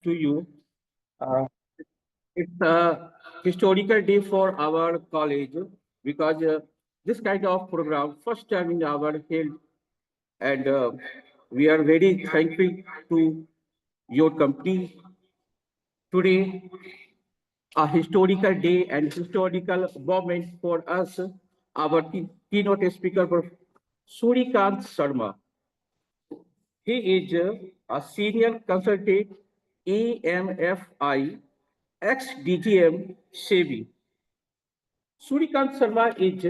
to you. Uh, it's a historical day for our college because this kind of program first time in our field, and we are very thankful to your company today. A historical day and historical moment for us. Our keynote speaker, Surikant Sharma. He is a senior consultant AMFI ex-DGM SEBI. Surikant Sharma is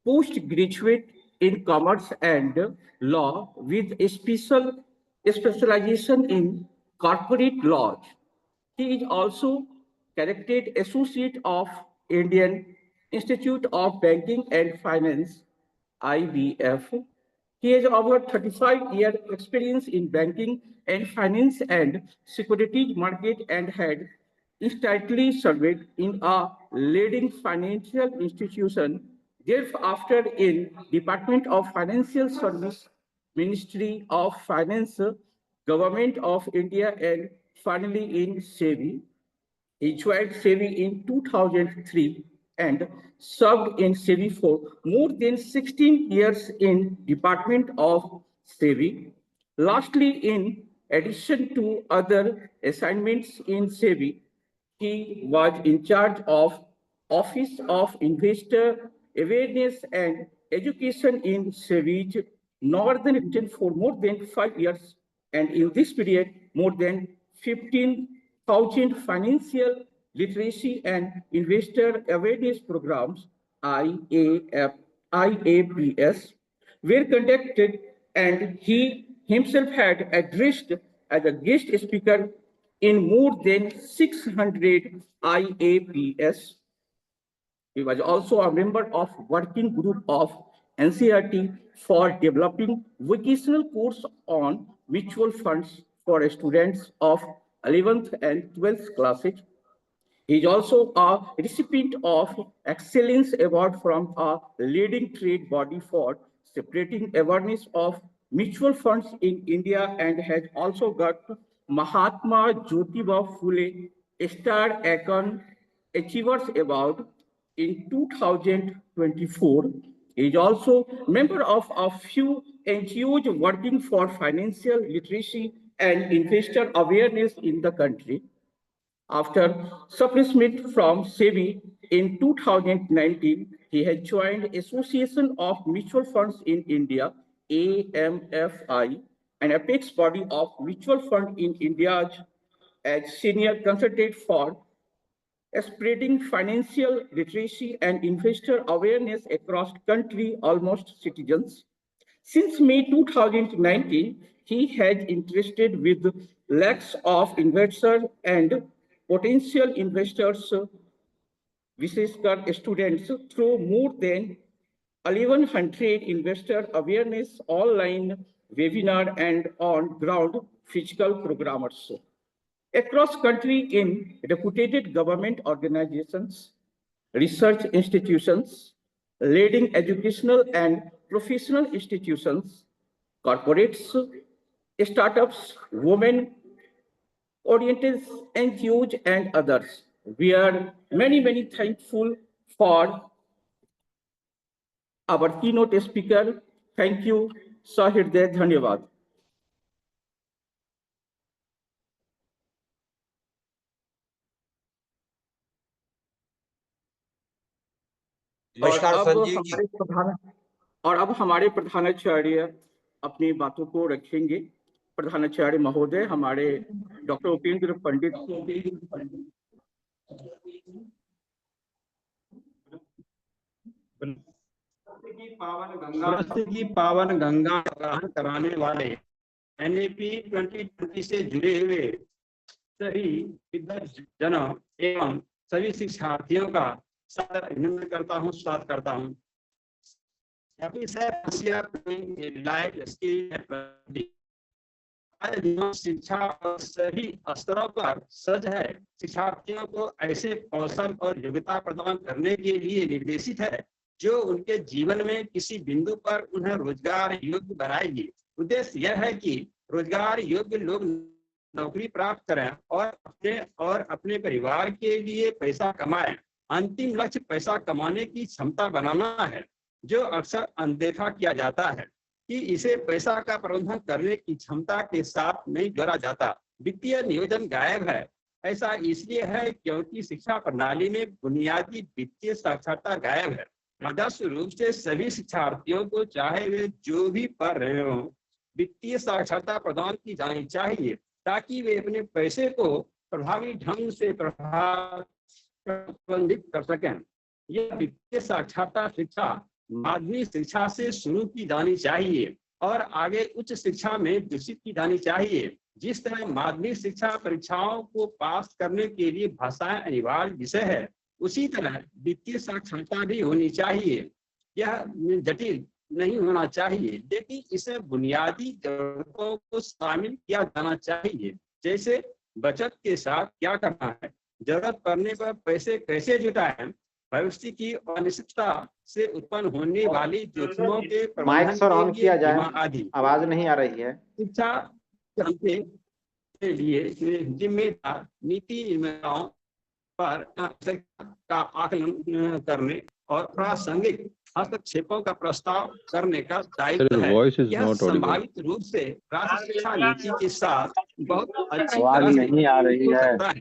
postgraduate in commerce and law with a specialization in corporate law. He is also chartered associate of Indian Institute of Banking and Finance, IBF. He has over 35-year experience in banking and finance and securities market and had instantly served in a leading financial institution, thereafter in Department of Financial Service, Ministry of Finance, Government of India, and finally in SEBI. He joined SEBI in 2003 and served in SEBI for more than 16 years in Department of SEBI. Lastly, in addition to other assignments in SEBI, he was in charge of Office of Investor Awareness and Education in SEBI's Northern region for more than 5 years, and in this period, more than 15,000 financial literacy and investor awareness programs IAPS were conducted, and he himself had addressed as a guest speaker in more than 600 IAPS. He was also a member of working group of NCERT for developing vocational course on mutual funds for students of 11th and 12th classes. He is also a recipient of Excellence Award from a leading trade body for spreading awareness of mutual funds in India, and has also got Mahatma Jyotiba Phule Star Icon Achievers Award in 2024. He is also member of a few NGOs working for financial literacy and investor awareness in the country. After supplement from SEBI in 2019, he has joined Association of Mutual Funds in India, AMFI, an apex body of mutual fund in India, as senior consultant for spreading financial literacy and investor awareness across country, almost citizens. Since May 2019, he has interested with lakhs of investors and potential investors, Viseshkar students, through more than 1,100 investor awareness online webinar and on-ground physical programmers across country in reputed government organizations, research institutions, leading educational and professional institutions, corporates, startups, women-oriented NGOs, and others. We are many thankful for our keynote speaker. Thank you. Sahirde Dhanyavad. नमस्कार संजीव जी। और अब हमारे प्रधानाचार्य अपनी बातों को रखेंगे। प्रधानाचार्य महोदय हमारे डॉक्टर उपेंद्र पंडित की पावन गंगा ग्रहण कराने वाले NAP 2020 से जुड़े हुए सभी विद्यार्थी जन एवं सभी शिक्षार्थियों का सादर अभिनंदन करता हूँ, स्वागत करता हूँ। शिक्षा और सभी स्तरों पर सज है, शिक्षार्थियों को ऐसे कौशल और योग्यता प्रदान करने के लिए निर्देशित है जो उनके जीवन में किसी बिंदु पर उन्हें रोजगार योग्य बनाएगी। उद्देश्य यह है कि रोजगार योग्य लोग नौकरी प्राप्त करें और अपने परिवार के लिए पैसा कमाएं। अंतिम लक्ष्य पैसा कमाने की क्षमता बनाना है, जो अक्सर अनदेखा किया जाता है कि इसे पैसा का प्रबंधन करने की क्षमता के साथ नहीं जोड़ा जाता। वित्तीय नियोजन गायब है। ऐसा इसलिए है क्योंकि शिक्षा प्रणाली में बुनियादी वित्तीय साक्षरता गायब है। आदर्श रूप से सभी शिक्षार्थियों को, चाहे वे जो भी पढ़ रहे हों, वित्तीय साक्षरता प्रदान की जानी चाहिए ताकि वे अपने पैसे को प्रभावी ढंग से प्रबंधित कर सकें। यह वित्तीय साक्षरता शिक्षा माध्यमिक शिक्षा से शुरू की जानी चाहिए और आगे उच्च शिक्षा में विकसित की जानी चाहिए। जिस तरह माध्यमिक शिक्षा परीक्षाओं को पास करने के लिए भाषाएं अनिवार्य विषय है, उसी तरह वित्तीय साक्षरता भी होनी चाहिए। यह जटिल नहीं होना चाहिए, लेकिन इसमें बुनियादी जरूरतों को शामिल किया जाना चाहिए, जैसे बचत के साथ क्या करना है, जरूरत पड़ने पर पैसे कैसे जुटाएं, भविष्य की अनिश्चितता से उत्पन्न होने वाली जोखिमों के माइक सर ऑन किया जाए, प्रबंधन आदि। आवाज नहीं आ रही है। शिक्षा के लिए जिम्मेदार नीति निर्माताओं पर का आकलन करने और प्रासंगिक हस्तक्षेपों का प्रस्ताव करने का दायित्व है। यह संभावित रूप से राष्ट्रीय शिक्षा नीति के साथ बहुत अच्छी तरह से नहीं आ रही है।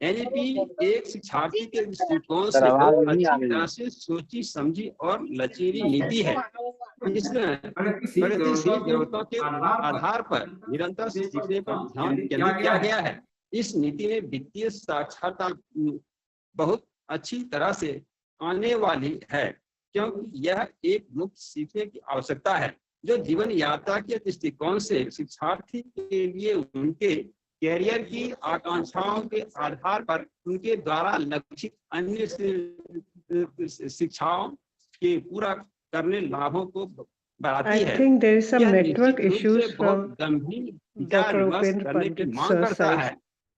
एनईपी एक शिक्षार्थी के दृष्टिकोण से आवाज बहुत नहीं आ अच्छी रही तरह है। से सोची समझी और लचीली नीति है। इसमें प्रगतिशील जरूरतों के आधार पर निरंतर सीखने पर ध्यान केंद्रित किया गया है। इस नीति में वित्तीय साक्षरता बहुत अच्छी तरह से आने वाली है, क्योंकि यह एक मुक्त सीखने की आवश्यकता है जो जीवन यात्रा के दृष्टिकोण से शिक्षार्थी के लिए उनके कैरियर की आकांक्षाओं के आधार पर उनके द्वारा लक्षित अन्य शिक्षाओं के पूरा करने लाभों को बढ़ाती है। I think there is some यह network निश्चित रूप से issues बहुत from गंभीर विचार Dr. विमर्श Upendra करने की Pandit मांग sir करता side. है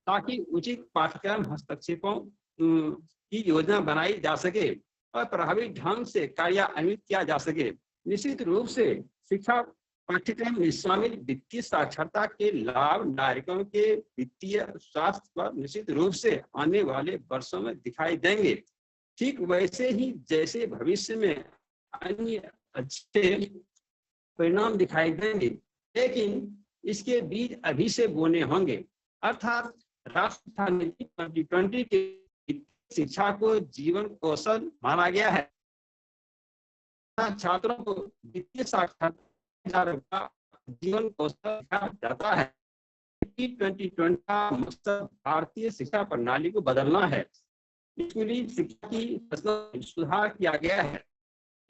ताकि उचित पाठ्यक्रम हस्तक्षेपों की योजना बनाई जा सके और प्रभावी ढंग से कार्यान्वित किया जा सके। निश्चित रूप से शिक्षा पाठ्यक्रम में शामिल वित्तीय साक्षरता के लाभ नागरिकों के वित्तीय स्वास्थ्य पर निश्चित रूप से आने वाले वर्षों में दिखाई देंगे। ठीक वैसे ही जैसे भविष्य में अन्य अच्छे परिणाम दिखाई देंगे, लेकिन इसके बीज अभी से बोने होंगे। अर्थात राष्ट्रीय शिक्षा नीति 2020 के शिक्षा को जीवन कौशल माना गया है। छात्रों को वित्तीय साक्षरता जीवन कौशल सिखाया जाता है। 2020 का मकसद भारतीय शिक्षा प्रणाली को बदलना है। स्कूली शिक्षा की सुधार किया गया है।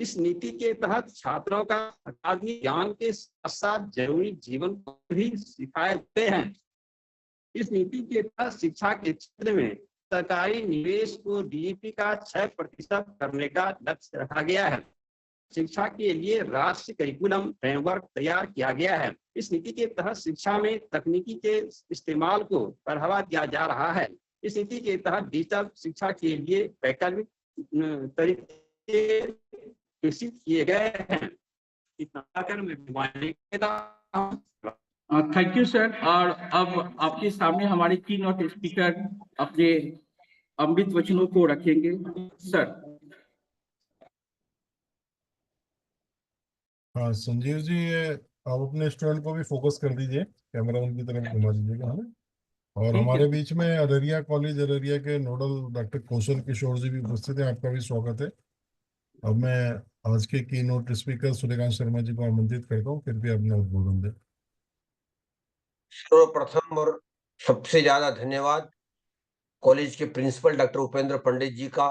इस नीति के तहत छात्रों का अकादमिक ज्ञान के साथ साथ जरूरी जीवन को भी सिखाए जाते हैं। इस नीति के तहत शिक्षा के क्षेत्र में सरकारी निवेश को जीडीपी का 6% करने का लक्ष्य रखा गया है। शिक्षा के लिए राष्ट्रीय करिकुलम फ्रेमवर्क तैयार किया गया है। इस नीति के तहत शिक्षा में तकनीकी के इस्तेमाल को बढ़ावा दिया जा रहा है। इस नीति के तहत डिजिटल शिक्षा के लिए वैकल्पिक तरीके विकसित किए गए हैं। इतना कर मैं थैंक यू सर। और अब आपके सामने हमारे की नॉट स्पीकर अपने अमृत वचनों को रखेंगे। सर। हाँ संजीव जी, आप अपने स्टूडेंट को भी फोकस कर दीजिए, कैमरा उनकी तरफ घुमा दीजिएगा हमें। और हमारे बीच में अररिया कॉलेज अररिया के नोडल डॉक्टर कौशल किशोर जी भी उपस्थित हैं। आपका भी स्वागत है। अब मैं आज के की नोट स्पीकर सूर्यकांत शर्मा जी को आमंत्रित करता हूँ, फिर भी अपना उद्बोधन दें। सर्वप्रथम और सबसे ज्यादा धन्यवाद कॉलेज के प्रिंसिपल डॉक्टर उपेंद्र पंडित जी का,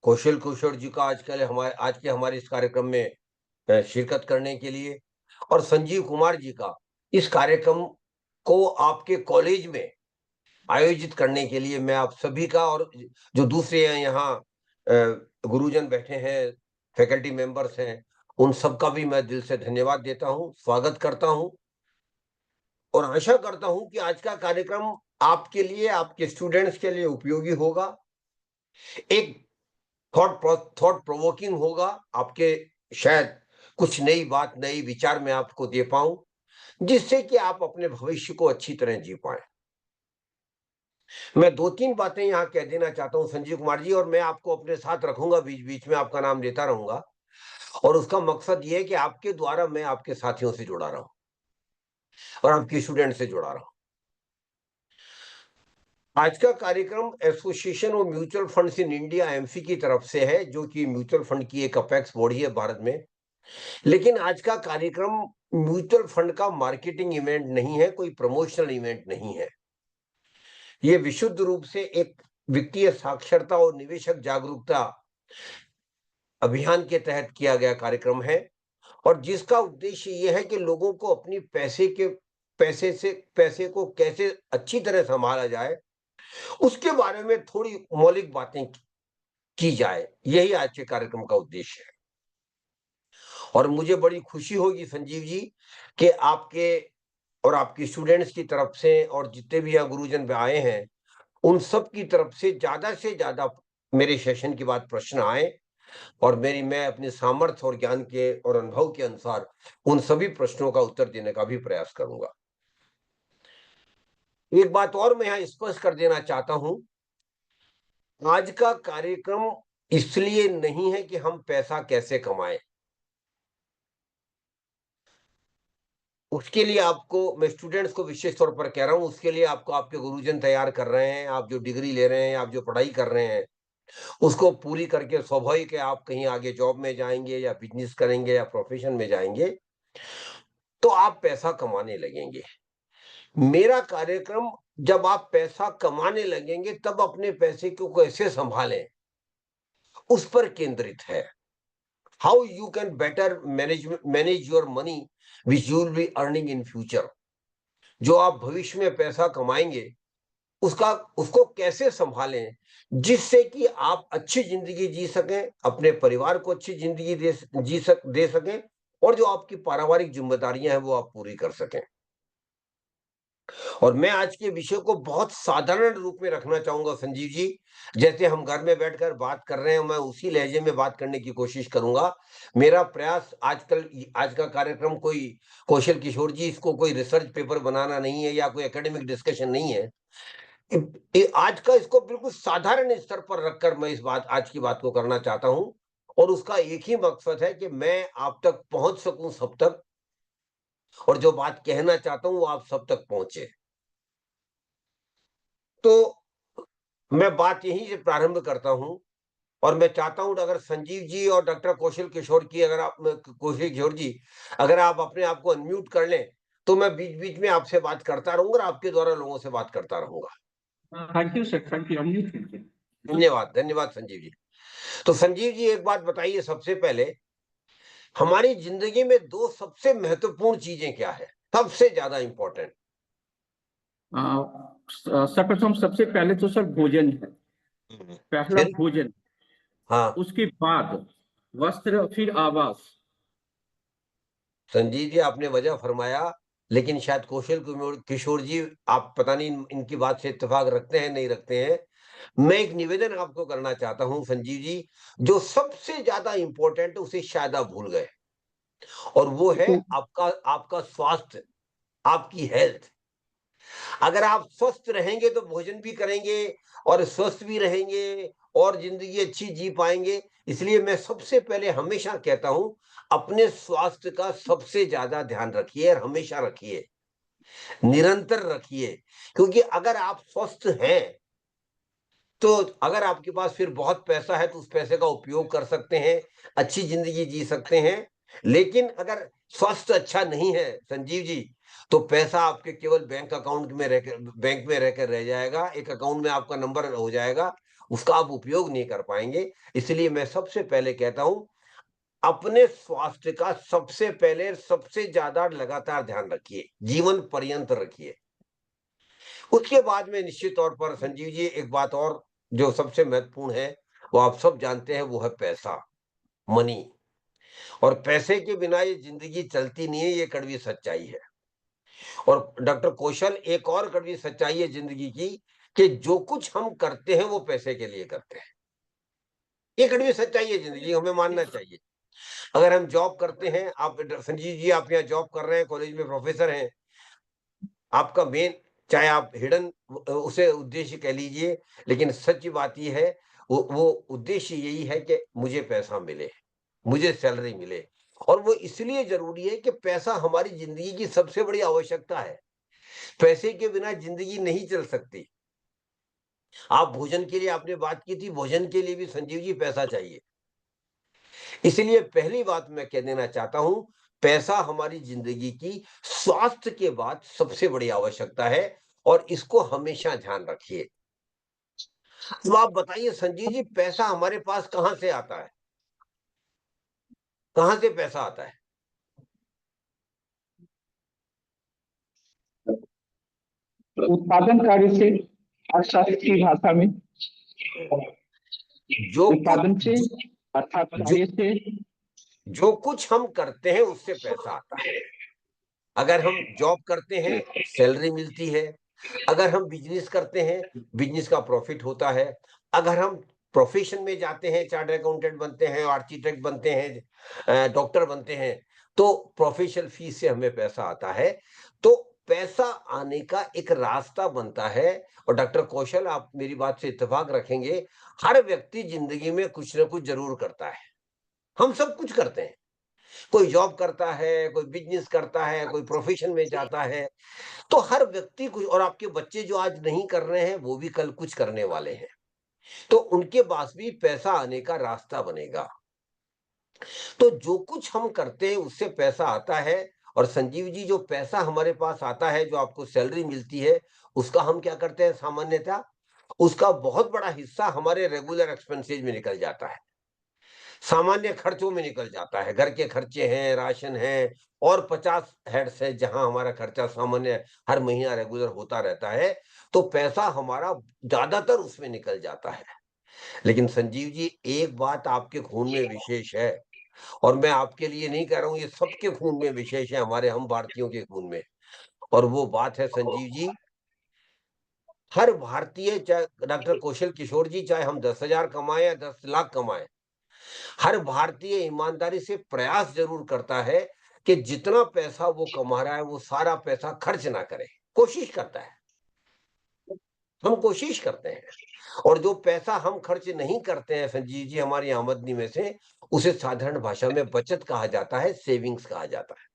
कौशल किशोर जी का आज के हमारे इस कार्यक्रम में शिरकत करने के लिए, और संजीव कुमार जी का इस कार्यक्रम को आपके कॉलेज में आयोजित करने के लिए। मैं आप सभी का और जो दूसरे यहाँ गुरुजन बैठे हैं, फैकल्टी मेंबर्स हैं, उन सबका भी मैं दिल से धन्यवाद देता हूँ, स्वागत करता हूँ और आशा करता हूं कि आज का कार्यक्रम आपके लिए, आपके स्टूडेंट्स के लिए उपयोगी होगा, एक थॉट प्रोवोकिंग होगा, आपके शायद कुछ नई बात, नई विचार मैं आपको दे पाऊं। जिससे कि आप अपने भविष्य को अच्छी तरह जी पाए। मैं 2-3 बातें यहाँ कह देना चाहता हूँ संजीव कुमार जी, और मैं आपको अपने साथ रखूंगा, बीच-बीच में आपका नाम लेता रहूंगा, और उसका मकसद ये है कि आपके द्वारा मैं आपके साथियों से जुड़ा रहा हूं और आपके स्टूडेंट से जुड़ा रहा हूं। आज का कार्यक्रम association of mutual funds in India AMFI की तरफ से है, जो कि म्यूचुअल फंड की एक अपेक्स बॉडी है भारत में। लेकिन आज का कार्यक्रम म्यूचुअल फंड का मार्केटिंग इवेंट नहीं है, कोई प्रमोशनल इवेंट नहीं है। ये विशुद्ध रूप से एक वित्तीय साक्षरता और निवेशक जागरूकता अभियान के तहत किया गया कार्यक्रम है, और जिसका उद्देश्य यह है कि लोगों को अपनी पैसे को कैसे अच्छी तरह संभाला जाए, उसके बारे में थोड़ी मौलिक बातें की जाए। यही आज के कार्यक्रम का उद्देश्य है। और मुझे बड़ी खुशी होगी संजीव जी कि आपके और आपके स्टूडेंट्स की तरफ से, और जितने भी यहाँ गुरुजन आए हैं, उन सब की तरफ से ज्यादा मेरे सेशन के बाद प्रश्न आए, और मैं अपने सामर्थ्य और ज्ञान के और अनुभव के अनुसार उन सभी प्रश्नों का उत्तर देने का भी प्रयास करूंगा। एक बात और मैं यहाँ स्पष्ट कर देना चाहता हूं, आज का कार्यक्रम इसलिए नहीं है कि हम पैसा कैसे कमाएं। उसके लिए आपको, मैं स्टूडेंट्स को विशेष तौर पर कह रहा हूं, उसके लिए आपको आपके गुरुजन तैयार कर रहे हैं। आप जो डिग्री ले रहे हैं, आप जो पढ़ाई कर रहे हैं, उसको पूरी करके स्वाभाविक है आप कहीं आगे जॉब में जाएंगे या बिजनेस करेंगे या प्रोफेशन में जाएंगे, तो आप पैसा कमाने लगेंगे। मेरा कार्यक्रम, जब आप पैसा कमाने लगेंगे तब अपने पैसे को कैसे संभालें, उस पर केंद्रित है। How you can better manage your money which you will be earning in future. जो आप भविष्य में पैसा कमाएंगे, उसको कैसे संभालें, जिससे कि आप अच्छी जिंदगी जी सकें, अपने परिवार को अच्छी जिंदगी दे सकें, और जो आपकी पारिवारिक जिम्मेदारियां हैं वो आप पूरी कर सकें। और मैं आज के विषय को बहुत साधारण रूप में रखना चाहूंगा संजीव जी। जैसे हम घर में बैठकर बात कर रहे हैं, मैं उसी लहजे में बात करने की कोशिश करूंगा। मेरा प्रयास आज का कार्यक्रम कोई कौशल किशोर जी, इसको कोई रिसर्च पेपर बनाना नहीं है या कोई एकेडमिक डिस्कशन नहीं है। आज का इसको बिल्कुल साधारण स्तर पर रखकर मैं आज की बात को करना चाहता हूं, और उसका एक ही मकसद है कि मैं आप तक पहुंच सकूं, सब तक, और जो बात कहना चाहता हूं वो आप सब तक पहुंचे। तो मैं बात यहीं से प्रारंभ करता हूं, और मैं चाहता हूं अगर संजीव जी और डॉक्टर कौशल किशोर जी, अगर आप अपने आप को अनम्यूट कर लें, तो मैं बीच बीच में आपसे बात करता रहूंगा और आपके द्वारा लोगों से बात करता रहूंगा। Thank you sir, thank you. धन्यवाद, धन्यवाद संजीव जी। तो संजीव जी, एक बात बताइए सबसे पहले, हमारी जिंदगी में दो सबसे महत्वपूर्ण चीजें क्या है, सबसे ज्यादा इंपॉर्टेंट? सर्वप्रथम सबसे पहले तो सर भोजन है। पहला फिर? भोजन, हाँ उसके बाद वस्त्र, फिर आवास। संजीव जी, आपने वजह फरमाया, लेकिन शायद कौशल किशोर जी, आप पता नहीं इनकी बात से इत्तेफाक रखते हैं नहीं रखते हैं। मैं एक निवेदन आपको करना चाहता हूं संजीव जी, जो सबसे ज्यादा इंपॉर्टेंट है उसे शायद आप भूल गए, और वो है आपका आपका स्वास्थ्य, आपकी हेल्थ। अगर आप स्वस्थ रहेंगे तो भोजन भी करेंगे और स्वस्थ भी रहेंगे और जिंदगी अच्छी जी पाएंगे। इसलिए मैं सबसे पहले हमेशा कहता हूं, अपने स्वास्थ्य का सबसे ज्यादा ध्यान रखिए, और हमेशा रखिए, निरंतर रखिए। क्योंकि अगर आप स्वस्थ हैं, तो अगर आपके पास फिर बहुत पैसा है तो उस पैसे का उपयोग कर सकते हैं, अच्छी जिंदगी जी सकते हैं। लेकिन अगर स्वास्थ्य अच्छा नहीं है संजीव जी, तो पैसा आपके केवल बैंक में रहकर रह जाएगा, एक अकाउंट में आपका नंबर हो जाएगा, उसका आप उपयोग नहीं कर पाएंगे। इसलिए मैं सबसे पहले कहता हूं, अपने स्वास्थ्य का सबसे पहले सबसे ज्यादा लगातार ध्यान रखिए, जीवन पर्यंत रखिए। उसके बाद में निश्चित तौर पर संजीव जी, एक बात और जो सबसे महत्वपूर्ण है, वो आप सब जानते हैं, वो है पैसा, मनी। और पैसे के बिना ये जिंदगी चलती नहीं है, ये कड़वी सच्चाई है। और डॉक्टर कौशल, एक और कड़वी सच्चाई है जिंदगी की, कि जो कुछ हम करते हैं वो पैसे के लिए करते हैं। ये कड़वी सच्चाई है जिंदगी, हमें मानना चाहिए। अगर हम जॉब करते हैं, आप संजीव जी आप यहाँ जॉब कर रहे हैं, कॉलेज में प्रोफेसर हैं, आपका मेन चाहे आप हिडन उसे उद्देश्य कह लीजिए, लेकिन सच बात ये है वो उद्देश्य यही है कि मुझे पैसा मिले, मुझे सैलरी मिले। और वो इसलिए जरूरी है कि पैसा हमारी जिंदगी की सबसे बड़ी आवश्यकता है। पैसे के बिना जिंदगी नहीं चल सकती। आप भोजन के लिए आपने बात की थी, भोजन के लिए भी संजीव जी पैसा चाहिए। इसलिए पहली बात मैं कह देना चाहता हूं, पैसा हमारी जिंदगी की स्वास्थ्य के बाद सबसे बड़ी आवश्यकता है और इसको हमेशा ध्यान रखिए। तो आप बताइए संजीव जी, पैसा हमारे पास कहां से आता है? कहां से पैसा आता है? उत्पादन कार्य से, अर्थशास्त्र की भाषा में जो उत्पादन से कुछ अर्थात जो कार्य से। जो कुछ हम करते हैं उससे पैसा आता है। अगर हम जॉब करते हैं, सैलरी मिलती है। अगर हम बिजनेस करते हैं, बिजनेस का प्रॉफिट होता है। अगर हम प्रोफेशन में जाते हैं, चार्टर्ड अकाउंटेंट बनते हैं, आर्किटेक्ट बनते हैं, डॉक्टर बनते हैं, तो प्रोफेशनल फीस से हमें पैसा आता है। तो पैसा आने का एक रास्ता बनता है। और डॉक्टर कौशल, आप मेरी बात से इत्तेफाक रखेंगे, हर व्यक्ति जिंदगी में कुछ ना कुछ जरूर करता है। हम सब कुछ करते हैं। कोई जॉब करता है, कोई बिजनेस करता है, कोई प्रोफेशन में जाता है। तो हर व्यक्ति कुछ, और आपके बच्चे जो आज नहीं कर रहे हैं वो भी कल कुछ करने वाले हैं, तो उनके पास भी पैसा आने का रास्ता बनेगा। तो जो कुछ हम करते हैं उससे पैसा आता है। और संजीव जी, जो पैसा हमारे पास आता है, जो आपको सैलरी मिलती है, उसका हम क्या करते हैं सामान्यतः? उसका बहुत बड़ा हिस्सा हमारे रेगुलर एक्सपेंसेज में निकल जाता है, सामान्य खर्चों में निकल जाता है। घर के खर्चे हैं, राशन है, और 50 हेड्स है जहां हमारा खर्चा सामान्य हर महीना रेगुलर होता रहता है। तो पैसा हमारा ज्यादातर उसमें निकल जाता है। लेकिन संजीव जी, एक बात आपके खून में विशेष है, और मैं आपके लिए नहीं कह रहा हूं, ये सबके खून में विशेष है, हमारे हम भारतीयों के खून में। और वो बात है संजीव जी, हर भारतीय, चाहे डॉक्टर कौशल किशोर जी, चाहे हम 10,000 कमाएं या 10 लाख कमाएं, हर भारतीय ईमानदारी से प्रयास जरूर करता है कि जितना पैसा वो कमा रहा है वो सारा पैसा खर्च ना करे। कोशिश करता है, हम कोशिश करते हैं। और जो पैसा हम खर्च नहीं करते हैं संजीव जी हमारी आमदनी में से, उसे साधारण भाषा में बचत कहा जाता है, सेविंग्स कहा जाता है।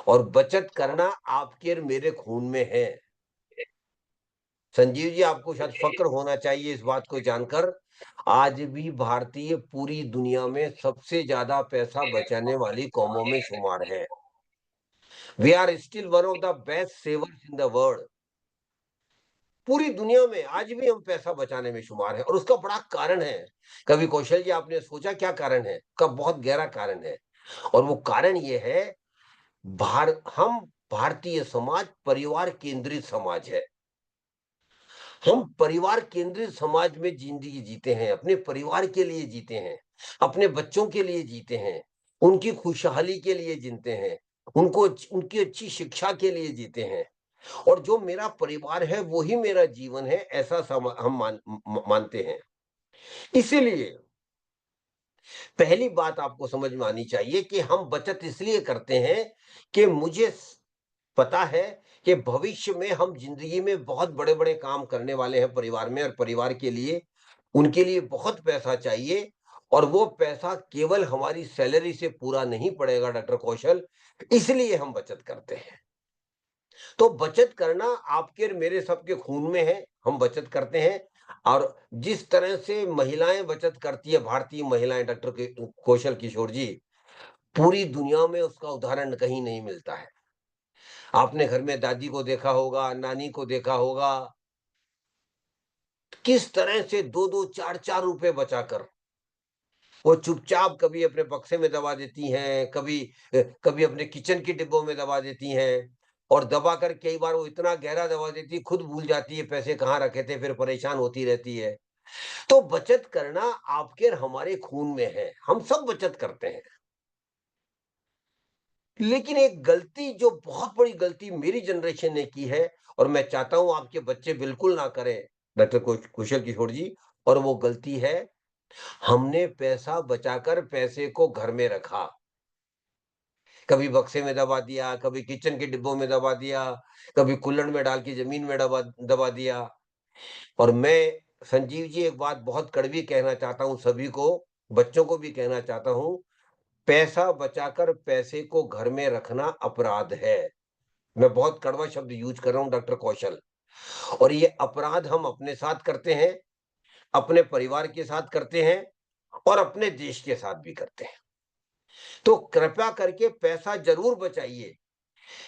और बचत करना आपके और मेरे खून में है। संजीव जी, आपको शायद फक्र होना चाहिए इस बात को जानकर, आज भी भारतीय पूरी दुनिया में सबसे ज्यादा पैसा बचाने वाली कौमों में शुमार है। We are still one of the best savers in the world. पूरी दुनिया में आज भी हम पैसा बचाने में शुमार है, और उसका बड़ा कारण है। कभी कौशल जी आपने सोचा क्या कारण है? का बहुत गहरा कारण है। और वो कारण ये है, हम भारतीय समाज परिवार केंद्रित समाज है। हम परिवार केंद्रित समाज में जिंदगी जीते हैं, अपने परिवार के लिए जीते हैं, अपने बच्चों के लिए जीते हैं, उनकी खुशहाली के लिए जीते हैं, उनको उनकी अच्छी शिक्षा के लिए जीते हैं। और जो मेरा परिवार है वही मेरा जीवन है, ऐसा हम मानते हैं। इसीलिए पहली बात आपको समझ में आनी चाहिए कि हम बचत इसलिए करते हैं कि मुझे पता है कि भविष्य में हम जिंदगी में बहुत बड़े-बड़े काम करने वाले हैं परिवार में, और परिवार के लिए, उनके लिए बहुत पैसा चाहिए। और वो पैसा केवल हमारी सैलरी से पूरा नहीं पड़ेगा डॉक्टर कौशल, इसलिए हम बचत करते हैं। तो बचत करना आपके और मेरे सबके खून में है, हम बचत करते हैं। और जिस तरह से महिलाएं बचत करती है, भारतीय महिलाएं, डॉक्टर कौशल किशोर जी, पूरी दुनिया में उसका उदाहरण कहीं नहीं मिलता है। आपने घर में दादी को देखा होगा, नानी को देखा होगा, किस तरह से 2-2 4-4 रुपए बचाकर वो चुपचाप कभी अपने बक्से में दबा देती हैं, कभी अपने किचन के डिब्बों में दबा देती हैं। और दबाकर कई बार वो इतना गहरा दबा देती है, खुद भूल जाती है पैसे कहाँ रखे थे, फिर परेशान होती रहती है। तो बचत करना आपके और हमारे खून में है, हम सब बचत करते हैं। लेकिन एक गलती, जो बहुत बड़ी गलती मेरी जनरेशन ने की है, और मैं चाहता हूं आपके बच्चे बिल्कुल ना करें डॉक्टर कुशल किशोर जी, और वो गलती है हमने पैसा बचाकर पैसे को घर में रखा, कभी बक्से में दबा दिया, कभी किचन के डिब्बों में दबा दिया, कभी कुल्हड़ में डाल के जमीन में दबा दिया। और मैं संजीव जी एक बात बहुत कड़वी कहना चाहता हूं सभी को, बच्चों को भी कहना चाहता हूं, पैसा बचाकर पैसे को घर में रखना अपराध है। मैं बहुत कड़वा शब्द यूज कर रहा हूं डॉक्टर कौशल, और ये अपराध हम अपने साथ करते हैं, अपने परिवार के साथ करते हैं और अपने देश के साथ भी करते हैं। तो कृपया करके पैसा जरूर बचाइए,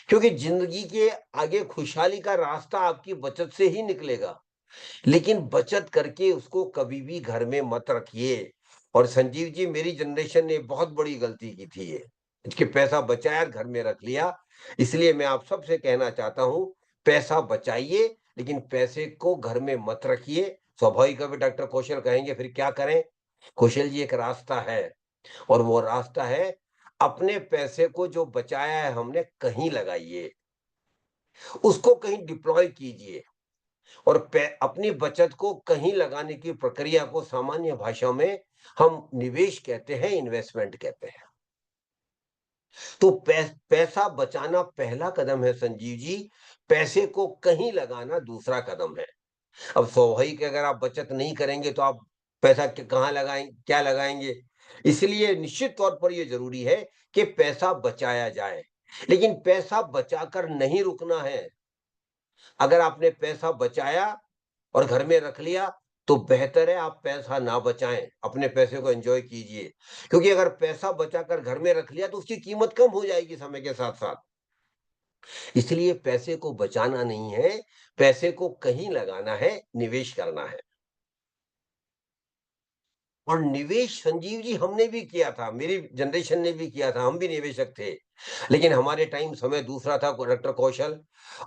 क्योंकि जिंदगी के आगे खुशहाली का रास्ता आपकी बचत से ही निकलेगा। लेकिन बचत करके उसको कभी भी घर में मत रखिए। और संजीव जी, मेरी जनरेशन ने बहुत बड़ी गलती की थी ये, कि पैसा बचाया और घर में रख लिया। इसलिए मैं आप सबसे कहना चाहता हूं, पैसा बचाइए लेकिन पैसे को घर में मत रखिए। स्वाभाविक है, डॉक्टर कौशल कहेंगे फिर क्या करें? कौशल जी, एक रास्ता है, और वो रास्ता है, अपने पैसे को जो बचाया है हमने कहीं लगाइए, उसको कहीं डिप्लॉय कीजिए, और अपनी बचत को कहीं लगाने की प्रक्रिया को सामान्य भाषा में हम निवेश कहते हैं, इन्वेस्टमेंट कहते हैं। तो पैसा बचाना पहला कदम है संजीव जी, पैसे को कहीं लगाना दूसरा कदम है। अब स्वाभाविक है, अगर आप बचत नहीं करेंगे तो आप पैसा कहाँ लगाएंगे, क्या लगाएंगे? इसलिए निश्चित तौर पर यह जरूरी है कि पैसा बचाया जाए, लेकिन पैसा बचाकर नहीं रुकना है। अगर आपने पैसा बचाया और घर में रख लिया तो बेहतर है आप पैसा ना बचाएं, अपने पैसे को एंजॉय कीजिए, क्योंकि अगर पैसा बचाकर घर में रख लिया तो उसकी कीमत कम हो जाएगी समय के साथ साथ। इसलिए पैसे को बचाना नहीं है, पैसे को कहीं लगाना है, निवेश करना है। और निवेश संजीव जी हमने भी किया था, मेरी जनरेशन ने भी किया था, हम भी निवेशक थे, लेकिन हमारे टाइम समय दूसरा था डॉक्टर कौशल।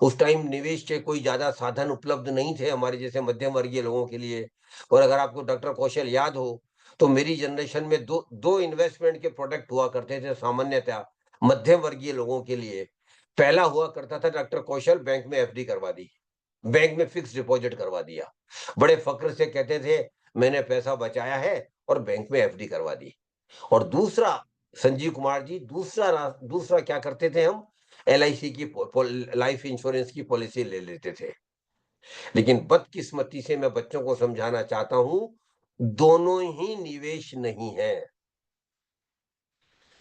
उस टाइम निवेश के कोई ज्यादा साधन उपलब्ध नहीं थे हमारे जैसे मध्यम वर्गीय लोगों के लिए। और अगर आपको डॉक्टर कौशल याद हो तो मेरी जनरेशन में दो इन्वेस्टमेंट के प्रोडक्ट हुआ करते थे सामान्यतः मध्यम वर्गीय लोगों के लिए। पहला हुआ करता था डॉक्टर कौशल, बैंक में एफडी करवा दी, बैंक में फिक्स डिपॉजिट करवा दिया, बड़े फक्र से कहते थे मैंने पैसा बचाया है और बैंक में एफडी करवा दी। और दूसरा संजीव कुमार जी, दूसरा क्या करते थे हम, एलआईसी की लाइफ इंश्योरेंस की पॉलिसी ले लेते थे। लेकिन बदकिस्मती से मैं बच्चों को समझाना चाहता हूं, दोनों ही निवेश नहीं है।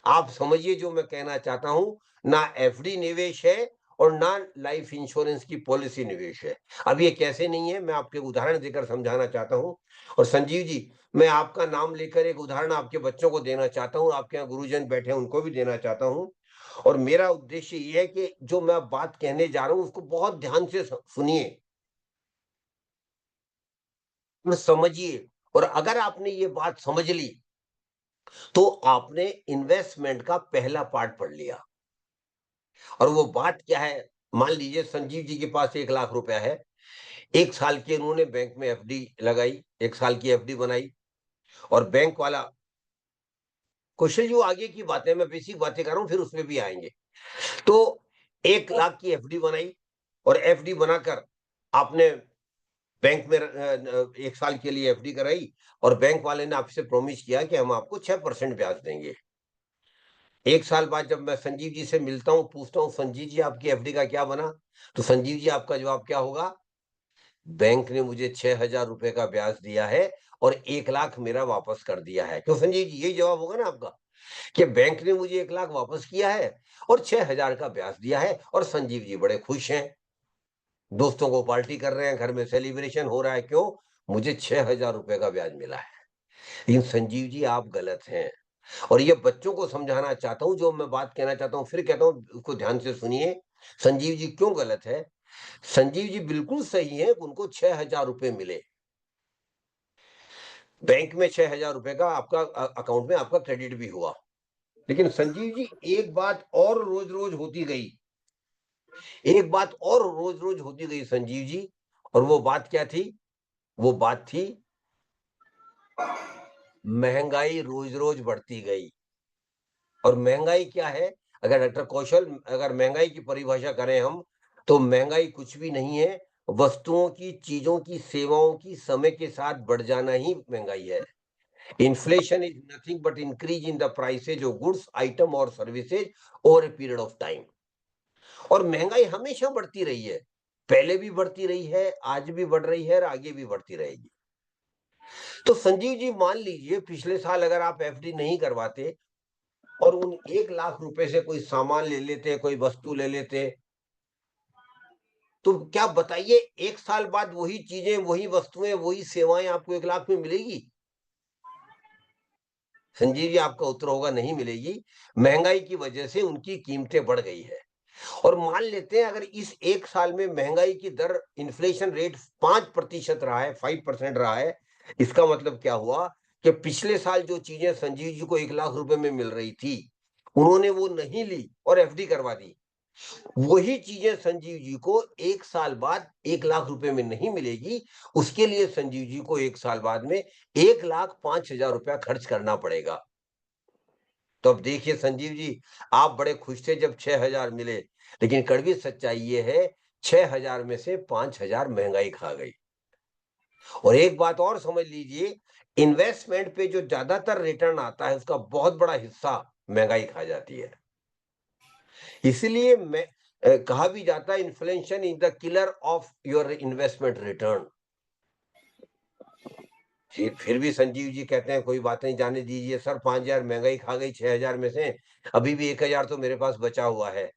आप समझिए जो मैं कहना चाहता हूं, ना एफडी निवेश है और ना लाइफ इंश्योरेंस की पॉलिसी निवेश है। अब ये कैसे नहीं है, मैं आपके उदाहरण देकर समझाना चाहता हूं। और संजीव जी, मैं आपका नाम लेकर एक उदाहरण आपके बच्चों को देना चाहता हूं, आपके यहाँ गुरुजन बैठे हैं उनको भी देना चाहता हूं। और मेरा उद्देश्य ये है कि जो मैं बात कहने जा रहा हूं उसको बहुत ध्यान से सुनिए और समझिए। और अगर आपने ये बात समझ ली तो आपने इन्वेस्टमेंट का पहला पार्ट पढ़ लिया। और वो बात क्या है, मान लीजिए संजीव जी के पास 1 लाख रुपया है, 1 साल की उन्होंने बैंक में एफडी लगाई, 1 साल की एफडी बनाई, और बैंक वाला, कौशल जी वो आगे की बातें, मैं बेसिक बातें कर रहा हूं, फिर उसमें भी आएंगे। तो 1 लाख की एफडी बनाई, और एफडी बनाकर आपने बैंक में 1 साल के लिए एफडी कराई, और बैंक वाले ने आपसे प्रॉमिस किया कि हम आपको 6% ब्याज देंगे। 1 साल बाद जब मैं संजीव जी से मिलता हूं, पूछता हूं संजीव जी आपकी एफडी का क्या बना, तो संजीव जी आपका जवाब क्या होगा, बैंक ने मुझे 6,000 रुपए का ब्याज दिया है और 1 लाख मेरा वापस कर दिया है। क्यों संजीव जी, यही जवाब होगा ना आपका, कि बैंक ने मुझे 1 लाख वापस किया है और 6,000 का ब्याज दिया है, और संजीव जी बड़े खुश हैं, दोस्तों को पार्टी कर रहे हैं, घर में सेलिब्रेशन हो रहा है। क्यों? मुझे 6,000 रुपए का ब्याज मिला है। लेकिन संजीव जी आप गलत हैं, और ये बच्चों को समझाना चाहता हूं, जो मैं बात कहना चाहता हूं, फिर कहता हूं उसको ध्यान से सुनिए। संजीव जी क्यों गलत है? संजीव जी बिल्कुल सही है, उनको 6,000 रुपए मिले, बैंक में 6,000 रुपए का आपका अकाउंट में आपका क्रेडिट भी हुआ। लेकिन संजीव जी एक बात और रोज रोज होती गई, एक बात और रोज रोज होती गई संजीव जी, और वो बात क्या थी? वो बात थी महंगाई रोज रोज बढ़ती गई। और महंगाई क्या है? अगर डॉक्टर कौशल, अगर महंगाई की परिभाषा करें हम, तो महंगाई कुछ भी नहीं है, वस्तुओं की, चीजों की, सेवाओं की समय के साथ बढ़ जाना ही महंगाई है। Inflation is nothing but increase in the prices of goods, item और services over a period of time. और महंगाई हमेशा बढ़ती रही है, पहले भी बढ़ती रही है, आज भी बढ़ रही है और आगे भी बढ़ती रहेगी। तो संजीव जी मान लीजिए पिछले साल अगर आप एफडी नहीं करवाते और उन 1 लाख रुपए से कोई सामान ले लेते, कोई वस्तु ले लेते, तो क्या बताइए 1 साल बाद वही चीजें, वही वस्तुएं, वही सेवाएं आपको 1 लाख में मिलेगी? संजीव जी आपका उत्तर होगा नहीं मिलेगी। महंगाई की वजह से उनकी कीमतें बढ़ गई है। और मान लेते हैं अगर इस 1 साल में महंगाई की दर, इन्फ्लेशन रेट 5% रहा है, 5% रहा है, इसका मतलब क्या हुआ कि पिछले साल जो चीजें संजीव जी को 1 लाख रुपए में मिल रही थी, उन्होंने वो नहीं ली और एफडी करवा दी। वही चीजें संजीव जी को 1 साल बाद 1 लाख रुपए में नहीं मिलेगी, उसके लिए संजीव जी को 1 साल बाद में 1,05,000 रुपया खर्च करना पड़ेगा। तो अब देखिए संजीव जी, आप बड़े खुश थे जब 6,000 मिले, लेकिन कड़वी सच्चाई ये है 6,000 में से 5,000 महंगाई खा गई। और एक बात और समझ लीजिए, इन्वेस्टमेंट पे जो ज्यादातर रिटर्न आता है उसका बहुत बड़ा हिस्सा महंगाई खा जाती है। इसलिए मैं कहा भी जाता है inflation is the killer of your investment return. फिर भी संजीव जी कहते हैं कोई बात नहीं, जाने दीजिए सर, 5,000 महंगाई खा गई 6,000 में से, अभी भी 1,000 तो मेरे पास बचा हुआ है।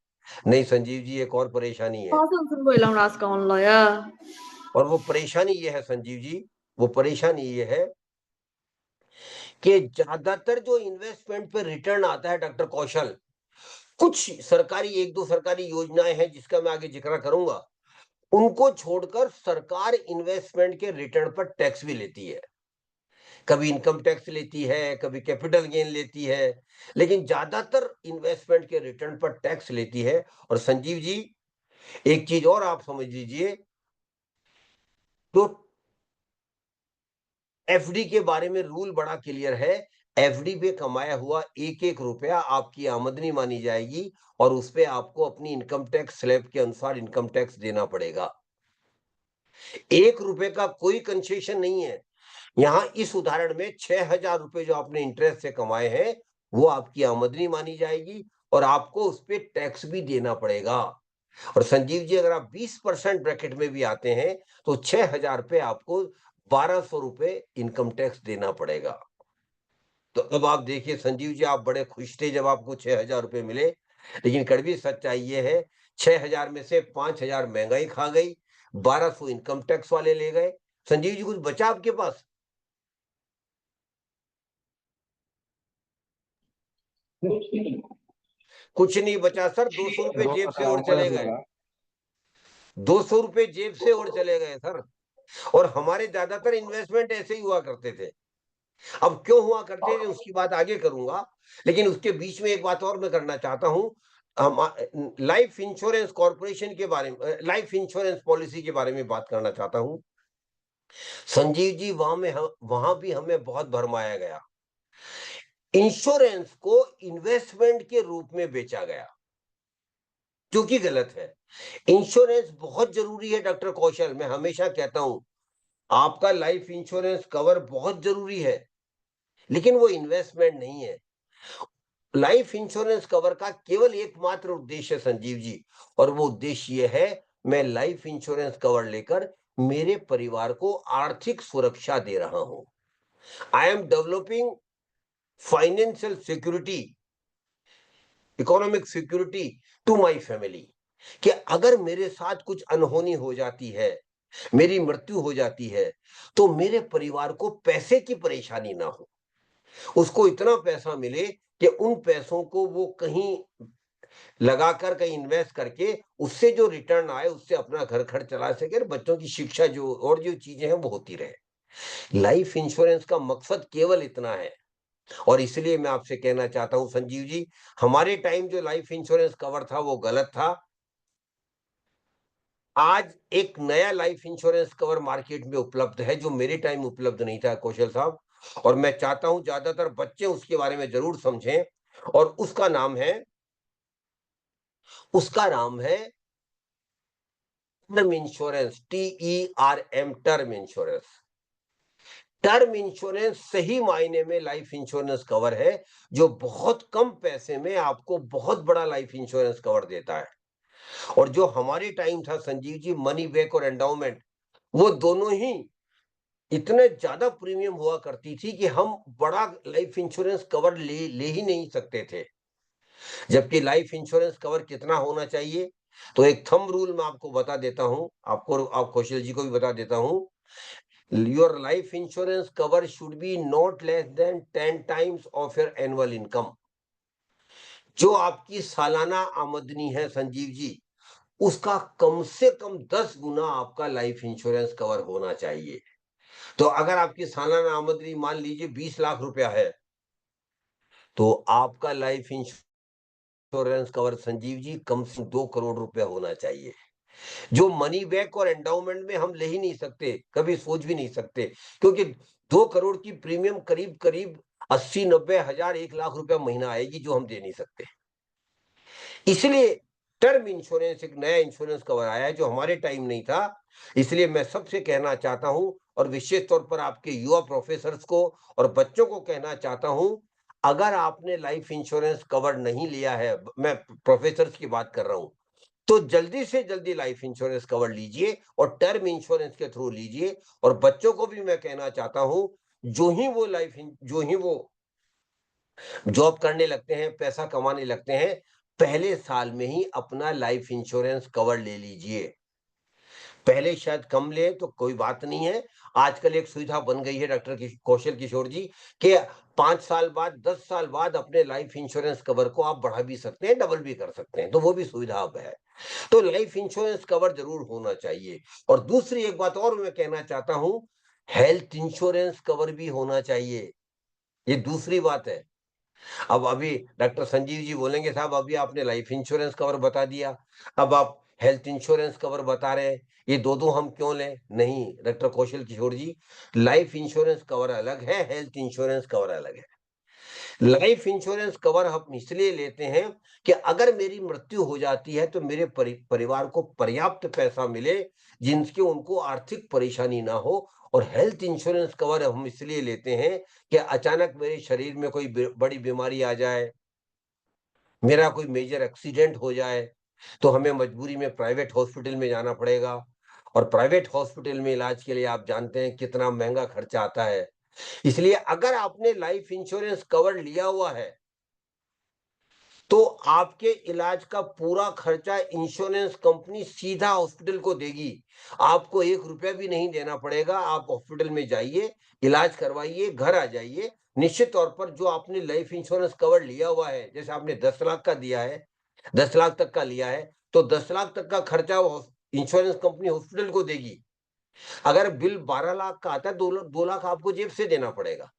नहीं संजीव जी, एक और परेशानी है, और वो परेशानी ये है संजीव जी, वो परेशानी ये है कि ज्यादातर जो इन्वेस्टमेंट पे रिटर्न आता है डॉक्टर कौशल, कुछ सरकारी, 1-2 सरकारी योजनाएं हैं जिसका मैं आगे जिक्र करूंगा, उनको छोड़कर सरकार इन्वेस्टमेंट के रिटर्न पर टैक्स भी लेती है। कभी इनकम टैक्स लेती है, कभी कैपिटल गेन लेती है, लेकिन ज्यादातर इन्वेस्टमेंट के रिटर्न पर टैक्स लेती है। और संजीव जी एक चीज और आप समझ लीजिए, तो एफडी के बारे में रूल बड़ा क्लियर है, एफडी पे कमाया हुआ एक रुपया आपकी आमदनी मानी जाएगी और उस पे आपको अपनी इनकम टैक्स स्लैब के अनुसार इनकम टैक्स देना पड़ेगा। 1 रुपए का कोई कंसेशन नहीं है। यहां इस उदाहरण में 6,000 रुपए जो आपने इंटरेस्ट से कमाए हैं वो आपकी आमदनी मानी जाएगी और आपको उस पे टैक्स भी देना पड़ेगा। और संजीव जी अगर आप 20% ब्रैकेट में भी आते हैं तो 6,000 पे आपको 1,200 रुपए इनकम टैक्स देना पड़ेगा। तो अब आप देखिए संजीव जी, आप बड़े खुश थे जब आपको 6,000 रुपए मिले, लेकिन कड़वी सच्चाई ये है 6,000 में से 5,000 महंगाई खा गई, 1,200 इनकम टैक्स वाले ले गए। संजीव जी कुछ बचा आपके पास? कुछ नहीं बचा सर, 200 रुपए जेब से और चले गए, 200 रुपए जेब से और चले गए सर। और हमारे ज्यादातर इन्वेस्टमेंट ऐसे ही हुआ करते थे। अब क्यों हुआ करते थे उसकी बात आगे करूंगा, लेकिन उसके बीच में एक बात और मैं करना चाहता हूं, लाइफ इंश्योरेंस कॉर्पोरेशन के बारे में, लाइफ इंश्योरेंस पॉलिसी के बारे में बात करना चाहता हूं। संजीव जी वहां भी हमें बहुत भरमाया गया, इंश्योरेंस को इन्वेस्टमेंट के रूप में बेचा गया, जो कि गलत है। इंश्योरेंस बहुत जरूरी है डॉक्टर कौशल, मैं हमेशा कहता हूं आपका लाइफ इंश्योरेंस कवर बहुत जरूरी है, लेकिन वो इन्वेस्टमेंट नहीं है। लाइफ इंश्योरेंस कवर का केवल एकमात्र उद्देश्य संजीव जी, और वो उद्देश्य ये है, मैं लाइफ इंश्योरेंस कवर लेकर मेरे परिवार को आर्थिक सुरक्षा दे रहा हूं। I am developing financial security, economic security to my family, कि अगर मेरे साथ कुछ अनहोनी हो जाती है, मेरी मृत्यु हो जाती है, तो मेरे परिवार को पैसे की परेशानी ना हो, उसको इतना पैसा मिले कि उन पैसों को वो कहीं लगाकर, कहीं इन्वेस्ट करके उससे जो रिटर्न आए उससे अपना घर खर्च चला सके, बच्चों की शिक्षा जो और जो चीजें हैं वो होती रहे। लाइफ इंश्योरेंस का मकसद केवल इतना है। और इसलिए मैं आपसे कहना चाहता हूं संजीव जी, हमारे टाइम जो लाइफ इंश्योरेंस कवर था वो गलत था। आज एक नया लाइफ इंश्योरेंस कवर मार्केट में उपलब्ध है जो मेरे टाइम उपलब्ध नहीं था कौशल साहब, और मैं चाहता हूं ज्यादातर बच्चे उसके बारे में जरूर समझें। और उसका नाम है term insurance, TERM, term insurance. Term insurance सही मायने में लाइफ इंश्योरेंस कवर है, जो बहुत कम पैसे में आपको बहुत बड़ा लाइफ इंश्योरेंस कवर देता है। और जो हमारे टाइम था संजीव जी, मनी बैक और एंडाउमेंट, वो दोनों ही इतने ज्यादा प्रीमियम हुआ करती थी कि हम बड़ा लाइफ इंश्योरेंस कवर ले ही नहीं सकते थे। जबकि लाइफ इंश्योरेंस कवर कितना होना चाहिए, तो एक थंब रूल मैं आपको बता देता हूं, आपको, आप कौशल जी को भी बता देता हूं। Your life insurance cover should be not less than 10 times of your annual income. जो आपकी सालाना आमदनी है संजीव जी, उसका कम से कम 10 गुना आपका लाइफ इंश्योरेंस कवर होना चाहिए। तो अगर आपकी सालाना आमदनी मान लीजिए 20 लाख रुपया है, तो आपका life insurance cover Sanjeev ji कम से कम 2 करोड़ रुपया होना चाहिए, जो मनी बैक और एंडाउमेंट में हम ले ही नहीं सकते, कभी सोच भी नहीं सकते, क्योंकि 2 करोड़ की प्रीमियम करीब करीब 80-90 हजार 1 लाख रुपया महीना आएगी, जो हम दे नहीं सकते। इसलिए टर्म इंश्योरेंस एक नया इंश्योरेंस कवर आया है, जो हमारे टाइम नहीं था। इसलिए मैं सबसे कहना चाहता हूं, और विशेष तौर पर आपके युवा प्रोफेसर्स को और बच्चों को कहना चाहता हूं, अगर आपने लाइफ इंश्योरेंस कवर नहीं लिया है, मैं प्रोफेसर्स की बात कर रहा हूं, तो जल्दी से जल्दी लाइफ इंश्योरेंस कवर लीजिए और टर्म इंश्योरेंस के थ्रू लीजिए। और बच्चों को भी मैं कहना चाहता हूं, जो ही वो जॉब करने लगते हैं, पैसा कमाने लगते हैं, पहले साल में ही अपना लाइफ इंश्योरेंस कवर ले लीजिए। पहले शायद कम ले तो कोई बात नहीं है, आजकल एक सुविधा बन गई है डॉक्टर कौशल किशोर जी, कि 5 साल बाद, 10 साल बाद अपने लाइफ इंश्योरेंस कवर को आप बढ़ा भी सकते हैं, डबल भी कर सकते हैं, तो वो भी सुविधा अब है। तो लाइफ इंश्योरेंस कवर जरूर होना चाहिए। और दूसरी एक बात और मैं कहना चाहता हूं, हेल्थ इंश्योरेंस कवर भी होना चाहिए, ये दूसरी बात है। अब अभी डॉक्टर संजीव जी बोलेंगे, साहब अभी आपने लाइफ इंश्योरेंस कवर बता दिया, अब आप हेल्थ इंश्योरेंस कवर बता रहे हैं, ये दो हम क्यों लें? नहीं डॉक्टर कौशल किशोर जी, लाइफ इंश्योरेंस कवर अलग है, हेल्थ इंश्योरेंस कवर अलग है। लाइफ इंश्योरेंस कवर हम इसलिए लेते हैं कि अगर मेरी मृत्यु हो जाती है तो मेरे परिवार को पर्याप्त पैसा मिले, जिनकी उनको आर्थिक परेशानी ना हो। और हेल्थ इंश्योरेंस कवर हम इसलिए लेते हैं कि अचानक मेरे शरीर में कोई बड़ी बीमारी आ जाए, मेरा कोई मेजर एक्सीडेंट हो जाए, तो हमें मजबूरी में प्राइवेट हॉस्पिटल में जाना पड़ेगा। और प्राइवेट हॉस्पिटल में इलाज के लिए आप जानते हैं कितना महंगा खर्चा आता है। इसलिए अगर आपने लाइफ इंश्योरेंस कवर लिया हुआ है, तो आपके इलाज का पूरा खर्चा इंश्योरेंस कंपनी सीधा हॉस्पिटल को देगी, आपको 1 रुपया भी नहीं देना पड़ेगा। आप हॉस्पिटल में जाइए, इलाज करवाइए, घर आ जाइए। निश्चित तौर पर जो आपने लाइफ इंश्योरेंस कवर लिया हुआ है, जैसे आपने 10 लाख का दिया है, 10 लाख तक का लिया है, तो 10 लाख तक का खर्चा इंश्योरेंस कंपनी हॉस्पिटल को देगी। अगर बिल 12 लाख का आता है, 2 लाख आपको जेब से देना पड़ेगा।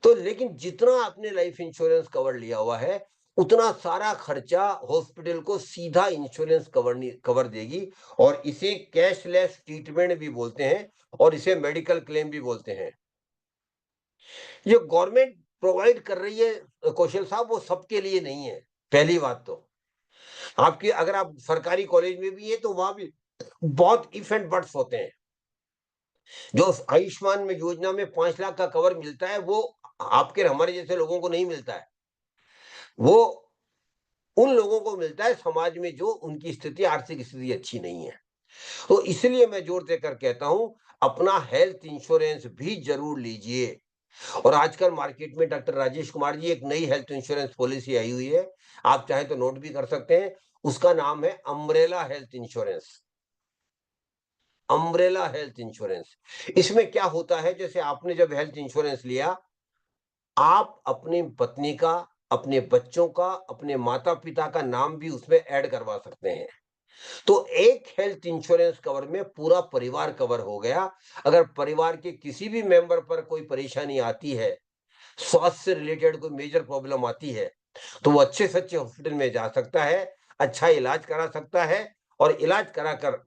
तो लेकिन जितना आपने लाइफ इंश्योरेंस कवर लिया हुआ है, उतना सारा खर्चा हॉस्पिटल को सीधा इंश्योरेंस कवर देगी। और इसे कैशलेस ट्रीटमेंट भी बोलते हैं, और इसे मेडिकल क्लेम भी बोलते हैं। ये गवर्नमेंट प्रोवाइड कर रही है कौशल साहब, वो सबके लिए नहीं है। पहली बात तो आपकी, अगर आप सरकारी कॉलेज में भी है तो वहां भी बहुत इफ एंड बट्स होते हैं। जो आयुष्मान में योजना में 5 लाख का कवर मिलता है, वो आपके हमारे जैसे लोगों को नहीं मिलता है। वो उन लोगों को मिलता है समाज में जो उनकी स्थिति, आर्थिक स्थिति अच्छी नहीं है। तो इसलिए मैं जोर देकर कहता हूं, अपना हेल्थ इंश्योरेंस भी जरूर लीजिए। और आजकल मार्केट में डॉक्टर राजेश कुमार जी एक नई हेल्थ इंश्योरेंस पॉलिसी आई हुई है, आप चाहे तो नोट भी कर सकते हैं। उसका नाम है umbrella health insurance. Umbrella health insurance, इसमें क्या होता है, जैसे आपने जब हेल्थ इंश्योरेंस लिया, आप अपनी पत्नी का, अपने बच्चों का, अपने माता पिता का नाम भी उसमें ऐड करवा सकते हैं। तो एक हेल्थ इंश्योरेंस कवर में पूरा परिवार कवर हो गया। अगर परिवार के किसी भी मेंबर पर कोई परेशानी आती है, स्वास्थ्य से रिलेटेड कोई मेजर प्रॉब्लम आती है, तो वो अच्छे से अच्छे हॉस्पिटल में जा सकता है, अच्छा इलाज करा सकता है। और इलाज कराकर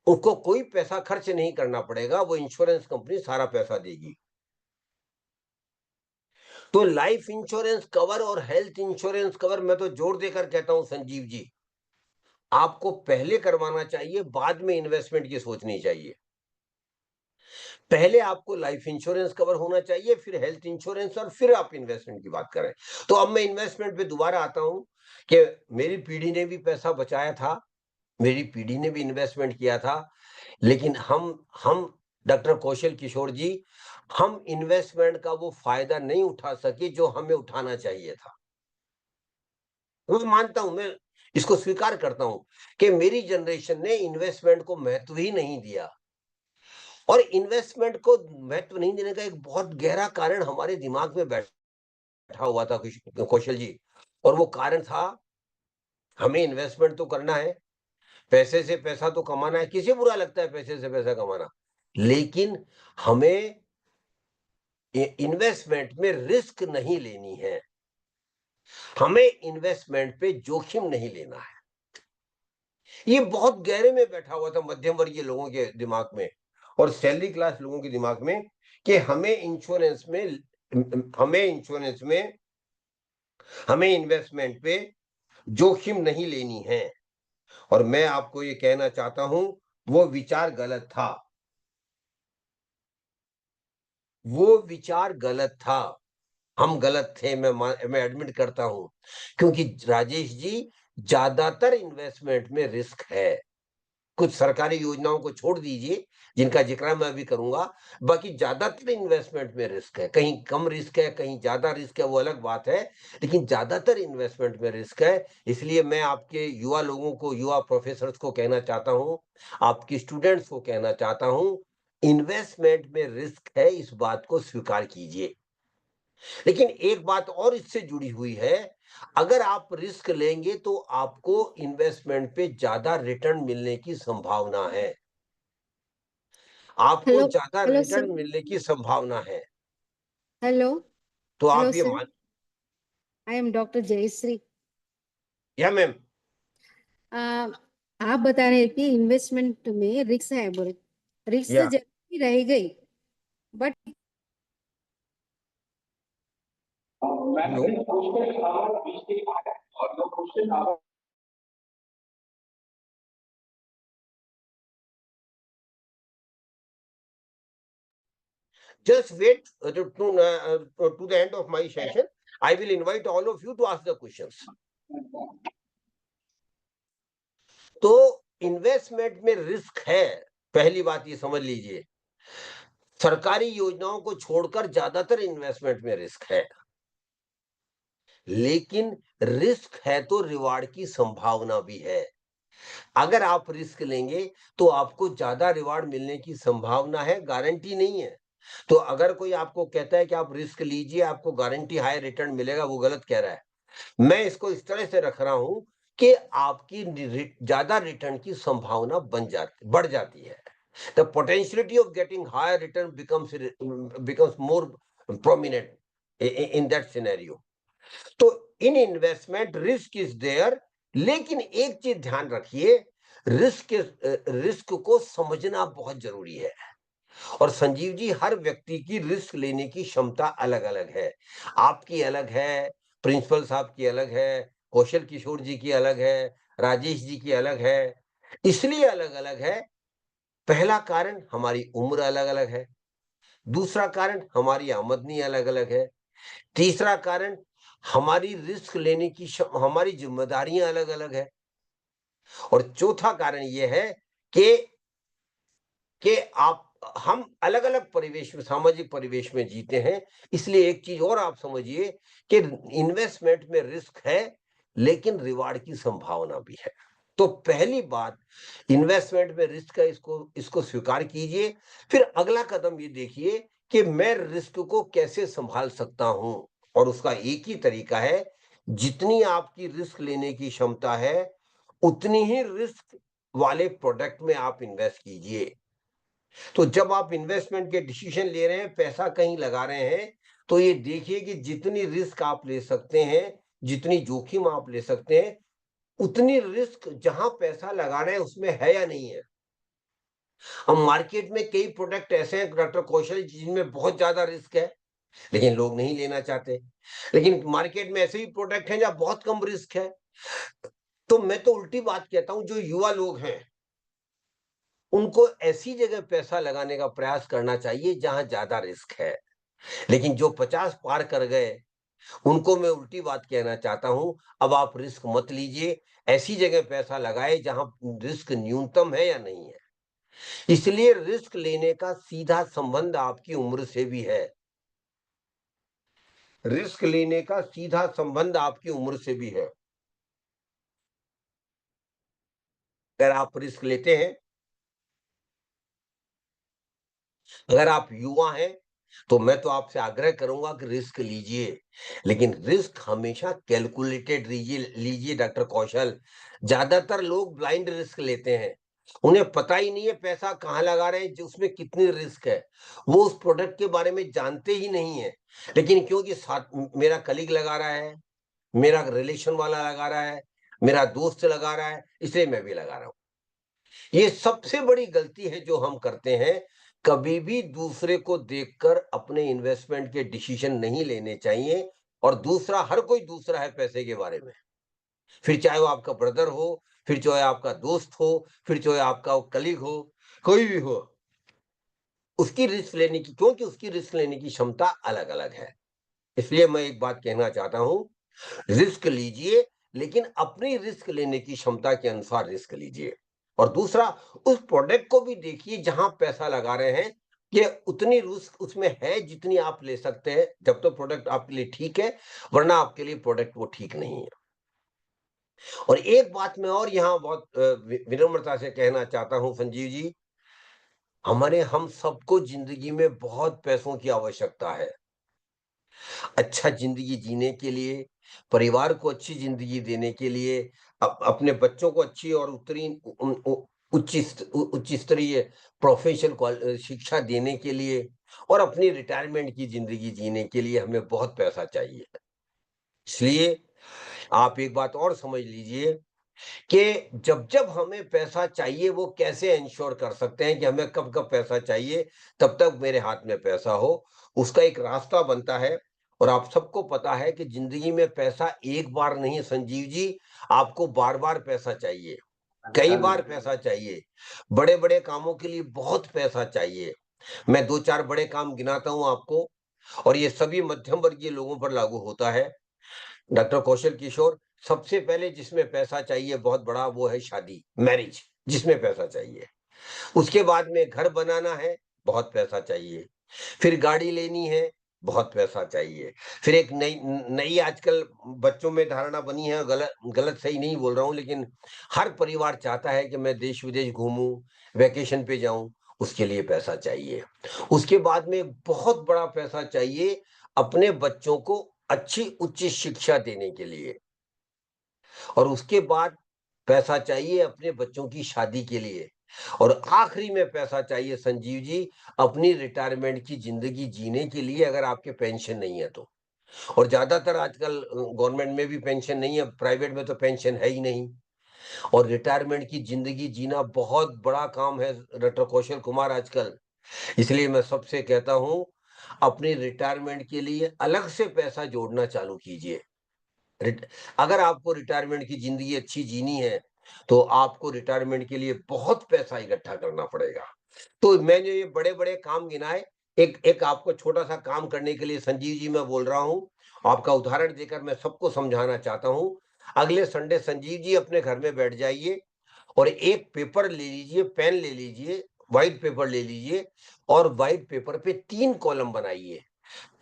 उसको कोई पैसा खर्च नहीं करना पड़ेगा, वो इंश्योरेंस कंपनी सारा पैसा देगी। तो लाइफ इंश्योरेंस कवर और हेल्थ इंश्योरेंस कवर, मैं तो जोर देकर कहता हूं संजीव जी, आपको पहले करवाना चाहिए, बाद में इन्वेस्टमेंट की सोचनी चाहिए। पहले आपको लाइफ इंश्योरेंस कवर होना चाहिए, फिर हेल्थ इंश्योरेंस, और फिर आप इन्वेस्टमेंट की बात करें। तो अब मैं इन्वेस्टमेंट पे दोबारा आता हूं कि मेरी पीढ़ी ने भी पैसा बचाया था, मेरी पीढ़ी ने भी इन्वेस्टमेंट किया था, लेकिन हम डॉक्टर कौशल किशोर जी, हम इन्वेस्टमेंट का वो फायदा नहीं उठा सके जो हमें उठाना चाहिए था। मैं मानता हूं, मैं इसको स्वीकार करता हूं कि मेरी जनरेशन ने इन्वेस्टमेंट को महत्व ही नहीं दिया। और इन्वेस्टमेंट को महत्व नहीं देने का एक बहुत गहरा कारण हमारे दिमाग में बैठा हुआ था कौशल जी, और वो कारण था, हमें इन्वेस्टमेंट तो करना है, पैसे से पैसा तो कमाना है, किसे बुरा लगता है पैसे से पैसा कमाना, लेकिन हमें इन्वेस्टमेंट में रिस्क नहीं लेनी है, हमें इन्वेस्टमेंट पे जोखिम नहीं लेना है। ये बहुत गहरे में बैठा हुआ था मध्यम वर्गीय लोगों के दिमाग में और सैलरी क्लास लोगों के दिमाग में कि हमें इन्वेस्टमेंट पे जोखिम नहीं लेनी है। और मैं आपको ये कहना चाहता हूं, वो विचार गलत था, वो विचार गलत था, हम गलत थे, मैं एडमिट करता हूं, क्योंकि राजेश जी, ज्यादातर इन्वेस्टमेंट में रिस्क है। कुछ सरकारी योजनाओं को छोड़ दीजिए जिनका जिक्र मैं अभी करूंगा, बाकी ज्यादातर इन्वेस्टमेंट में रिस्क है, कहीं कम रिस्क है, कहीं ज्यादा रिस्क है, वो अलग बात है, लेकिन ज्यादातर इन्वेस्टमेंट में रिस्क है। इसलिए मैं आपके युवा लोगों को, युवा प्रोफेसर्स को कहना चाहता हूं, आपके स्टूडेंट्स को कहना चाहता हूं, इन्वेस्टमेंट में रिस्क है, इस बात को स्वीकार कीजिए। लेकिन एक बात और इससे जुड़ी हुई है, अगर आप रिस्क लेंगे तो आपको इन्वेस्टमेंट पे ज्यादा रिटर्न मिलने की संभावना है, आपको हेलो ज्यादा हेलो सर। रिटर्न मिलने की संभावना है। हेलो तो हेलो आप ये सर, मान, आई एम डॉक्टर जयश्री। या मैम, आप बता रहे कि इन्वेस्टमेंट में रिस्क है, बोले रिस्क या जरूरी रह गई, but hello, just wait to the end of my session. I will invite all of you to ask the questions. तो इन्वेस्टमेंट में रिस्क है, पहली बात ये समझ लीजिए, सरकारी योजनाओं को छोड़कर ज्यादातर इन्वेस्टमेंट में रिस्क है, लेकिन रिस्क है तो रिवार्ड की संभावना भी है। अगर आप रिस्क लेंगे तो आपको ज्यादा रिवार्ड मिलने की संभावना है, गारंटी नहीं है। तो अगर कोई आपको कहता है कि आप रिस्क लीजिए, आपको गारंटी हाई रिटर्न मिलेगा, वो गलत कह रहा है। मैं इसको इस तरह से रख रहा हूं कि आपकी ज्यादा रिटर्न की संभावना बढ़ जाती है। The potentiality of getting higher return becomes more prominent in that scenario. तो in investment risk is there, लेकिन एक चीज ध्यान रखिए, रिस्क को समझना बहुत जरूरी है। और संजीव जी, हर व्यक्ति की रिस्क लेने की क्षमता अलग अलग है, आपकी अलग है, प्रिंसिपल साहब की अलग है, कौशल किशोर जी की अलग है, राजेश जी की अलग है, इसलिए अलग अलग है। पहला कारण हमारी उम्र अलग अलग है, दूसरा कारण हमारी आमदनी अलग अलग है, तीसरा कारण हमारी रिस्क लेने की हमारी जिम्मेदारियां अलग अलग है, और चौथा कारण यह है कि हम अलग अलग परिवेश में, सामाजिक परिवेश में जीते हैं। इसलिए एक चीज और आप समझिए कि इन्वेस्टमेंट में रिस्क है, लेकिन रिवार्ड की संभावना भी है। तो पहली बात, इन्वेस्टमेंट में रिस्क है, इसको स्वीकार कीजिए। फिर अगला कदम ये देखिए कि मैं रिस्क को कैसे संभाल सकता हूं, और उसका एक ही तरीका है, जितनी आपकी रिस्क लेने की क्षमता है, उतनी ही रिस्क वाले प्रोडक्ट में आप इन्वेस्ट कीजिए। तो जब आप इन्वेस्टमेंट के डिसीजन ले रहे हैं, पैसा कहीं लगा रहे हैं, तो ये देखिए कि जितनी रिस्क आप ले सकते हैं, जितनी जोखिम आप ले सकते हैं, उतनी रिस्क जहां पैसा लगा रहे हैं उसमें है या नहीं है। अब मार्केट में कई प्रोडक्ट ऐसे हैं डॉक्टर कौशल, जिनमें बहुत ज्यादा रिस्क है, लेकिन लोग नहीं लेना चाहते। लेकिन मार्केट में ऐसे भी प्रोडक्ट हैं जहां बहुत कम रिस्क है। तो मैं तो उल्टी बात कहता हूं, जो युवा लोग हैं उनको ऐसी जगह पैसा लगाने का प्रयास करना चाहिए जहां ज्यादा रिस्क है। लेकिन जो 50 पार कर गए, उनको मैं उल्टी बात कहना चाहता हूं, अब आप रिस्क मत लीजिए, ऐसी जगह पैसा लगाए जहां रिस्क न्यूनतम है या नहीं है। इसलिए रिस्क लेने का सीधा संबंध आपकी उम्र से भी है। रिस्क लेने का सीधा संबंध आपकी उम्र से भी है। अगर आप रिस्क लेते हैं, अगर आप युवा हैं, तो मैं तो आपसे आग्रह करूंगा कि रिस्क लीजिए, लेकिन रिस्क हमेशा कैलकुलेटेड लीजिए डॉक्टर कौशल। ज्यादातर लोग ब्लाइंड रिस्क लेते हैं, उन्हें पता ही नहीं है पैसा कहाँ लगा रहे हैं, जो उसमें कितनी रिस्क है, वो उस प्रोडक्ट के बारे में जानते ही नहीं है। लेकिन क्योंकि साथ मेरा कलीग लगा रहा है, मेरा रिलेशन वाला लगा रहा है, मेरा दोस्त लगा रहा है, इसलिए मैं भी लगा रहा हूं। ये सबसे बड़ी गलती है जो हम करते हैं। कभी भी दूसरे को देखकर अपने इन्वेस्टमेंट के डिसीजन नहीं लेने चाहिए। और दूसरा, हर कोई दूसरा है पैसे के बारे में, फिर चाहे वो आपका ब्रदर हो, फिर चाहे आपका दोस्त हो, फिर चाहे आपका कलीग हो, कोई भी हो, उसकी रिस्क लेने की, क्योंकि उसकी रिस्क लेने की क्षमता अलग अलग है। इसलिए मैं एक बात कहना चाहता हूं, रिस्क लीजिए, लेकिन अपनी रिस्क लेने की क्षमता के अनुसार रिस्क लीजिए। और दूसरा, उस प्रोडक्ट को भी देखिए जहां पैसा लगा रहे हैं, कि उतनी रिस्क उसमें है जितनी आप ले सकते हैं, जब तो प्रोडक्ट आपके लिए ठीक है, वरना आपके लिए प्रोडक्ट वो ठीक नहीं है। और एक बात मैं और यहाँ बहुत विनम्रता से कहना चाहता हूं संजीव जी, हम सबको जिंदगी में बहुत पैसों की आवश्यकता है। अच्छा जिंदगी जीने के लिए, परिवार को अच्छी जिंदगी देने के लिए, अपने बच्चों को अच्छी और उच्च स्तरीय प्रोफेशनल शिक्षा देने के लिए, और अपनी रिटायरमेंट की जिंदगी जीने के लिए हमें बहुत पैसा चाहिए। इसलिए आप एक बात और समझ लीजिए कि जब जब हमें पैसा चाहिए, वो कैसे इंश्योर कर सकते हैं कि हमें कब कब पैसा चाहिए, तब तक मेरे हाथ में पैसा हो, उसका एक रास्ता बनता है। और आप सबको पता है कि जिंदगी में पैसा एक बार नहीं संजीव जी, आपको बार बार पैसा चाहिए, कई बार पैसा चाहिए, बड़े बड़े कामों के लिए बहुत पैसा चाहिए। मैं दो चार बड़े काम गिनाता हूं आपको, और ये सभी मध्यम वर्गीय लोगों पर लागू होता है। डॉक्टर कौशल किशोर, सबसे पहले जिसमें पैसा चाहिए बहुत बड़ा, वो है शादी, मैरिज, जिसमें पैसा चाहिए। उसके बाद में घर बनाना है, बहुत पैसा चाहिए। फिर गाड़ी लेनी है, बहुत पैसा चाहिए। फिर एक नई नई आजकल बच्चों में धारणा बनी है, गलत गलत सही नहीं बोल रहा हूं, लेकिन हर परिवार चाहता है कि मैं देश विदेश घूमूं, वैकेशन पे जाऊं, उसके लिए पैसा चाहिए। उसके बाद में बहुत बड़ा पैसा चाहिए अपने बच्चों को अच्छी उच्च शिक्षा देने के लिए। और उसके बाद पैसा चाहिए अपने बच्चों की शादी के लिए। और आखिरी में पैसा चाहिए संजीव जी, अपनी रिटायरमेंट की जिंदगी जीने के लिए, अगर आपके पेंशन नहीं है तो। और ज्यादातर आजकल गवर्नमेंट में भी पेंशन नहीं है, प्राइवेट में तो पेंशन है ही नहीं। और रिटायरमेंट की जिंदगी जीना बहुत बड़ा काम है डॉक्टर कौशल कुमार आजकल। इसलिए मैं सबसे कहता हूं, अपनी रिटायरमेंट के लिए अलग से पैसा जोड़ना चालू कीजिए। अगर आपको रिटायरमेंट की जिंदगी अच्छी जीनी है, तो आपको रिटायरमेंट के लिए बहुत पैसा इकट्ठा करना पड़ेगा। तो मैंने ये बड़े बड़े काम गिनाए, एक एक आपको छोटा सा काम करने के लिए संजीव जी मैं बोल रहा हूं, आपका उदाहरण देकर मैं सबको समझाना चाहता हूं। अगले संडे संजीव जी अपने घर में बैठ जाइए, और एक पेपर ले लीजिए, पेन ले लीजिए, व्हाइट पेपर ले लीजिए, और व्हाइट पेपर पे 3 कॉलम बनाइए।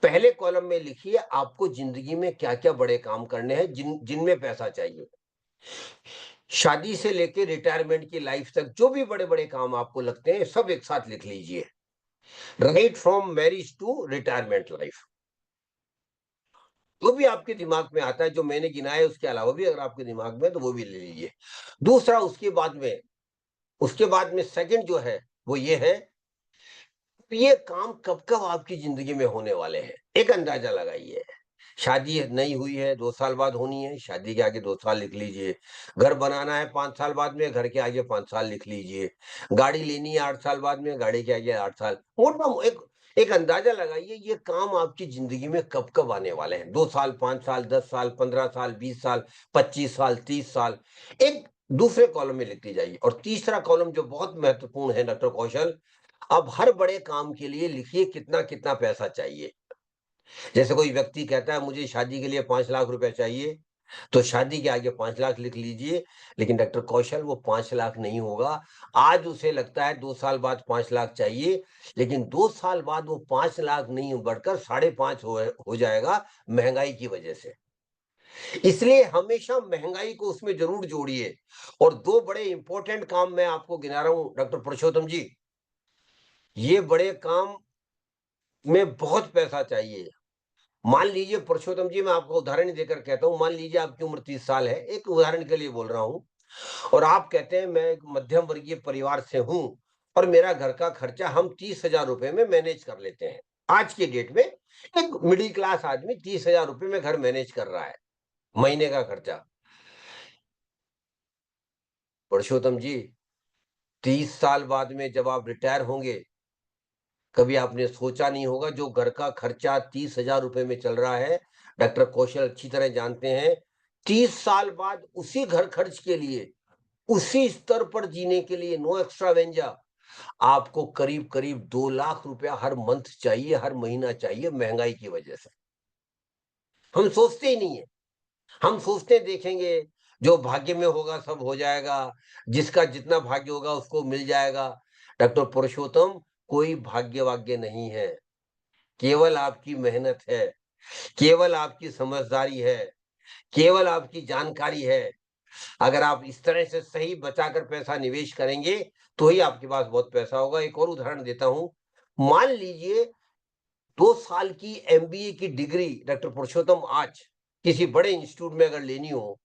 पहले कॉलम में लिखिए आपको जिंदगी में क्या क्या बड़े काम करने हैं, जिनमें पैसा चाहिए। शादी से लेके रिटायरमेंट की लाइफ तक जो भी बड़े बड़े काम आपको लगते हैं, सब एक साथ लिख लीजिए। Right from marriage to retirement life, जो भी आपके दिमाग में आता है, जो मैंने गिनाया है, उसके अलावा भी अगर आपके दिमाग में है, तो वो भी ले लीजिए। दूसरा, उसके बाद में सेकंड जो है, वो ये है, ये काम कब कब आपकी जिंदगी में होने वाले हैं, एक अंदाजा लगाइए। शादी नहीं हुई है, 2 साल बाद होनी है, शादी के आगे 2 साल लिख लीजिए। घर बनाना है 5 साल बाद में, घर के आगे 5 साल लिख लीजिए। गाड़ी लेनी है 8 साल बाद में, गाड़ी के आगे 8 साल। मोटा एक एक अंदाजा लगाइए, ये काम आपकी जिंदगी में कब कब आने वाले हैं। 2 साल, 5 साल, 10 साल, 15 साल, 20 साल, 25 साल, 30 साल। एक दूसरे कॉलम में लिखती जाइए। और तीसरा कॉलम जो बहुत महत्वपूर्ण है डॉक्टर कौशल, अब हर बड़े काम के लिए लिखिए कितना कितना पैसा चाहिए। जैसे कोई व्यक्ति कहता है मुझे शादी के लिए 5 लाख रुपए चाहिए, तो शादी के आगे 5 लाख लिख लीजिए। लेकिन डॉक्टर कौशल वो 5 लाख नहीं होगा। आज उसे लगता है 2 साल बाद 5 लाख चाहिए, लेकिन 2 साल बाद वो 5 लाख नहीं बढ़कर 5.5 हो जाएगा महंगाई की वजह से। इसलिए हमेशा महंगाई को उसमें जरूर जोड़िए। और 2 बड़े इंपॉर्टेंट काम मैं आपको गिना रहा हूं डॉक्टर पुरुषोत्तम जी। ये बड़े काम में बहुत पैसा चाहिए। मान लीजिए पुरुषोत्तम जी, मैं आपको उदाहरण देकर कहता हूं, मान लीजिए आपकी उम्र 30 साल है, एक उदाहरण के लिए बोल रहा हूं, और आप कहते हैं मैं एक मध्यम वर्गीय परिवार से हूं और मेरा घर का खर्चा हम 30,000 रुपए में मैनेज कर लेते हैं। आज की डेट में एक मिडिल क्लास आदमी 30,000 रुपए में घर मैनेज कर रहा है, महीने का खर्चा। पुरुषोत्तम जी, 30 साल बाद में जब आप रिटायर होंगे, कभी आपने सोचा नहीं होगा जो घर का खर्चा 30,000 रुपए में चल रहा है, डॉक्टर कौशल अच्छी तरह जानते हैं, 30 साल बाद उसी घर खर्च के लिए, उसी स्तर पर जीने के लिए, नो एक्स्ट्रा वेंजा, आपको करीब करीब 2 लाख रुपया हर मंथ चाहिए, हर महीना चाहिए, महंगाई की वजह से। हम सोचते ही नहीं है। हम सोचते देखेंगे जो भाग्य में होगा सब हो जाएगा, जिसका जितना भाग्य होगा उसको मिल जाएगा। डॉक्टर पुरुषोत्तम, कोई भाग्य वाग्य नहीं है, केवल आपकी मेहनत है, केवल आपकी समझदारी है, केवल आपकी जानकारी है। अगर आप इस तरह से सही बचाकर पैसा निवेश करेंगे तो ही आपके पास बहुत पैसा होगा। एक और उदाहरण देता हूं, मान लीजिए 2 साल की एमबीए की डिग्री डॉक्टर पुरुषोत्तम आज किसी बड़े इंस्टीट्यूट में अगर लेनी हो,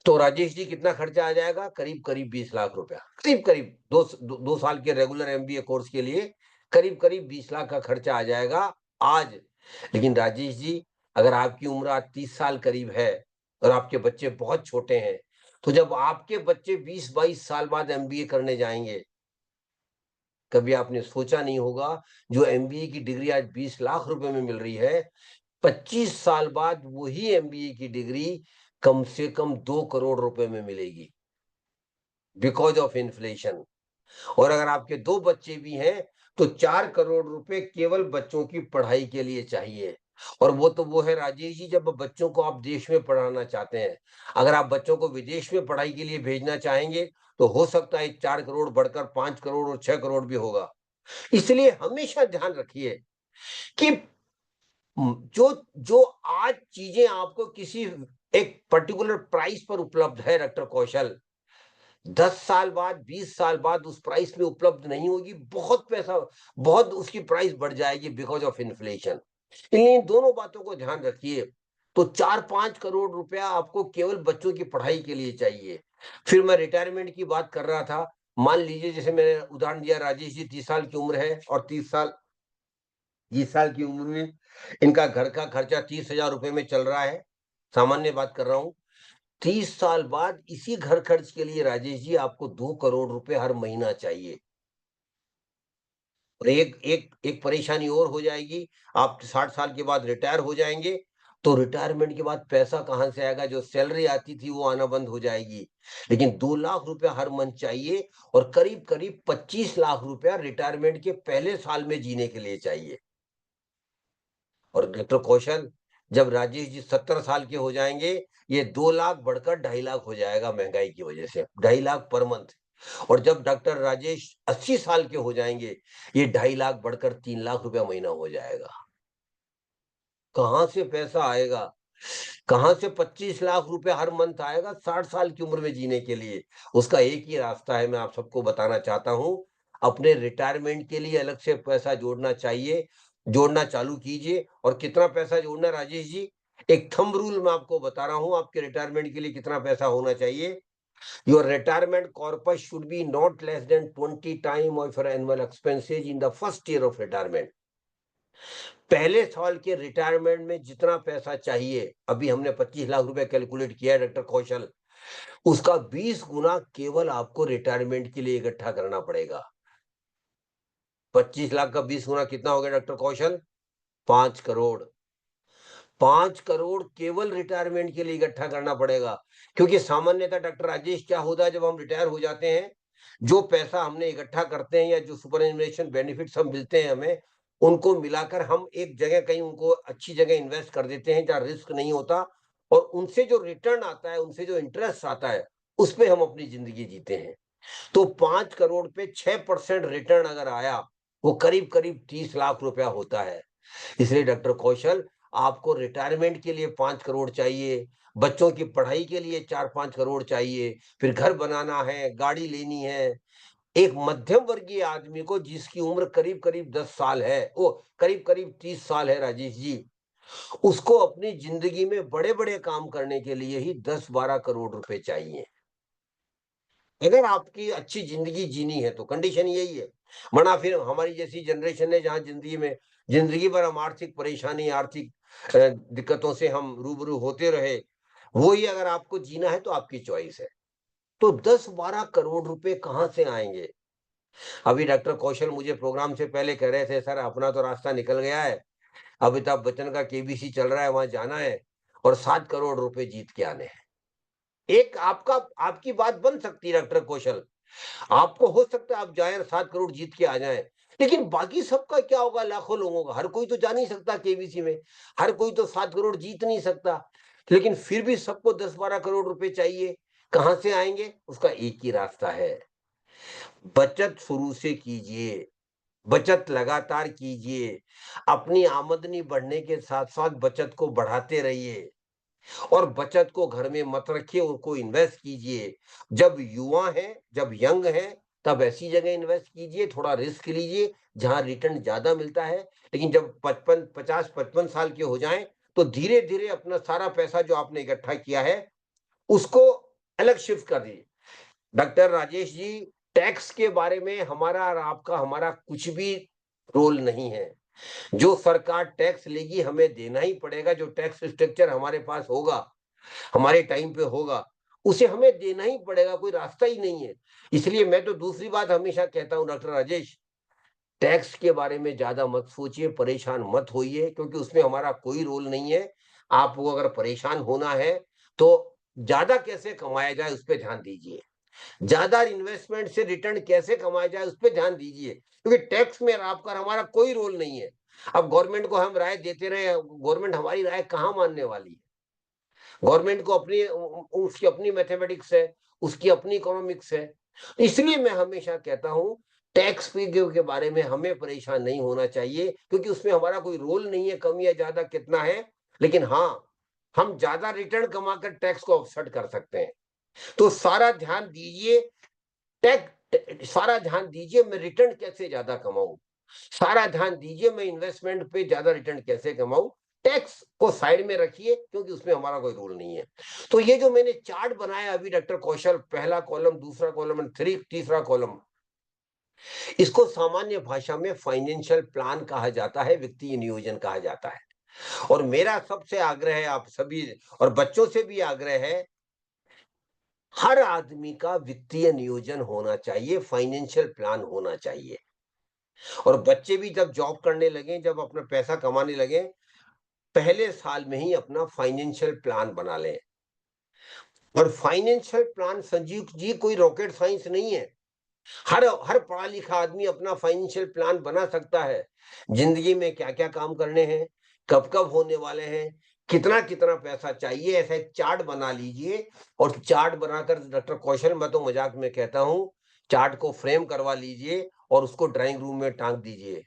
तो राजेश जी कितना खर्चा आ जाएगा? करीब करीब 20 लाख रुपया, करीब करीब 2 साल के रेगुलर एमबीए कोर्स के लिए करीब करीब 20 लाख का खर्चा आ जाएगा आज। लेकिन राजेश जी, अगर आपकी उम्र आज 30 साल करीब है और आपके बच्चे बहुत छोटे हैं, तो जब आपके बच्चे 20-22 साल बाद एमबीए करने जाएंगे, कभी आपने सोचा नहीं होगा जो एमबीए की डिग्री आज 20 लाख रुपए में मिल रही है, 25 साल बाद वही एमबीए की डिग्री कम से कम 2 करोड़ रुपए में मिलेगी, बिकॉज ऑफ इन्फ्लेशन। और अगर आपके 2 बच्चे भी हैं तो 4 करोड़ रुपए केवल बच्चों की पढ़ाई के लिए चाहिए। और वो है राजेश जी, जब बच्चों को आप देश में पढ़ाना चाहते हैं। अगर आप बच्चों को विदेश में पढ़ाई के लिए भेजना चाहेंगे तो हो सकता है 4 करोड़ बढ़कर 5 करोड़ और 6 करोड़ भी होगा। इसलिए हमेशा ध्यान रखिए कि जो जो आज चीजें आपको किसी एक पर्टिकुलर प्राइस पर उपलब्ध है डॉक्टर कौशल, 10 साल बाद 20 साल बाद उस प्राइस में उपलब्ध नहीं होगी, बहुत पैसा, बहुत उसकी प्राइस बढ़ जाएगी बिकॉज ऑफ इन्फ्लेशन। इन दोनों बातों को ध्यान रखिए। तो 4-5 करोड़ रुपया आपको केवल बच्चों की पढ़ाई के लिए चाहिए। फिर मैं रिटायरमेंट की बात कर रहा था, मान लीजिए जैसे मैंने उदाहरण दिया, राजेश जी 30 साल की उम्र है और 30 साल की उम्र में इनका घर का खर्चा 30,000 रुपए में चल रहा है, सामान्य बात कर रहा हूं। 30 साल बाद इसी घर खर्च के लिए राजेश जी आपको 2 करोड़ रुपए हर महीना चाहिए। और एक परेशानी और हो जाएगी, आप 60 साल के बाद रिटायर हो जाएंगे, तो रिटायरमेंट के बाद पैसा कहां से आएगा? जो सैलरी आती थी वो आना बंद हो जाएगी। लेकिन 2 लाख रुपया हर मंथ चाहिए और करीब करीब 25 लाख रुपया रिटायरमेंट के पहले साल में जीने के लिए चाहिए। और डॉक्टर कौशल, जब राजेश जी 70 साल के हो जाएंगे, ये 2 लाख बढ़कर 2.5 लाख हो जाएगा महंगाई की वजह से, 2.5 लाख पर मंथ। और जब डॉक्टर राजेश 80 साल के हो जाएंगे, ये 2.5 लाख बढ़कर 3 लाख रुपया महीना हो जाएगा। कहां से पैसा आएगा? कहां से 25 लाख रुपए हर मंथ आएगा 60 साल की उम्र में जीने के लिए? उसका एक ही रास्ता है, मैं आप सबको बताना चाहता हूं, अपने रिटायरमेंट के लिए अलग से पैसा जोड़ना चाहिए, जोड़ना चालू कीजिए। और कितना पैसा जोड़ना राजेश जी? एक थंब रूल मैं आपको बता रहा हूं, आपके रिटायरमेंट के लिए कितना पैसा होना चाहिए। Your retirement corpus should be not less than 20 time of your annual expenses in the first year of retirement. पहले साल के रिटायरमेंट में जितना पैसा चाहिए, अभी हमने 25 लाख रुपए कैलकुलेट किया है डॉक्टर कौशल, उसका 20 गुना केवल आपको रिटायरमेंट के लिए इकट्ठा करना पड़ेगा। 25 लाख का 20 गुना कितना हो गया डॉक्टर कौशल? 5 करोड़। 5 करोड़ केवल रिटायरमेंट के लिए इकट्ठा करना पड़ेगा, क्योंकि सामान्यतः डॉक्टर राजेश क्या होता है, जब हम रिटायर हो जाते हैं, जो पैसा हमने इकट्ठा करते हैं या जो सुपरएनुमरेशन बेनिफिट्स हम मिलते हैं हमें, उनको मिलाकर हम एक जगह कहीं उनको अच्छी जगह इन्वेस्ट कर देते हैं जहाँ रिस्क नहीं होता, और उनसे जो रिटर्न आता है, उनसे जो इंटरेस्ट आता है, उस पे हम अपनी जिंदगी जीते हैं। तो 5 करोड़ पे 6% रिटर्न अगर आया, वो करीब करीब 30 लाख रुपया होता है। इसलिए डॉक्टर कौशल, आपको रिटायरमेंट के लिए 5 करोड़ चाहिए, बच्चों की पढ़ाई के लिए 4-5 करोड़ चाहिए, फिर घर बनाना है, गाड़ी लेनी है। एक मध्यम वर्गीय आदमी को, जिसकी उम्र करीब करीब 10 साल है, वो करीब करीब 30 साल है राजेश जी, उसको अपनी जिंदगी में बड़े बड़े काम करने के लिए ही 10-12 करोड़ रुपए चाहिए। अगर आपकी अच्छी जिंदगी जीनी है तो कंडीशन यही है, वरना फिर हमारी जैसी जनरेशन है जहां जिंदगी भर हम आर्थिक परेशानी, आर्थिक दिक्कतों से हम रूबरू होते रहे, वो ही अगर आपको जीना है तो आपकी चॉइस है। तो 10-12 करोड़ रुपए कहां से आएंगे? अभी डॉक्टर कौशल मुझे प्रोग्राम से पहले कह रहे थे, सर अपना तो रास्ता निकल गया है, अमिताभ बच्चन का केबीसी चल रहा है, वहां जाना है और 7 करोड़ रुपए जीत के आने हैं। एक आपकी बात बन सकती है डॉक्टर कौशल, आपको हो सकता है आप जाए 7 करोड़ जीत के आ जाएं, लेकिन बाकी सबका क्या होगा? लाखों लोगों का, हर कोई तो जा नहीं सकता केबीसी में, हर कोई तो 7 करोड़ जीत नहीं सकता, लेकिन फिर भी सबको 10-12 करोड़ रुपए चाहिए। कहां से आएंगे? उसका एक ही रास्ता है, बचत शुरू से कीजिए, बचत लगातार कीजिए, अपनी आमदनी बढ़ने के साथ साथ बचत को बढ़ाते रहिए, और बचत को घर में मत रखिए, उनको इन्वेस्ट कीजिए। जब युवा है, जब यंग है, तब ऐसी जगह इन्वेस्ट कीजिए, थोड़ा रिस्क लीजिए जहां रिटर्न ज्यादा मिलता है, लेकिन जब 50-55 साल के हो जाएं, तो धीरे धीरे अपना सारा पैसा जो आपने इकट्ठा किया है उसको अलग शिफ्ट कर दीजिए। डॉक्टर राजेश जी, टैक्स के बारे में हमारा कुछ भी रोल नहीं है। जो सरकार टैक्स लेगी हमें देना ही पड़ेगा, जो टैक्स स्ट्रक्चर हमारे पास होगा, हमारे टाइम पे होगा, उसे हमें देना ही पड़ेगा, कोई रास्ता ही नहीं है। इसलिए मैं तो दूसरी बात हमेशा कहता हूं डॉक्टर राजेश, टैक्स के बारे में ज्यादा मत सोचिए, परेशान मत होइए, क्योंकि उसमें हमारा कोई रोल नहीं है। आपको अगर परेशान होना है तो ज्यादा कैसे कमाया जाए उस पर ध्यान दीजिए, ज्यादा इन्वेस्टमेंट से रिटर्न कैसे कमाया जाए उस पर ध्यान दीजिए, क्योंकि टैक्स में आपका हमारा कोई रोल नहीं है। अब गवर्नमेंट को हम राय देते रहे, गवर्नमेंट हमारी राय कहाँ मानने वाली है? गवर्नमेंट को उसकी अपनी मैथमेटिक्स है, उसकी अपनी इकोनॉमिक्स है। इसलिए मैं हमेशा कहता हूं, टैक्स पे के बारे में हमें परेशान नहीं होना चाहिए, क्योंकि उसमें हमारा कोई रोल नहीं है, कम या ज्यादा कितना है, लेकिन हाँ, हम ज्यादा रिटर्न कमाकर टैक्स को ऑफसेट कर सकते हैं। तो सारा ध्यान दीजिए, सारा ध्यान दीजिए मैं रिटर्न कैसे ज्यादा कमाऊं, सारा ध्यान दीजिए मैं इन्वेस्टमेंट पे ज्यादा रिटर्न कैसे कमाऊं। टैक्स को साइड में रखिए, क्योंकि उसमें हमारा कोई रोल नहीं है। तो ये जो मैंने चार्ट बनाया अभी डॉक्टर कौशल, पहला कॉलम, दूसरा कॉलम, तीसरा कॉलम, इसको सामान्य भाषा में फाइनेंशियल प्लान कहा जाता है, वित्तीय नियोजन कहा जाता है। और मेरा सबसे आग्रह है आप सभी और बच्चों से भी आग्रह है, हर आदमी का वित्तीय नियोजन होना चाहिए, फाइनेंशियल प्लान होना चाहिए। और बच्चे भी जब जॉब करने लगे, जब अपना पैसा कमाने लगे, पहले साल में ही अपना फाइनेंशियल प्लान बना लें। और फाइनेंशियल प्लान संजीव जी कोई रॉकेट साइंस नहीं है, हर पढ़ा लिखा आदमी अपना फाइनेंशियल प्लान बना सकता है। जिंदगी में क्या क्या काम करने हैं, कब कब होने वाले हैं, कितना कितना पैसा चाहिए, ऐसा एक चार्ट बना लीजिए। और चार्ट बनाकर डॉक्टर कौशल, मैं तो मजाक में कहता हूं, चार्ट को फ्रेम करवा लीजिए और उसको ड्राइंग रूम में टांग दीजिए।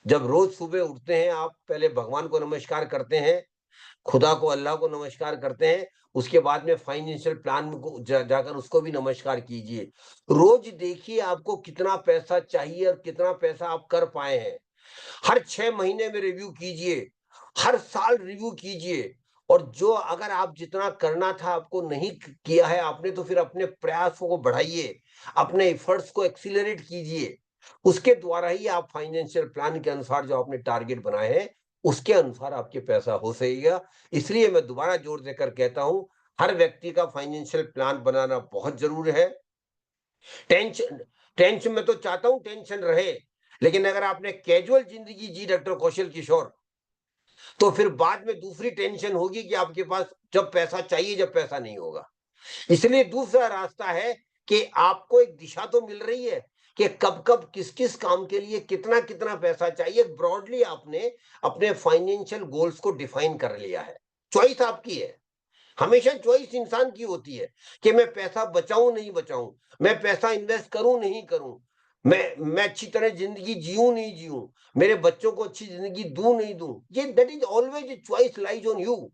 जब रोज सुबह उठते हैं, आप पहले भगवान को नमस्कार करते हैं, खुदा को, अल्लाह को नमस्कार करते हैं, उसके बाद में फाइनेंशियल प्लान को जाकर उसको भी नमस्कार कीजिए। रोज देखिए आपको कितना पैसा चाहिए और कितना पैसा आप कर पाए हैं। हर 6 महीने में रिव्यू कीजिए, हर साल रिव्यू कीजिए। और जो अगर आप जितना करना था आपको नहीं किया है आपने, तो फिर अपने प्रयासों को बढ़ाइए, अपने एफर्ट्स को एक्सीलरेट कीजिए। उसके द्वारा ही आप फाइनेंशियल प्लान के अनुसार जो आपने टारगेट बनाए हैं उसके अनुसार आपके पैसा हो सकेगा। इसलिए मैं दोबारा जोर देकर कहता हूं, हर व्यक्ति का फाइनेंशियल प्लान बनाना बहुत जरूरी है। टेंशन में तो चाहता हूं टेंशन रहे, लेकिन अगर आपने कैजुअल जिंदगी जी डॉक्टर कौशल किशोर, तो फिर बाद में दूसरी टेंशन होगी कि आपके पास जब पैसा चाहिए, जब पैसा नहीं होगा। इसलिए दूसरा रास्ता है कि आपको एक दिशा तो मिल रही है कि कब कब किस किस काम के लिए कितना कितना पैसा चाहिए। ब्रॉडली आपने अपने फाइनेंशियल गोल्स को डिफाइन कर लिया है। चॉइस आपकी है। हमेशा चॉइस इंसान की होती है कि मैं पैसा बचाऊं नहीं बचाऊं, मैं पैसा इन्वेस्ट करूं नहीं करूं, मैं अच्छी तरह जिंदगी जीऊं नहीं जीऊं, मेरे बच्चों को अच्छी जिंदगी दूं नहीं दूं। ये that is always choice lies on you.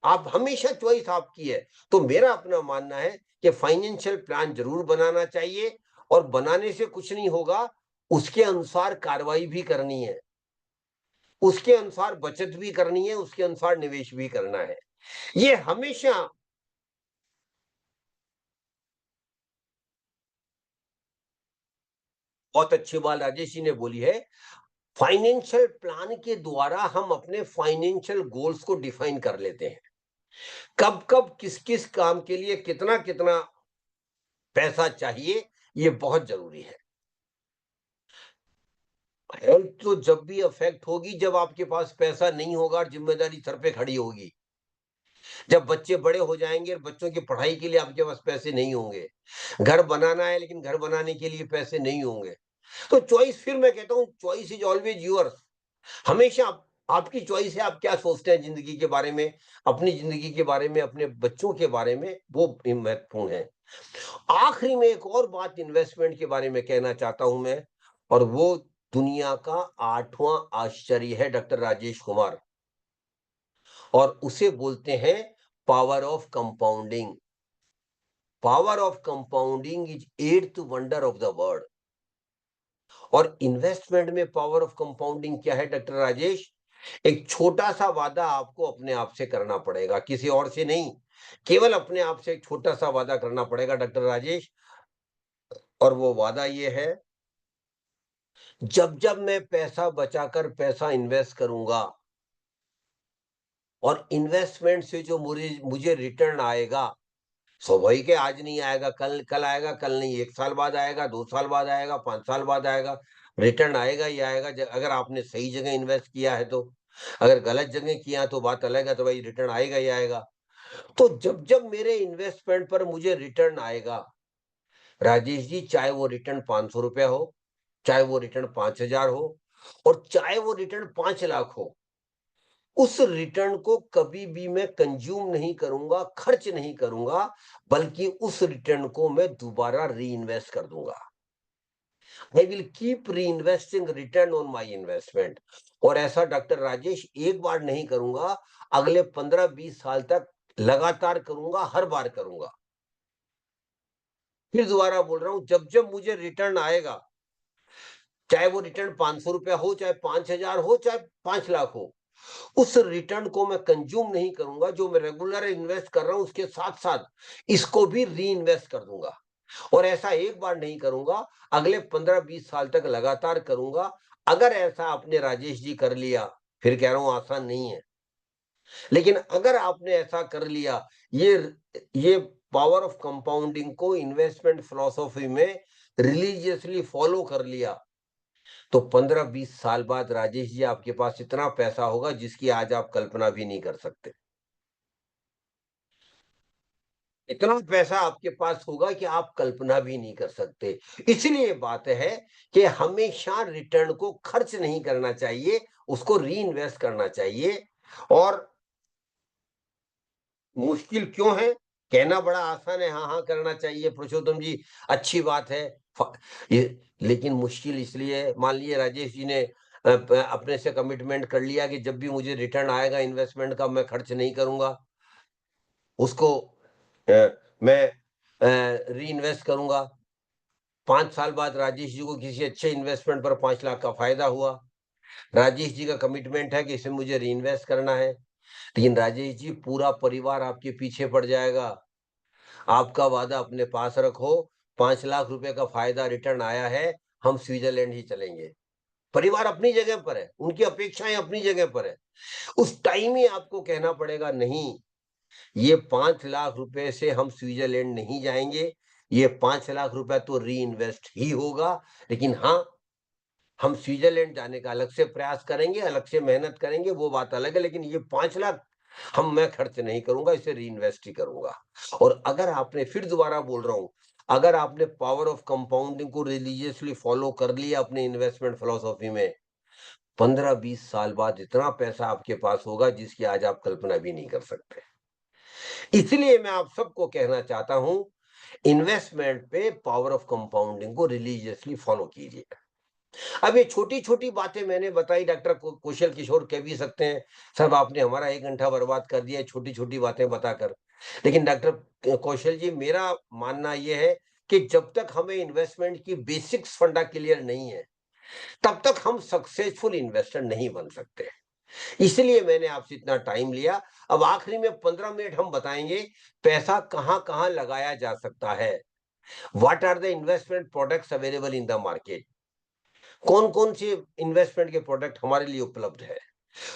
आप हमेशा चॉइस आपकी है। तो मेरा अपना मानना है कि फाइनेंशियल प्लान जरूर बनाना चाहिए, और बनाने से कुछ नहीं होगा, उसके अनुसार कार्रवाई भी करनी है, उसके अनुसार बचत भी करनी है, उसके अनुसार निवेश भी करना है। ये हमेशा बहुत अच्छी बात राजेश जी ने बोली है। फाइनेंशियल प्लान के द्वारा हम अपने फाइनेंशियल गोल्स को डिफाइन कर लेते हैं, कब कब किस किस काम के लिए कितना कितना पैसा चाहिए, ये बहुत जरूरी है। हेल्थ तो जब भी अफेक्ट होगी जब आपके पास पैसा नहीं होगा और जिम्मेदारी सर पे खड़ी होगी। जब बच्चे बड़े हो जाएंगे और बच्चों की पढ़ाई के लिए आपके पास पैसे नहीं होंगे, घर बनाना है लेकिन घर बनाने के लिए पैसे नहीं होंगे, तो चॉइस, फिर मैं कहता हूं चॉइस इज ऑलवेज यूअर्स। हमेशा आपकी चॉइस है, आप क्या सोचते हैं जिंदगी के बारे में, अपनी जिंदगी के बारे में, अपने बच्चों के बारे में, वो महत्वपूर्ण है। आखिरी में एक और बात इन्वेस्टमेंट के बारे में कहना चाहता हूं मैं, और वो दुनिया का 8वां आश्चर्य है डॉक्टर राजेश कुमार, और उसे बोलते हैं power of compounding. Power of compounding is 8th wonder of the world. और इन्वेस्टमेंट में पावर ऑफ कंपाउंडिंग क्या है डॉक्टर राजेश? एक छोटा सा वादा आपको अपने आप से करना पड़ेगा, किसी और से नहीं, केवल अपने आप से एक छोटा सा वादा करना पड़ेगा डॉक्टर राजेश। और वो वादा ये है, जब जब मैं पैसा बचाकर पैसा इन्वेस्ट करूंगा, और इन्वेस्टमेंट से जो मुझे रिटर्न आएगा, स्वाभाविक है आज नहीं आएगा, कल आएगा, कल नहीं, 1 साल बाद आएगा, 2 साल बाद आएगा, 5 साल बाद आएगा, रिटर्न आएगा ही आएगा। अगर आपने सही जगह इन्वेस्ट किया है तो, अगर गलत जगह किया तो बात अलग है, तो भाई रिटर्न आएगा ही आएगा। तो जब जब मेरे इन्वेस्टमेंट पर मुझे रिटर्न आएगा राजेश जी, चाहे वो रिटर्न 500 रुपया हो, चाहे वो रिटर्न 5000 हो, और चाहे वो रिटर्न 5 लाख हो, उस रिटर्न को कभी भी मैं कंज्यूम नहीं करूंगा, खर्च नहीं करूंगा, बल्कि उस रिटर्न को मैं दोबारा री इन्वेस्ट कर दूंगा। आई विल कीप री investing return on my investment. और ऐसा डॉक्टर राजेश एक बार नहीं करूंगा, अगले 15-20 साल तक लगातार करूंगा, हर बार करूंगा। फिर दोबारा बोल रहा हूं, जब जब मुझे रिटर्न आएगा, चाहे वो रिटर्न 500 रुपया हो, चाहे 5000 हो, चाहे 5 लाख हो, उस रिटर्न को मैं कंज्यूम नहीं करूंगा। जो मैं रेगुलर इन्वेस्ट कर रहा हूं उसके साथ साथ इसको भी री इन्वेस्ट कर दूंगा। और ऐसा एक बार नहीं करूंगा, अगले 15-20 साल तक लगातार करूंगा। अगर ऐसा आपने राजेश जी कर लिया, फिर कह रहा हूं आसान नहीं है, लेकिन अगर आपने ऐसा कर लिया, ये पावर ऑफ कंपाउंडिंग को इन्वेस्टमेंट फिलॉसफी में रिलीजियसली फॉलो कर लिया, तो 15-20 साल बाद राजेश जी आपके पास इतना पैसा होगा जिसकी आज आप कल्पना भी नहीं कर सकते। इतना पैसा आपके पास होगा कि आप कल्पना भी नहीं कर सकते। इसलिए बात है कि हमेशा रिटर्न को खर्च नहीं करना चाहिए, उसको री इन्वेस्ट करना चाहिए। और मुश्किल क्यों है? कहना बड़ा आसान है, हाँ हाँ करना चाहिए पुरुषोत्तम जी, अच्छी बात है। लेकिन मुश्किल इसलिए है, मान लीजिए राजेश जी ने अपने से कमिटमेंट कर लिया कि जब भी मुझे रिटर्न आएगा इन्वेस्टमेंट का, मैं खर्च नहीं करूंगा, उसको मैं री इन्वेस्ट करूंगा। 5 साल बाद राजेश जी को किसी अच्छे इन्वेस्टमेंट पर 5 लाख का फायदा हुआ। राजेश जी का कमिटमेंट है कि इसे मुझे री इन्वेस्ट करना है, लेकिन राजेश जी पूरा परिवार आपके पीछे पड़ जाएगा। आपका वादा अपने पास रखो, 5 लाख रुपए का फायदा रिटर्न आया है, हम स्विट्जरलैंड ही चलेंगे। परिवार अपनी जगह पर है, उनकी अपेक्षाएं अपनी जगह पर है। उस टाइम ही आपको कहना पड़ेगा, नहीं, ये 5 लाख रुपए से हम स्विट्जरलैंड नहीं जाएंगे, ये 5 लाख रुपए तो री इन्वेस्ट ही होगा। लेकिन हाँ, हम स्विट्जरलैंड जाने का अलग से प्रयास करेंगे, अलग से मेहनत करेंगे, वो बात अलग है, लेकिन ये 5 लाख मैं खर्च नहीं करूंगा, इसे री इन्वेस्ट ही करूंगा। और अगर आपने, फिर दोबारा बोल रहा हूं, अगर आपने पावर ऑफ कंपाउंडिंग को रिलीजियसली फॉलो कर लिया अपने इन्वेस्टमेंट फिलॉसफी में, 15-20 साल बाद इतना पैसा आपके पास होगा जिसकी आज आप कल्पना भी नहीं कर सकते। इसलिए मैं आप सबको कहना चाहता हूं, इन्वेस्टमेंट पे पावर ऑफ कंपाउंडिंग को रिलीजियसली फॉलो कीजिए। अब ये छोटी छोटी बातें मैंने बताई, डॉक्टर कौशल किशोर कह भी सकते हैं साहब आपने हमारा 1 घंटा बर्बाद कर दिया छोटी छोटी बातें बताकर, लेकिन डॉक्टर कौशल जी, मेरा मानना यह है कि जब तक हमें इन्वेस्टमेंट की बेसिक्स फंडा क्लियर नहीं है, तब तक हम सक्सेसफुल इन्वेस्टर नहीं बन सकते। इसलिए मैंने आपसे इतना टाइम लिया। अब आखिरी में 15 मिनट हम बताएंगे पैसा कहां कहां लगाया जा सकता है। What are the investment products available in the market, कौन कौन से इन्वेस्टमेंट के प्रोडक्ट हमारे लिए उपलब्ध है।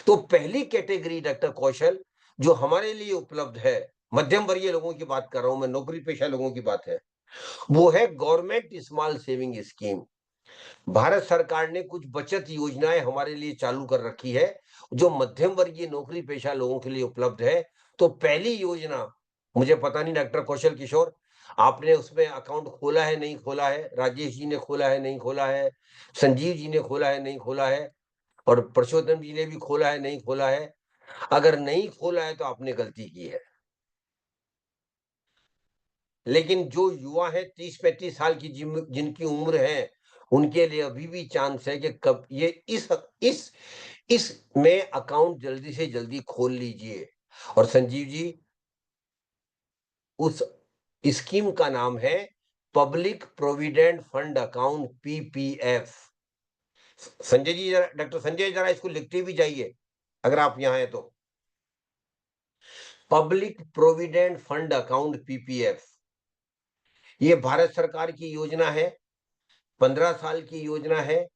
तो पहली कैटेगरी डॉक्टर कौशल जो हमारे लिए उपलब्ध है, मध्यम वर्गीय लोगों की बात कर रहा हूं मैं, नौकरी पेशा लोगों की बात है, वो है government small saving scheme. Bharat सरकार ने कुछ बचत योजनाएं हमारे लिए चालू कर रखी है जो मध्यम वर्गीय नौकरी पेशा लोगों के लिए उपलब्ध है। तो पहली योजना, मुझे पता नहीं डॉक्टर कौशल किशोर आपने उसमें अकाउंट खोला है नहीं खोला है, राजेश जी ने खोला है नहीं खोला है, संजीव जी ने खोला है नहीं खोला है, और परशोत्तम जी ने भी खोला है नहीं खोला है। अगर नहीं खोला है तो आपने गलती की है। लेकिन जो युवा है 30-35 साल की जिनकी उम्र है, उनके लिए अभी भी चांस है कि कब ये इस में अकाउंट जल्दी से जल्दी खोल लीजिए। और संजीव जी, उस स्कीम का नाम है public provident fund account, PPF. Sanjay ji, doctor Sanjay जरा इसको लिखते भी जाइए अगर आप यहां हैं तो। Public provident fund account, PPF, ये भारत सरकार की योजना है, 15 साल की योजना है।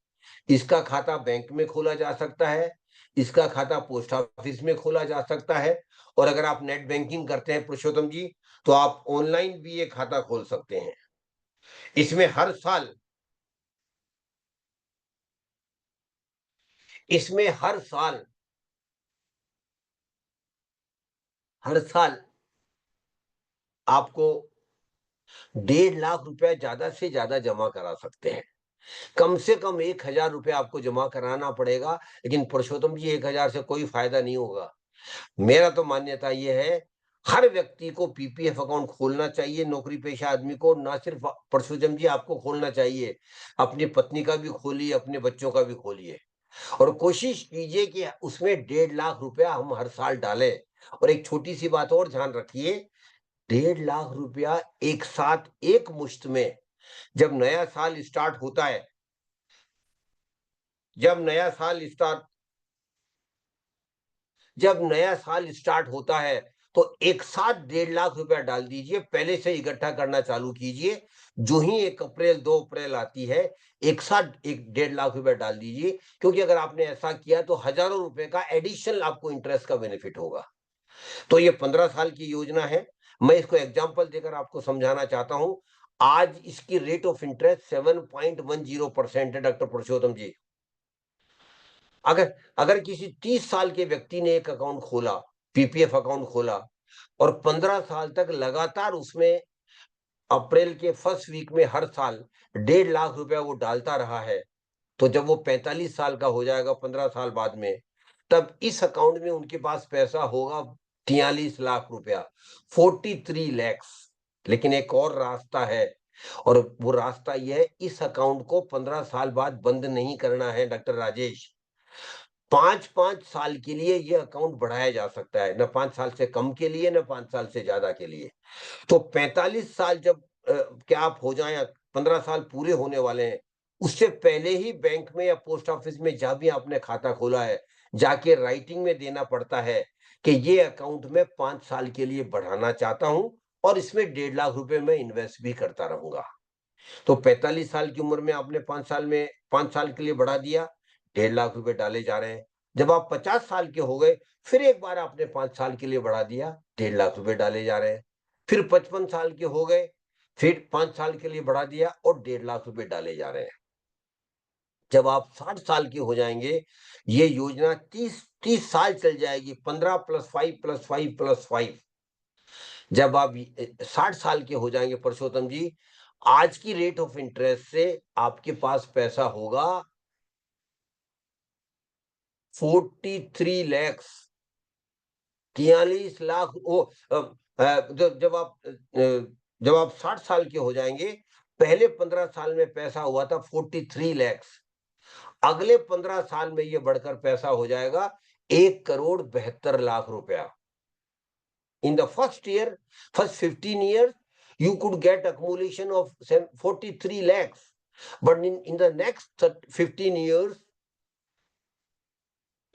इसका खाता बैंक में खोला जा सकता है, इसका खाता पोस्ट ऑफिस में खोला जा सकता है, और अगर आप नेट बैंकिंग करते हैं पुरुषोत्तम जी, तो आप ऑनलाइन भी ये खाता खोल सकते हैं। इसमें हर साल हर साल आपको 1.5 लाख रुपया ज्यादा से ज्यादा जमा करा सकते हैं। कम से कम 1,000 रुपया आपको जमा कराना पड़ेगा, लेकिन पुरुषोत्तम जी 1,000 से कोई फायदा नहीं होगा। मेरा तो मान्यता यह है, हर व्यक्ति को पीपीएफ अकाउंट खोलना चाहिए, नौकरी पेशा आदमी को। ना सिर्फ परशुराम जी आपको खोलना चाहिए, अपनी पत्नी का भी खोलिए, अपने बच्चों का भी खोलिए, और कोशिश कीजिए कि उसमें 1.5 लाख रुपया हम हर साल डालें। और एक छोटी सी बात और ध्यान रखिए, 1.5 लाख रुपया एक साथ एक मुश्त में जब नया साल स्टार्ट होता है, जब नया साल स्टार्ट होता है, तो एक साथ 1.5 लाख रुपया डाल दीजिए, पहले से इकट्ठा करना चालू कीजिए। जो ही 1 अप्रैल 2 अप्रैल आती है, एक साथ 1.5 लाख रुपया डाल दीजिए, क्योंकि अगर आपने ऐसा किया तो हजारों रुपए का एडिशनल आपको इंटरेस्ट का बेनिफिट होगा। तो ये 15 साल की योजना है। मैं इसको एग्जांपल देकर आपको समझाना चाहता हूं। आज इसकी रेट ऑफ इंटरेस्ट 7.10% है डॉक्टर पुरुषोत्तम जी। अगर किसी 30 साल के व्यक्ति ने एक अकाउंट खोला, पीपीएफ अकाउंट खोला, और 15 साल तक लगातार उसमें अप्रैल के फर्स्ट वीक में हर साल 1.5 लाख रुपया वो डालता रहा है, तो जब वो 45 साल का हो जाएगा 15 साल बाद में, तब इस अकाउंट में उनके पास पैसा होगा 43 लाख रुपया, 43 लैक्स। लेकिन एक और रास्ता है, और वो रास्ता यह है, इस अकाउंट को 15 साल बाद बंद नहीं करना है डॉक्टर राजेश। 5-5 साल के लिए ये अकाउंट बढ़ाया जा सकता है, न 5 साल से कम के लिए, न 5 साल से ज्यादा के लिए। तो 45 साल जब क्या आप हो जाए, 15 साल पूरे होने वाले हैं, उससे पहले ही बैंक में या पोस्ट ऑफिस में जहां भी आपने खाता खोला है, जाके राइटिंग में देना पड़ता है कि ये अकाउंट मैं 5 साल के लिए बढ़ाना चाहता हूं, और इसमें 1.5 लाख रुपए मैं इन्वेस्ट भी करता रहूंगा। तो 45 साल की उम्र में आपने 5 साल के लिए बढ़ा दिया, 1.5 लाख रुपए डाले जा रहे हैं। जब आप 50 साल के हो गए, फिर एक बार आपने 5 साल के लिए बढ़ा दिया, 1.5 लाख रुपए डाले जा रहे हैं। फिर 55 साल के हो गए, फिर 5 साल के लिए बढ़ा दिया और 1.5 लाख रुपए डाले जा रहे हैं। जब आप 60 साल के हो जाएंगे, ये योजना 30 साल चल जाएगी, 15 + 5 + 5 + 5। जब आप 60 साल के हो जाएंगे पुरुषोत्तम जी, आज की रेट ऑफ इंटरेस्ट से आपके पास पैसा होगा 43 लाख, 43 लाख। जब आप 60 साल के हो जाएंगे, पहले 15 साल में पैसा हुआ था 43 लाख, अगले 15 साल में ये बढ़कर पैसा हो जाएगा 1,72,00,000 रुपया। In the first year, first 15 years, you could get accumulation of 43 lakhs. But in the next 15 years,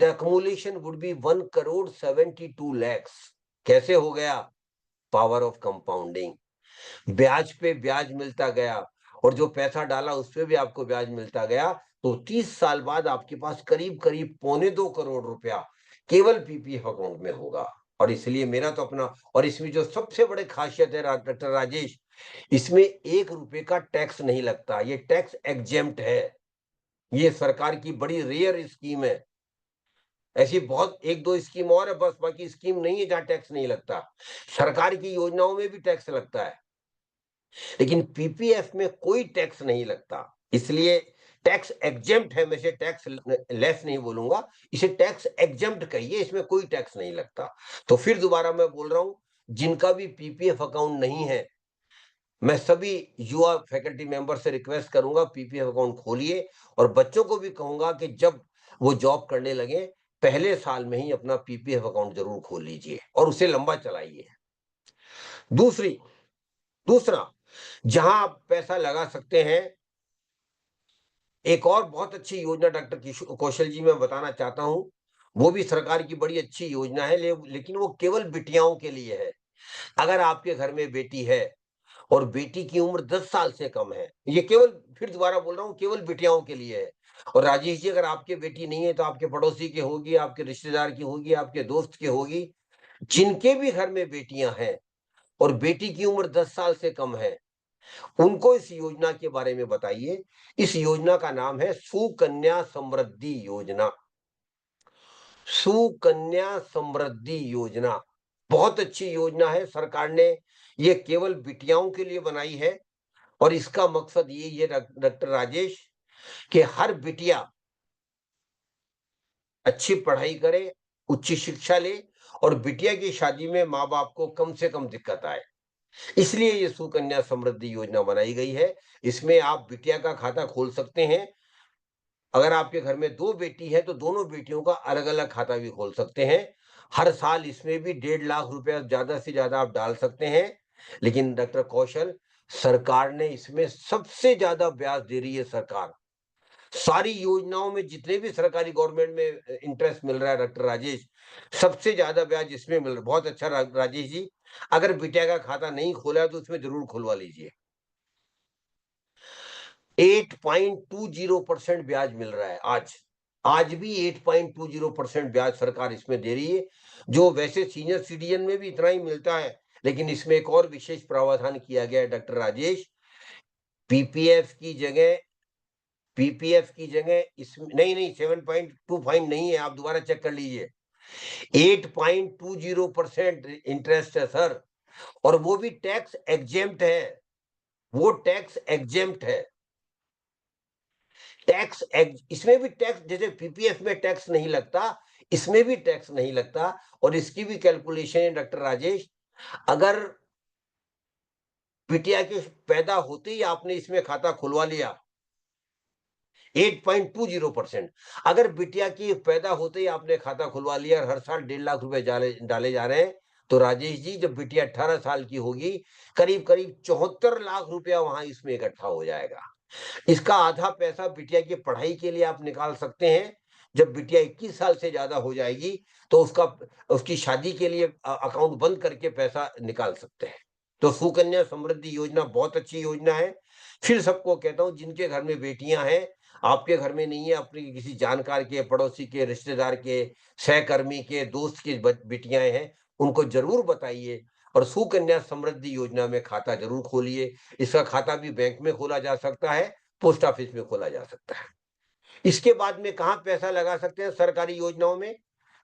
the accumulation would be 1,72 lakhs. कैसे हो गया? Power of compounding. ब्याज पे ब्याज मिलता गया, और जो पैसा डाला उस पे भी आपको ब्याज मिलता गया, तो 30 साल बाद आपके पास करीब करीब 2.25 करोड़ रुपया केवल पीपीएफ अकाउंट में होगा। और इसलिए मेरा तो अपना, और इसमें जो सबसे बड़े खासियत है डॉक्टर राजेश, इसमें 1 रुपए का टैक्स नहीं लगता, ये टैक्स एग्जेम्प्ट है। ये सरकार की बड़ी रेयर स्कीम है। ऐसी बहुत 1-2 स्कीम और है बस, बाकी स्कीम नहीं है जहां टैक्स नहीं लगता। सरकार की योजनाओं में भी टैक्स लगता है, लेकिन पीपीएफ में कोई टैक्स नहीं लगता। इसलिए टैक्स एग्जेम्प्ट है, मैं इसे टैक्स लेस नहीं बोलूंगा, इसे टैक्स एग्जेम्प्ट कहिए, इसमें कोई टैक्स नहीं लगता। तो फिर दोबारा मैं बोल रहा हूं, जिनका भी पीपीएफ अकाउंट नहीं है, मैं सभी युवा फैकल्टी मेंबर से रिक्वेस्ट करूंगा, पीपीएफ अकाउंट खोलिए। और बच्चों को भी कहूंगा कि जब वो जॉब करने लगे, पहले साल में ही अपना पीपीएफ अकाउंट जरूर खोल लीजिए और उसे लंबा चलाइए। दूसरा, जहां आप पैसा लगा सकते हैं, एक और बहुत अच्छी योजना डॉक्टर कौशल जी मैं बताना चाहता हूं, वो भी सरकार की बड़ी अच्छी योजना है, लेकिन वो केवल बिटियाओं के लिए है। अगर आपके घर में बेटी है और बेटी की उम्र 10 साल से कम है, ये केवल, फिर दोबारा बोल रहा हूं, केवल बिटियाओं के लिए है। और राजेश जी, अगर आपके बेटी नहीं है तो आपके पड़ोसी की होगी, आपके रिश्तेदार की होगी, आपके दोस्त की होगी। जिनके भी घर में बेटियां हैं और बेटी की उम्र 10 साल से कम है, उनको इस योजना के बारे में बताइए। इस योजना का नाम है सुकन्या समृद्धि योजना। सुकन्या समृद्धि योजना बहुत अच्छी योजना है, सरकार ने ये केवल बिटियाओं के लिए बनाई है। और इसका मकसद यही है डॉक्टर राजेश, कि हर बिटिया अच्छी पढ़ाई करे, उच्च शिक्षा ले, और बिटिया की शादी में माँ बाप को कम से कम दिक्कत आए। इसलिए ये सुकन्या समृद्धि योजना बनाई गई है। इसमें आप बिटिया का खाता खोल सकते हैं। अगर आपके घर में 2 बेटी है तो दोनों बेटियों का अलग अलग खाता भी खोल सकते हैं। हर साल इसमें भी 1.5 लाख रुपया ज्यादा से ज्यादा आप डाल सकते हैं। लेकिन डॉक्टर कौशल, सरकार ने इसमें सबसे ज्यादा ब्याज दे रही है। सरकार सारी योजनाओं में जितने भी सरकारी गवर्नमेंट में इंटरेस्ट मिल रहा है डॉक्टर राजेश, सबसे ज्यादा ब्याज इसमें मिल रहा है। बहुत अच्छा राजेश जी, अगर बिटिया का खाता नहीं खोला है तो उसमें जरूर खुलवा लीजिए। 8.20% ब्याज मिल रहा है आज भी 8.20% ब्याज सरकार इसमें दे रही है, जो वैसे सीनियर सिटीजन में भी इतना ही मिलता है। लेकिन इसमें एक और विशेष प्रावधान किया गया है डॉक्टर राजेश, पीपीएफ की जगह इसमें नहीं 7.25 नहीं है, आप दोबारा चेक कर लीजिए। 8.20% इंटरेस्ट है सर, और वो भी टैक्स एग्जेम्प्ट है। वो टैक्स एग्जेम्प्ट है। इसमें भी टैक्स, जैसे पीपीएफ में टैक्स नहीं लगता, इसमें भी टैक्स नहीं लगता। और इसकी भी कैलकुलेशन है डॉक्टर राजेश, अगर बिटिया के पैदा होते ही आपने इसमें खाता खुलवा लिया, 8.20%, अगर बिटिया की पैदा होते ही आपने खाता खुलवा लिया और हर साल 1.5 लाख रुपए डाले जा रहे हैं, तो राजेश जी, जब बिटिया 18 साल की होगी, करीब करीब 74 लाख रुपया वहां इसमें इकट्ठा हो जाएगा। इसका आधा पैसा बिटिया की पढ़ाई के लिए आप निकाल सकते हैं। जब बिटिया 21 साल से ज्यादा हो जाएगी तो उसकी शादी के लिए अकाउंट बंद करके पैसा निकाल सकते हैं। तो सुकन्या समृद्धि योजना बहुत अच्छी योजना है। फिर सबको कहता हूं, जिनके घर में बेटियां हैं, आपके घर में नहीं है, अपने किसी जानकार के, पड़ोसी के, रिश्तेदार के, सहकर्मी के, दोस्त की बेटियां हैं, उनको जरूर बताइए और सुकन्या समृद्धि योजना में खाता जरूर खोलिए। इसका खाता भी बैंक में खोला जा सकता है, पोस्ट ऑफिस में खोला जा सकता है। इसके बाद में कहां पैसा लगा सकते हैं सरकारी योजनाओं में?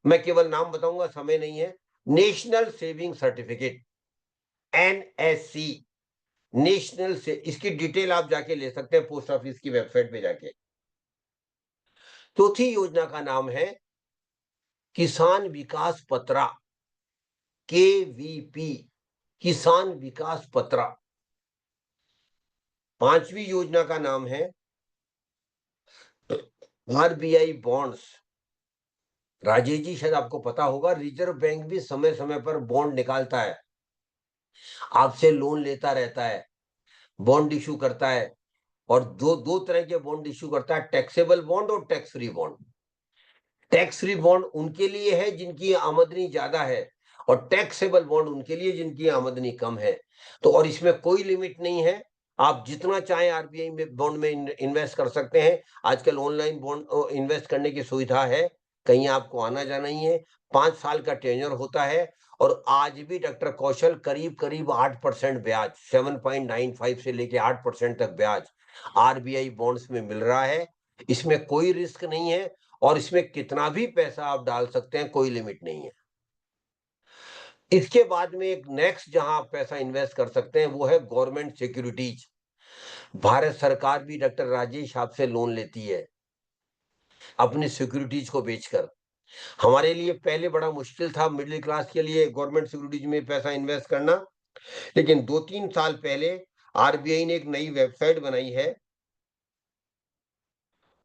मैं केवल नाम बताऊंगा, समय नहीं है। National saving certificate, NSC, national से, इसकी डिटेल आप जाके ले सकते हैं पोस्ट ऑफिस की वेबसाइट पे जाके। चौथी योजना का नाम है किसान विकास पत्रा, KVP, किसान विकास पत्रा। पांचवी योजना का नाम है RBI बॉन्ड्स। राजेश जी, शायद आपको पता होगा, रिजर्व बैंक भी समय समय पर बॉन्ड निकालता है, आपसे लोन लेता रहता है, बॉन्ड इशू करता है। और दो तरह के बॉन्ड इशू करता है, टैक्सेबल बॉन्ड और tax free bond. Tax free bond उनके लिए है जिनकी आमदनी ज्यादा है, और टैक्सेबल बॉन्ड उनके लिए जिनकी आमदनी कम है। तो और इसमें कोई लिमिट नहीं है, आप जितना चाहे RBI में बॉन्ड में इन्वेस्ट कर सकते हैं। आजकल ऑनलाइन बॉन्ड इन्वेस्ट करने की सुविधा है, कहीं आपको आना जाना नहीं है। 5 साल का टेन्योर होता है, और आज भी डॉक्टर कौशल करीब करीब 8% ब्याज, 7.95 से लेके 8% तक ब्याज RBI बॉन्ड्स में मिल रहा है। इसमें कोई रिस्क नहीं है, और इसमें कितना भी पैसा आप डाल सकते हैं, कोई लिमिट नहीं है। इसके बाद में एक नेक्स्ट जहां आप पैसा इन्वेस्ट कर सकते हैं वो है गवर्नमेंट सिक्योरिटीज। भारत सरकार भी डॉक्टर राजेश आपसे लोन लेती है अपनी सिक्योरिटीज को बेचकर। हमारे लिए पहले बड़ा मुश्किल था मिडिल क्लास के लिए गवर्नमेंट सिक्योरिटीज में पैसा इन्वेस्ट करना, लेकिन 2-3 साल पहले RBI ने एक नई वेबसाइट बनाई है।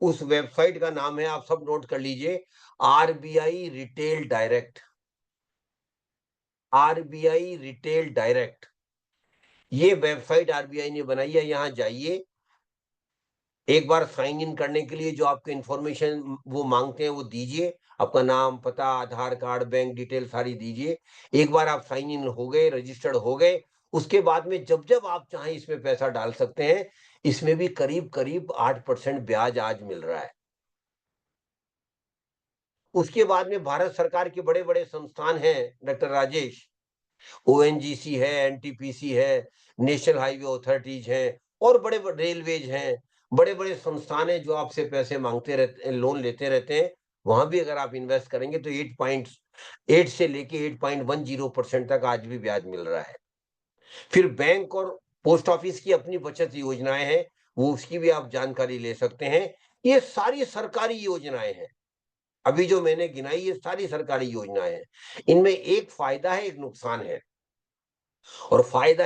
उस वेबसाइट का नाम है, आप सब नोट कर लीजिए, RBI retail direct. RBI retail direct, ये वेबसाइट RBI ने बनाई है। यहां जाइए, एक बार साइन इन करने के लिए जो आपके इंफॉर्मेशन वो मांगते हैं वो दीजिए, आपका नाम, पता, आधार कार्ड, बैंक डिटेल सारी दीजिए। एक बार आप साइन इन हो गए, रजिस्टर्ड हो गए, उसके बाद में जब जब आप चाहें इसमें पैसा डाल सकते हैं। इसमें भी करीब करीब 8% ब्याज आज मिल रहा है। उसके बाद में भारत सरकार के बड़े बड़े संस्थान हैं डॉक्टर राजेश, ONGC है, NTPC है, नेशनल हाईवे अथॉरिटीज हैं, और बड़े बड़े रेलवेज हैं, बड़े बड़े संस्थान हैं जो आपसे पैसे मांगते रहते हैं, लोन लेते रहते हैं। वहां भी अगर आप इन्वेस्ट करेंगे तो 8.8 से लेके 8.10% तक आज भी ब्याज मिल रहा है। फिर बैंक और पोस्ट ऑफिस की अपनी बचत योजनाएं हैं, वो उसकी भी आप जानकारी ले सकते हैं। ये सारी सरकारी योजनाएं हैं, अभी जो मैंने गिनाई ये सारी सरकारी योजनाएं हैं। इनमें एक फायदा है, एक नुकसान है। और फायदा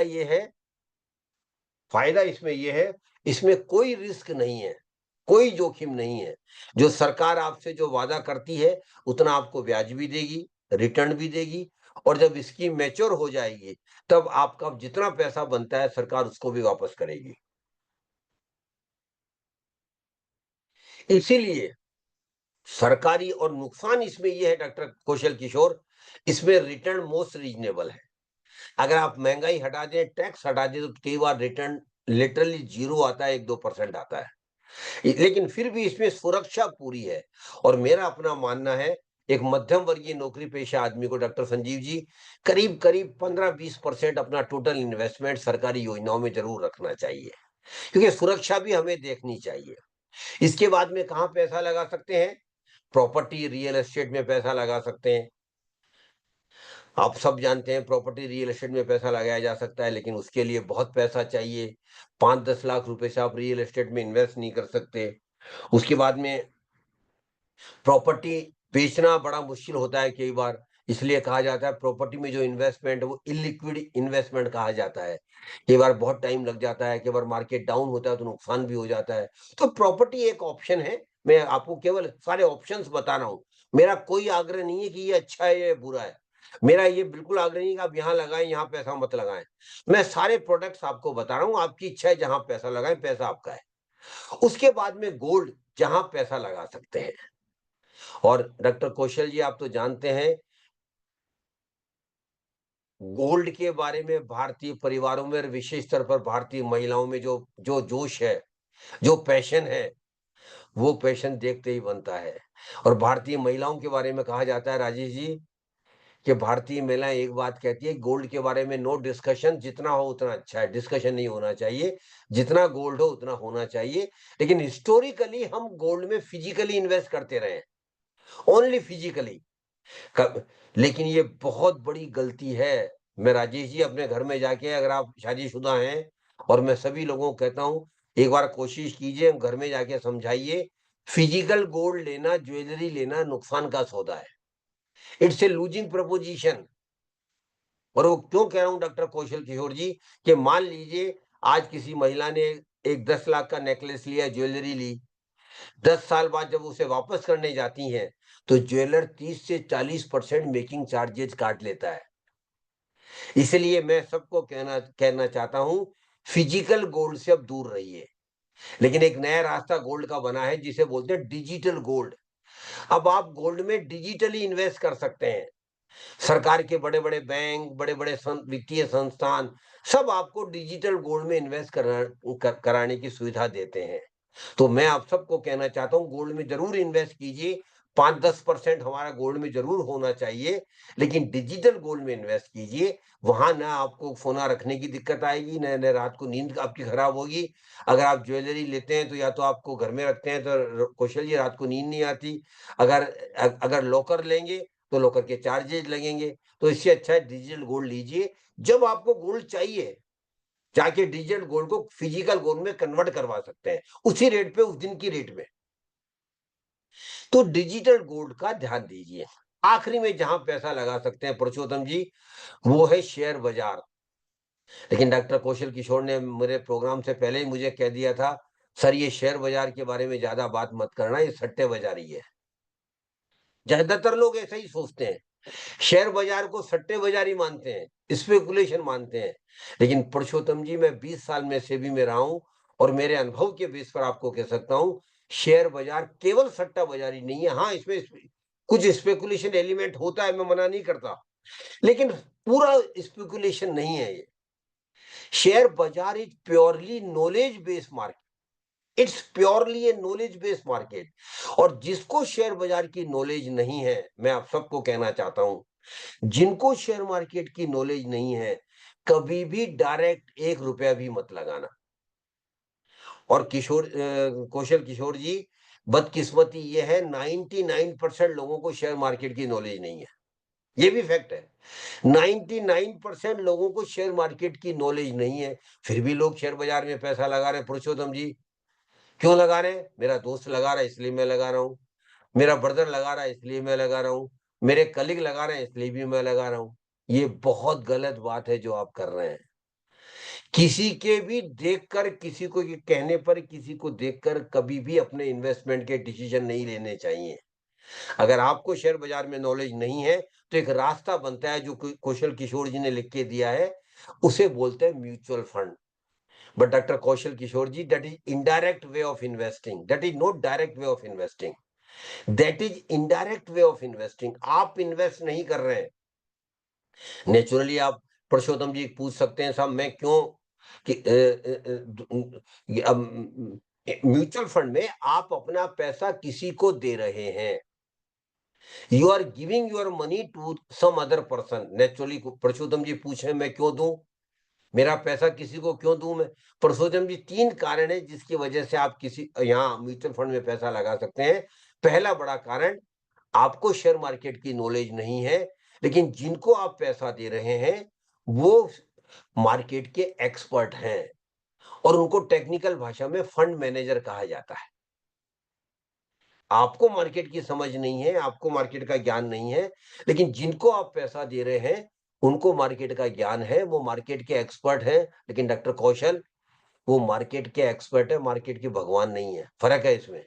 इसमें ये है, इसमें कोई रिस्क नहीं है, कोई जोखिम नहीं है। जो सरकार आपसे जो वादा करती है उतना आपको ब्याज भी देगी, रिटर्न भी देगी, और जब इसकी मैच्योर हो जाएगी तब आपका जितना पैसा बनता है सरकार उसको भी वापस करेगी। इसीलिए सरकारी, और नुकसान इसमें यह है डॉक्टर कौशल किशोर, इसमें रिटर्न मोस्ट रीजनेबल है। अगर आप महंगाई हटा दें, टैक्स हटा दें, तो कई बार रिटर्न लिटरली 0 आता है, 1-2% आता है। लेकिन फिर भी इसमें सुरक्षा पूरी है। और मेरा अपना मानना है, एक मध्यम वर्गीय नौकरी पेशा आदमी को डॉक्टर संजीव जी करीब करीब 15-20% अपना टोटल इन्वेस्टमेंट सरकारी योजनाओं में जरूर रखना चाहिए, क्योंकि सुरक्षा भी हमें देखनी चाहिए। इसके बाद में कहां पैसा लगा सकते हैं? प्रॉपर्टी, रियल एस्टेट में पैसा लगा सकते हैं। आप सब जानते हैं प्रॉपर्टी, रियल एस्टेट में पैसा लगाया जा सकता है, लेकिन उसके लिए बहुत पैसा चाहिए। 5-10 लाख रुपए से आप रियल एस्टेट में इन्वेस्ट नहीं कर सकते। उसके बाद में प्रॉपर्टी बेचना बड़ा मुश्किल होता है कई बार, इसलिए कहा जाता है प्रॉपर्टी में जो इन्वेस्टमेंट है वो इलिक्विड इन्वेस्टमेंट कहा जाता है। कई बार बहुत टाइम लग जाता है, कई बार मार्केट डाउन होता है तो नुकसान भी हो जाता है। तो प्रॉपर्टी एक ऑप्शन है। मैं आपको केवल सारे ऑप्शंस बता रहा हूं। मेरा कोई आग्रह नहीं है कि ये अच्छा है ये बुरा है, मेरा ये बिल्कुल आग्रह नहीं कि आप यहाँ लगाएं, यहाँ पैसा मत लगाएं। मैं सारे प्रोडक्ट्स आपको बता रहा हूँ, आपकी इच्छा है जहां पैसा लगाएं, पैसा आपका है। उसके बाद में गोल्ड, जहां पैसा लगा सकते हैं। और डॉक्टर कौशल जी, आप तो जानते हैं गोल्ड के बारे में भारतीय परिवारों में और विशेष स्तर पर भारतीय महिलाओं में जो जो जोश है, जो पैशन है, वो पैशन देखते ही बनता है। और भारतीय महिलाओं के बारे में कहा जाता है राजेश जी कि भारतीय महिलाएं एक बात कहती है, गोल्ड के बारे में नो डिस्कशन, जितना हो उतना अच्छा है, डिस्कशन नहीं होना चाहिए, जितना गोल्ड हो उतना होना चाहिए। लेकिन हिस्टोरिकली हम गोल्ड में फिजिकली इन्वेस्ट करते रहे, ओनली फिजिकली। लेकिन ये बहुत बड़ी गलती है। मैं राजेश जी अपने घर में जाके, अगर आप शादीशुदा हैं, और मैं सभी लोगों को कहता हूं, एक बार कोशिश कीजिए, घर में जाके समझाइए, फिजिकल गोल्ड लेना, ज्वेलरी लेना नुकसान का सौदा है। It's a losing preposition. और वो क्यों कह रहा हूं डॉक्टर कौशल किशोर जी, कि मान लीजिए आज किसी महिला ने एक 10 लाख का नेकलेस लिया, ज्वेलरी ली, 10 साल बाद जब उसे वापस करने जाती हैं, तो ज्वेलर 30 से 40% मेकिंग चार्जेस काट लेता है। इसलिए मैं सबको कहना चाहता हूं, फिजिकल गोल्ड से अब दूर रहिए। लेकिन एक नया रास्ता गोल्ड का बना है, जिसे बोलते हैं डिजिटल गोल्ड। अब आप गोल्ड में डिजिटली इन्वेस्ट कर सकते हैं। सरकार के बड़े बड़े बैंक, बड़े बड़े वित्तीय संस्थान सब आपको डिजिटल गोल्ड में इन्वेस्ट कराने की सुविधा देते हैं। तो मैं आप सबको कहना चाहता हूं, गोल्ड में जरूर इन्वेस्ट कीजिए। 5-10% हमारा गोल्ड में जरूर होना चाहिए, लेकिन डिजिटल गोल्ड में इन्वेस्ट कीजिए। वहां ना आपको सोना रखने की दिक्कत आएगी, न रात को नींद आपकी खराब होगी। अगर आप ज्वेलरी लेते हैं तो या तो आपको घर में रखते हैं तो कौशल जी रात को नींद नहीं आती। अगर लॉकर लेंगे तो लॉकर के चार्जेज लगेंगे। तो इससे अच्छा है डिजिटल गोल्ड लीजिए। जब आपको गोल्ड चाहिए, जाके डिजिटल गोल्ड को फिजिकल गोल्ड में कन्वर्ट करवा सकते हैं, उसी रेट पे, उस दिन की रेट में। तो डिजिटल गोल्ड का ध्यान दीजिए। आखिरी में जहां पैसा लगा सकते हैं पुरुषोत्तम जी, वो है शेयर बाजार। लेकिन डॉक्टर कौशल किशोर ने मेरे प्रोग्राम से पहले ही मुझे कह दिया था, सर ये शेयर बाजार के बारे में ज्यादा बात मत करना, ये सट्टेबाजी है। ज्यादातर लोग ऐसा ही सोचते हैं, शेयर बाजार को सट्टेबाजी मानते हैं, स्पेकुलेशन मानते हैं। लेकिन पुरुषोत्तम जी, मैं 20 साल में सेबी में रहा हूं, और मेरे अनुभव के बेस पर आपको कह सकता हूं, शेयर बाजार केवल सट्टा बाजारी नहीं है। हाँ, इसमें कुछ स्पेकुलेशन एलिमेंट होता है, मैं मना नहीं करता, लेकिन पूरा स्पेकुलेशन नहीं है ये। शेयर बाजार is purely knowledge based market, it's purely A knowledge based market. और जिसको शेयर बाजार की नॉलेज नहीं है, मैं आप सबको कहना चाहता हूं, जिनको शेयर मार्केट की नॉलेज नहीं है, कभी भी डायरेक्ट 1 रुपया भी मत लगाना। और कौशल किशोर जी, बदकिस्मती ये है, 99% लोगों को शेयर मार्केट की नॉलेज नहीं है। ये भी फैक्ट है, 99% लोगों को शेयर मार्केट की नॉलेज नहीं है, फिर भी लोग शेयर बाजार में पैसा लगा रहे हैं। पुरुषोत्तम जी, क्यों लगा रहे हैं? मेरा दोस्त लगा रहा है इसलिए मैं लगा रहा हूं, मेरा ब्रदर लगा रहा है इसलिए मैं लगा रहा हूं, मेरे कलीग लगा रहे हैं इसलिए भी मैं लगा रहा हूं। ये बहुत गलत बात है जो आप कर रहे हैं। किसी के भी देखकर, किसी को कहने पर, किसी को देखकर कभी भी अपने इन्वेस्टमेंट के डिसीजन नहीं लेने चाहिए। अगर आपको शेयर बाजार में नॉलेज नहीं है, तो एक रास्ता बनता है जो कौशल किशोर जी ने लिख के दिया है, उसे बोलते हैं mutual fund. But doctor Kaushal Kishore ji, that is indirect way of investing, that is not direct way of investing, that is indirect way of investing. आप इन्वेस्ट नहीं कर रहे हैं। नेचुरली आप पुरुषोत्तम जी पूछ सकते हैं, साहब मैं क्यों कि म्यूचुअल फंड में आप अपना पैसा किसी को दे रहे हैं, you are giving your money to some other person. Naturally Purushottam ji पूछे, मैं क्यों दूं, मेरा पैसा किसी को क्यों दूं मैं? पुरुषोत्तम जी, 3 कारण है जिसकी वजह से आप किसी यहाँ म्यूचुअल फंड में पैसा लगा सकते हैं। पहला बड़ा कारण, आपको शेयर मार्केट की नॉलेज नहीं है, लेकिन जिनको आप पैसा दे रहे हैं वो मार्केट के एक्सपर्ट हैं, और उनको टेक्निकल भाषा में फंड मैनेजर कहा जाता है। आपको मार्केट की समझ नहीं है, आपको मार्केट का ज्ञान नहीं है, लेकिन जिनको आप पैसा दे रहे हैं उनको मार्केट का ज्ञान है, वो मार्केट के एक्सपर्ट हैं। लेकिन डॉक्टर कौशल, वो मार्केट के एक्सपर्ट है, मार्केट के भगवान नहीं है। फर्क है इसमें।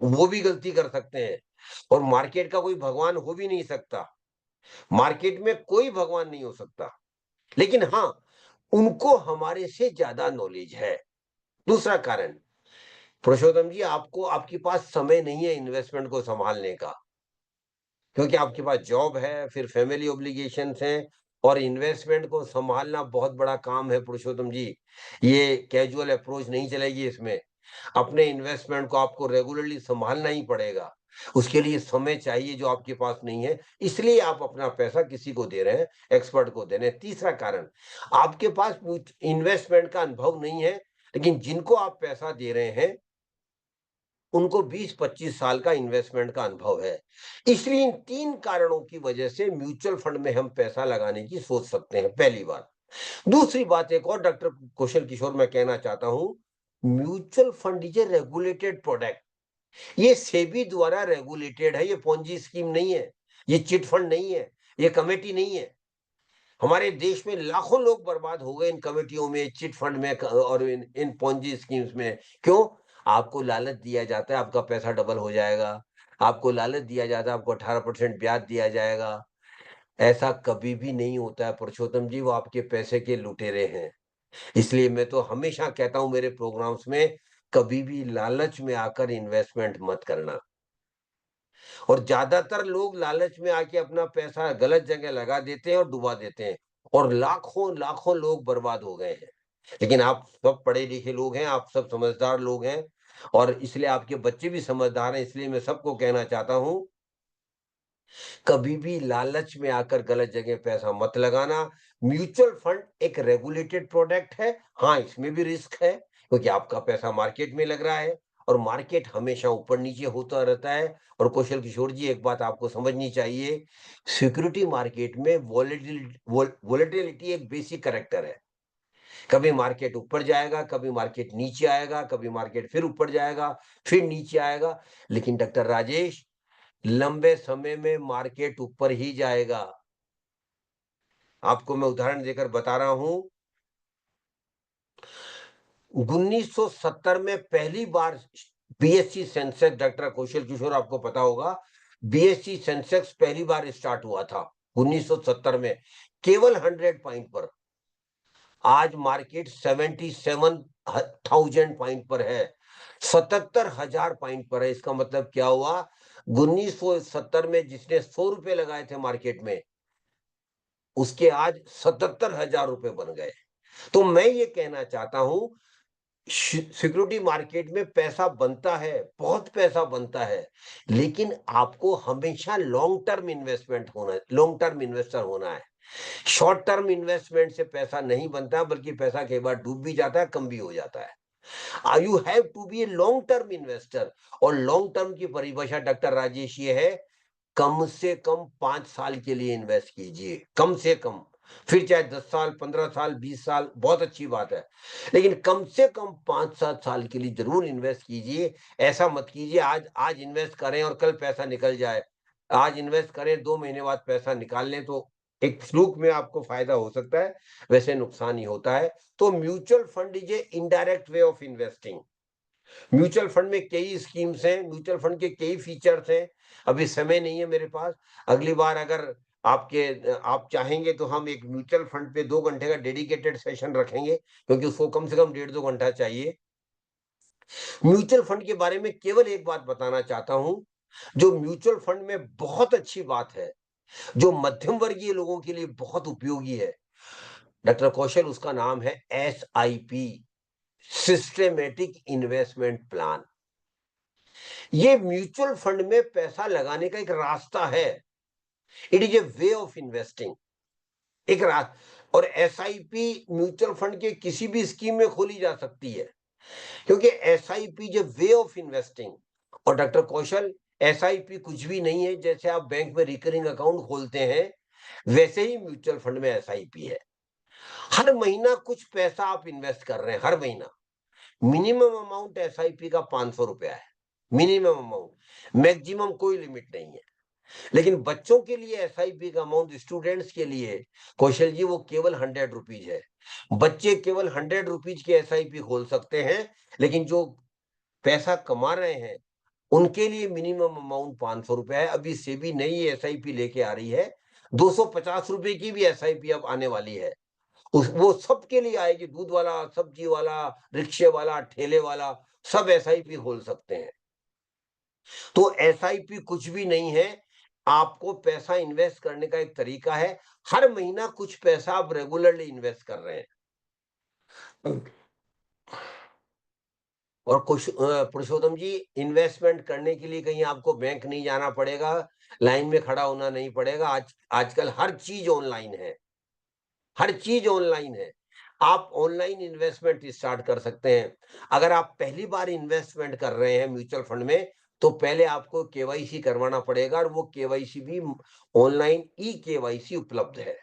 वो भी गलती कर सकते हैं, और मार्केट का कोई भगवान हो भी नहीं सकता। मार्केट में कोई भगवान नहीं हो सकता, लेकिन हाँ, उनको हमारे से ज्यादा नॉलेज है। दूसरा कारण, पुरुषोत्तम जी, आपको, आपके पास समय नहीं है इन्वेस्टमेंट को संभालने का, क्योंकि आपके पास जॉब है, फिर फैमिली ऑब्लिगेशंस हैं, और इन्वेस्टमेंट को संभालना बहुत बड़ा काम है पुरुषोत्तम जी। ये कैजुअल अप्रोच नहीं चलेगी इसमें। अपने इन्वेस्टमेंट को आपको रेगुलरली संभालना ही पड़ेगा। उसके लिए समय चाहिए जो आपके पास नहीं है, इसलिए आप अपना पैसा किसी को दे रहे हैं, एक्सपर्ट को दे रहे हैं। तीसरा कारण, आपके पास इन्वेस्टमेंट का अनुभव नहीं है, लेकिन जिनको आप पैसा दे रहे हैं उनको 20-25 साल का इन्वेस्टमेंट का अनुभव है। इसलिए इन 3 कारणों की वजह से म्यूचुअल फंड में हम पैसा लगाने की सोच सकते हैं, पहली बात। दूसरी बात एक और डॉक्टर कौशल किशोर मैं कहना चाहता हूं, mutual fund is a regulated product. ये सेबी द्वारा रेगुलेटेड है, ये पोंजी स्कीम नहीं है, ये चिट फंड नहीं है, ये कमेटी नहीं है। हमारे देश में लाखों लोग बर्बाद हो गए इन कमेटियों में, चिट फंड में और इन पोंजी स्कीम्स में। क्यों? आपको लालच दिया जाता है आपका पैसा डबल हो जाएगा, आपको लालच दिया जाता है आपको 18% ब्याज दिया जाएगा। ऐसा कभी भी नहीं होता है पुरुषोत्तम जी, वो आपके पैसे के लुटेरे हैं। इसलिए मैं तो हमेशा कहता हूं मेरे प्रोग्राम्स में, कभी भी लालच में आकर इन्वेस्टमेंट मत करना। और ज्यादातर लोग लालच में आके अपना पैसा गलत जगह लगा देते हैं और डुबा देते हैं, और लाखों लाखों लोग बर्बाद हो गए हैं। लेकिन आप सब पढ़े लिखे लोग हैं, आप सब समझदार लोग हैं, और इसलिए आपके बच्चे भी समझदार हैं। इसलिए मैं सबको कहना चाहता हूं, कभी भी लालच में आकर गलत जगह पैसा मत लगाना। म्यूचुअल फंड एक रेगुलेटेड प्रोडक्ट है। हाँ, इसमें भी रिस्क है, क्योंकि आपका पैसा मार्केट में लग रहा है, और मार्केट हमेशा ऊपर नीचे होता रहता है। और कौशल किशोर जी, एक बात आपको समझनी चाहिए, सिक्योरिटी मार्केट में वोलेटिलिटी एक बेसिक कैरेक्टर है। कभी मार्केट ऊपर जाएगा, कभी मार्केट नीचे आएगा, कभी मार्केट फिर ऊपर जाएगा, फिर नीचे आएगा। लेकिन डॉक्टर राजेश, लंबे समय में मार्केट ऊपर ही जाएगा। आपको मैं उदाहरण देकर बता रहा हूं, 1970 में पहली बार बीएससी सेंसेक्स, डॉक्टर कौशल किशोर आपको पता होगा, बीएससी सेंसेक्स पहली बार स्टार्ट हुआ था 1970 में, केवल 100 पॉइंट पर। आज मार्केट 77,000 पॉइंट पर है, 77,000 पॉइंट पर है। इसका मतलब क्या हुआ? 1970 में जिसने 100 रुपए लगाए थे मार्केट में, उसके आज 77,000 रुपए बन गए। तो मैं ये कहना चाहता हूं, सिक्योरिटी मार्केट में पैसा बनता है, बहुत पैसा बनता है, लेकिन आपको हमेशा लॉन्ग टर्म इन्वेस्टमेंट होना है, लॉन्ग टर्म इन्वेस्टर होना है। शॉर्ट टर्म इन्वेस्टमेंट से पैसा नहीं बनता, बल्कि पैसा कई बार डूब भी जाता है, कम भी हो जाता है। You have to be a long term investor. और लॉन्ग टर्म की परिभाषा डॉक्टर राजेश ये है, कम से कम 5 साल के लिए इन्वेस्ट कीजिए, कम से कम। फिर चाहे 10 साल, 15 साल, 20 साल, बहुत अच्छी बात है, लेकिन कम से कम 5-7 साल के लिए जरूर इन्वेस्ट कीजिए। ऐसा मत कीजिए आज इन्वेस्ट करें और कल पैसा निकल जाए, आज इन्वेस्ट करें 2 महीने बाद पैसा निकाल लें, तो एक फ्लूक में आपको फायदा हो सकता है, वैसे नुकसान ही होता है। तो mutual fund is a indirect way of investing. Mutual fund में कई स्कीम्स हैं, म्यूचुअल फंड के कई फीचर्स हैं। अभी समय नहीं है मेरे पास, अगली बार अगर आप चाहेंगे तो हम एक म्यूचुअल फंड पे 2 घंटे का डेडिकेटेड सेशन रखेंगे, क्योंकि उसको कम से कम 1.5-2 घंटा चाहिए। म्यूचुअल फंड के बारे में केवल एक बात बताना चाहता हूं, जो म्यूचुअल फंड में बहुत अच्छी बात है, जो मध्यम वर्गीय लोगों के लिए बहुत उपयोगी है, डॉक्टर कौशल, उसका नाम है SIP, सिस्टेमेटिक इन्वेस्टमेंट प्लान। ये म्यूचुअल फंड में पैसा लगाने का एक रास्ता है। It is a way of investing, एक रास्ता। और SIP म्यूचुअल फंड के किसी भी स्कीम में खोली जा सकती है, क्योंकि SIP is a way of investing. और डॉक्टर कौशल, SIP कुछ भी नहीं है, जैसे आप बैंक में रिकरिंग अकाउंट खोलते हैं, वैसे ही म्यूचुअल फंड में SIP है। हर महीना कुछ पैसा आप इन्वेस्ट कर रहे हैं, हर महीना। मिनिमम अमाउंट SIP का 500 रुपया है, मिनिमम अमाउंट, मैक्सिमम कोई लिमिट नहीं है। लेकिन बच्चों के लिए SIP का अमाउंट, स्टूडेंट्स के लिए कौशल जी, वो केवल 100 रुपीज है। बच्चे केवल 100 रुपीज के SIP खोल सकते हैं, लेकिन जो पैसा कमा रहे हैं उनके लिए मिनिमम अमाउंट 500 रुपया है। अभी सेबी नई SIP लेके आ रही है, 250 रुपए की भी SIP अब आने वाली है। वो सबके लिए आएगी, दूध वाला, सब्जी वाला, रिक्शे वाला, ठेले वाला, सब SIP खोल सकते हैं। तो SIP कुछ भी नहीं है, आपको पैसा इन्वेस्ट करने का एक तरीका है। हर महीना कुछ पैसा आप रेगुलरली इन्वेस्ट कर रहे हैं। और पुरुषोत्तम जी, इन्वेस्टमेंट करने के लिए कहीं आपको बैंक नहीं जाना पड़ेगा, लाइन में खड़ा होना नहीं पड़ेगा। आजकल हर चीज ऑनलाइन है, हर चीज ऑनलाइन है। आप ऑनलाइन इन्वेस्टमेंट स्टार्ट कर सकते हैं। अगर आप पहली बार इन्वेस्टमेंट कर रहे हैं म्यूचुअल फंड में, तो पहले आपको केवाईसी करवाना पड़ेगा, और वो केवाईसी भी ऑनलाइन ई केवाईसी उपलब्ध है।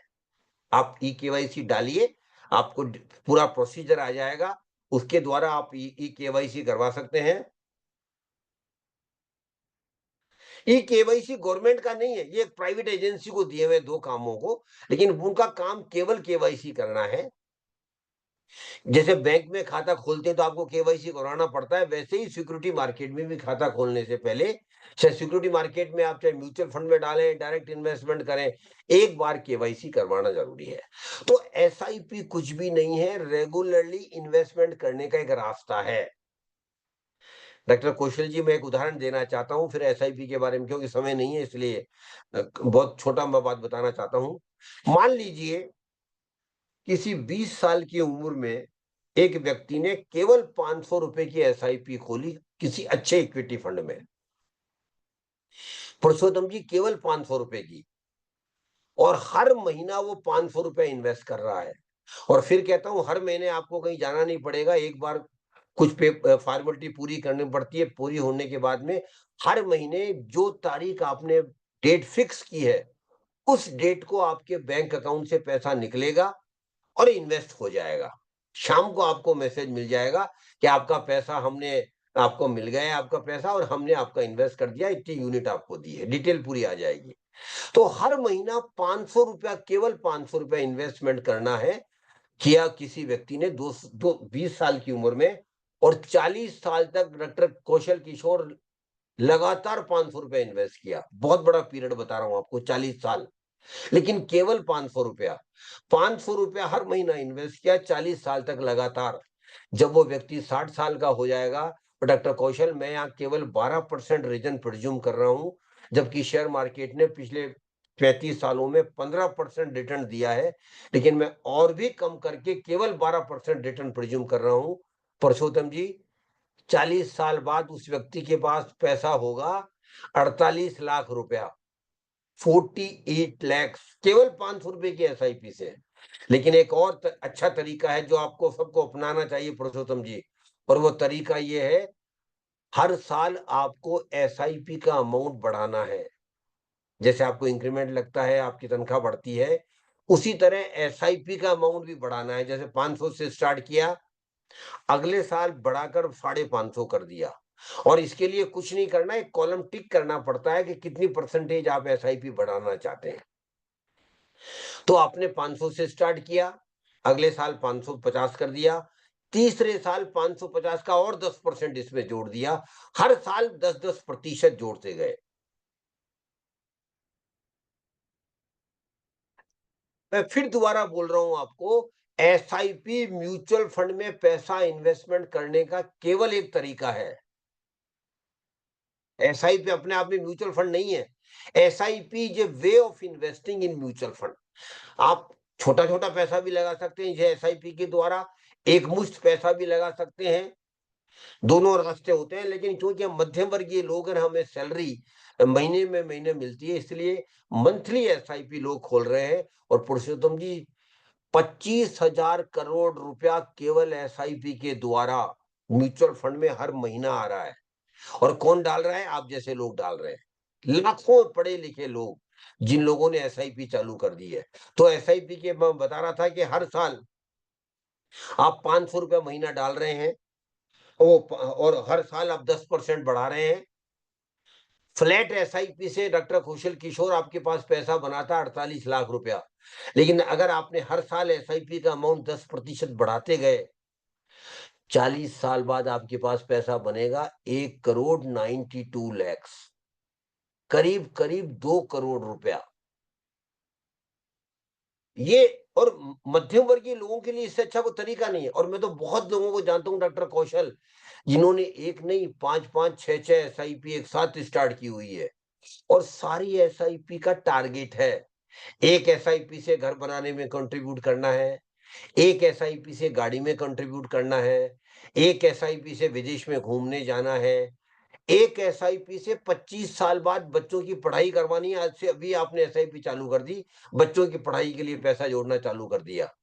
आप ई केवाईसी डालिए, आपको पूरा प्रोसीजर आ जाएगा, उसके द्वारा आप ई केवाईसी करवा सकते हैं। ये केवाईसी गवर्नमेंट का नहीं है, ये एक प्राइवेट एजेंसी को दिए हुए 2 कामों को, लेकिन उनका काम केवल केवाईसी करना है। जैसे बैंक में खाता खोलते हैं तो आपको केवाईसी कराना पड़ता है, वैसे ही सिक्योरिटी मार्केट में भी खाता खोलने से पहले, चाहे सिक्योरिटी मार्केट में आप चाहे म्यूचुअल फंड में डालें, डायरेक्ट इन्वेस्टमेंट करें, एक बार केवाईसी करवाना जरूरी है। तो एसआईपी कुछ भी नहीं है, रेगुलरली इन्वेस्टमेंट करने का एक रास्ता है। डॉक्टर कौशल जी, मैं एक उदाहरण देना चाहता हूं फिर एसआईपी के बारे में, क्योंकि समय नहीं है, इसलिए बहुत छोटा मैं बात बताना चाहता हूं। मान लीजिए किसी 20 साल की उम्र में एक व्यक्ति ने केवल 500 रुपए की एसआईपी खोली किसी अच्छे इक्विटी फंड में। पुरुषोत्तम जी, केवल 500 रुपए की, और हर महीना वो 500 रुपए इन्वेस्ट कर रहा है। और फिर कहता हूं, हर महीने आपको कहीं जाना नहीं पड़ेगा, एक बार कुछ फॉर्मेलिटी पूरी करनी पड़ती है, पूरी होने के बाद में हर महीने जो तारीख आपने डेट फिक्स की है, उस डेट को आपके बैंक अकाउंट से पैसा निकलेगा और इन्वेस्ट हो जाएगा। शाम को आपको मैसेज मिल जाएगा कि आपका पैसा हमने आपको मिल गया है, आपका पैसा, और हमने आपका इन्वेस्ट कर दिया, इतनी यूनिट आपको दी है, डिटेल पूरी आ जाएगी। तो हर महीना 500 रुपया, केवल 500 रुपया इन्वेस्टमेंट करना है। किया किसी व्यक्ति ने 20 साल की उम्र में, और 40 साल तक डॉक्टर कौशल किशोर लगातार 500 रुपया इन्वेस्ट किया। बहुत बड़ा पीरियड बता रहा हूं आपको, 40 साल, लेकिन केवल 500 रुपया, 500 रुपया हर महीना इन्वेस्ट किया 40 साल तक लगातार। जब वो व्यक्ति 60 साल का हो जाएगा, तो डॉक्टर कौशल, मैं यहाँ केवल 12% रिटर्न प्रिज्यूम कर रहा हूं, जबकि शेयर मार्केट ने पिछले 35 सालों में 15% रिटर्न दिया है, लेकिन मैं और भी कम करके केवल 12% रिटर्न प्रिज्यूम कर रहा हूं। पुरुषोत्तम जी, 40 साल बाद उस व्यक्ति के पास पैसा होगा 48 लाख रुपया, 48 लाख, केवल 500 रुपए की एसआईपी से। लेकिन एक और अच्छा तरीका है जो आपको सबको अपनाना चाहिए पुरुषोत्तम जी, और वो तरीका ये है, हर साल आपको एसआईपी का अमाउंट बढ़ाना है। जैसे आपको इंक्रीमेंट लगता है, आपकी तनख्वाह बढ़ती है, उसी तरह एसआईपी का अमाउंट भी बढ़ाना है। जैसे 500 से स्टार्ट किया, अगले साल बढ़ाकर 550 कर दिया, और इसके लिए कुछ नहीं करना, एक कॉलम टिक करना पड़ता है कि कितनी परसेंटेज आप एसआईपी बढ़ाना चाहते हैं। तो आपने 500 से स्टार्ट किया, अगले साल 550 कर दिया, तीसरे साल 550 का और 10% इसमें जोड़ दिया, हर साल 10-10% जोड़ते गए। मैं फिर दोबारा बोल रहा हूं आपको, एसआईपी म्यूचुअल फंड में पैसा इन्वेस्टमेंट करने का केवल एक तरीका है। एसआईपी अपने आप में म्यूचुअल फंड नहीं है। SIP is a way of investing in mutual fund. आप छोटा छोटा पैसा भी लगा सकते हैं एसआईपी के द्वारा, एक मुश्त पैसा भी लगा सकते हैं, दोनों रास्ते होते हैं। लेकिन क्योंकि हम मध्यम वर्गीय लोग हैं, हमें सैलरी महीने मिलती है, इसलिए मंथली एसआईपी लोग खोल रहे हैं। और पुरुषोत्तम जी, 25,000 करोड़ रुपया केवल एसआईपी के द्वारा म्यूचुअल फंड में हर महीना आ रहा है। और कौन डाल रहा है? आप जैसे लोग डाल रहे हैं, लाखों पढ़े लिखे लोग, जिन लोगों ने एसआईपी चालू कर दी है। तो एसआईपी के मैं बता रहा था कि हर साल आप 500 रुपया महीना डाल रहे हैं, और हर साल आप 10% बढ़ा रहे हैं। फ्लैट एसआईपी से डॉक्टर कौशल किशोर आपके पास पैसा बनाता 48 लाख रुपया, लेकिन अगर आपने हर साल एसआईपी का अमाउंट 10% बढ़ाते गए, 40 साल बाद आपके पास पैसा बनेगा 1,92 लाख, करीब करीब 2 करोड़ रुपया। ये और मध्यम वर्गीय लोगों के लिए इससे अच्छा कोई तरीका नहीं है। और मैं तो बहुत लोगों को जानता हूं डॉक्टर कौशल, जिन्होंने एक नहीं 5-5, 6-6 एसआईपी एक साथ स्टार्ट की हुई है, और सारी एसआईपी का टारगेट है, एक एसआईपी से घर बनाने में कंट्रीब्यूट करना है, एक एसआईपी से गाड़ी में कंट्रीब्यूट करना है, एक एसआईपी से विदेश में घूमने जाना है, एक एसआईपी से 25 साल बाद बच्चों की पढ़ाई करवानी है। आज से अभी आपने एसआईपी चालू कर दी, बच्चों की पढ़ाई के लिए पैसा जोड़ना चालू कर दिया।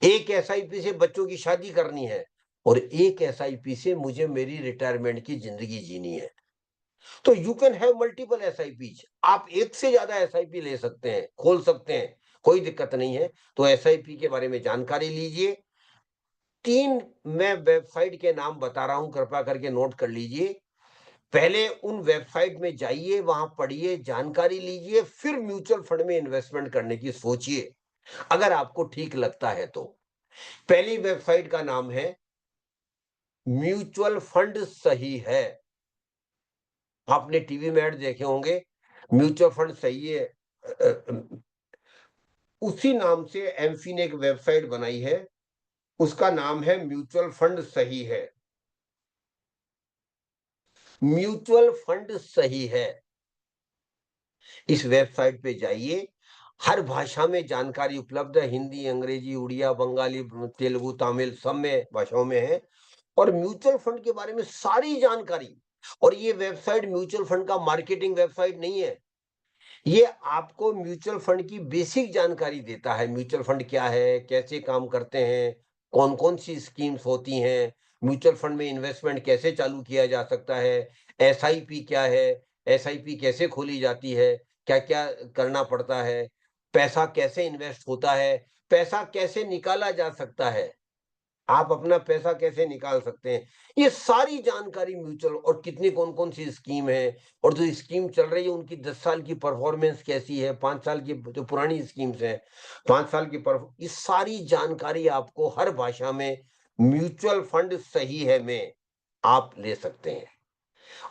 एक एसआईपी से बच्चों की शादी करनी है और एक एसआईपी से मुझे मेरी रिटायरमेंट की जिंदगी जीनी है। तो you can have multiple SIP, आप एक से ज्यादा एसआईपी ले सकते हैं, खोल सकते हैं, कोई दिक्कत नहीं है। तो एसआईपी के बारे में जानकारी लीजिए। 3 मैं वेबसाइट के नाम बता रहा हूं, कृपया करके नोट कर लीजिए। पहले उन वेबसाइट में जाइए, वहां पढ़िए, जानकारी लीजिए, फिर म्यूचुअल फंड में इन्वेस्टमेंट करने की सोचिए, अगर आपको ठीक लगता है तो। पहली वेबसाइट का नाम है म्यूचुअल फंड सही है। आपने टीवी में ऐड देखे होंगे, म्यूचुअल फंड सही है। उसी नाम से एमफी ने एक वेबसाइट बनाई है, उसका नाम है म्यूचुअल फंड सही है। म्यूचुअल फंड सही है, इस वेबसाइट पे जाइए। हर भाषा में जानकारी उपलब्ध है, हिंदी, अंग्रेजी, उड़िया, बंगाली, तेलुगु, तमिल, सब में भाषाओं में है। और म्यूचुअल फंड के बारे में सारी जानकारी। और ये वेबसाइट म्यूचुअल फंड का मार्केटिंग वेबसाइट नहीं है, ये आपको म्यूचुअल फंड की बेसिक जानकारी देता है। म्यूचुअल फंड क्या है, कैसे काम करते हैं, कौन कौन सी स्कीम्स होती हैं, म्यूचुअल फंड में इन्वेस्टमेंट कैसे चालू किया जा सकता है, एसआईपी क्या है, एसआईपी कैसे खोली जाती है, क्या क्या करना पड़ता है, पैसा कैसे इन्वेस्ट होता है, पैसा कैसे निकाला जा सकता है, आप अपना पैसा कैसे निकाल सकते हैं, ये सारी जानकारी म्यूचुअल। और कितनी कौन कौन सी स्कीम है, और जो स्कीम चल रही है उनकी 10 साल की परफॉर्मेंस कैसी है, 5 साल की जो पुरानी स्कीम्स हैं 5 साल की ये सारी जानकारी आपको हर भाषा में म्यूचुअल फंड सही है में आप ले सकते हैं।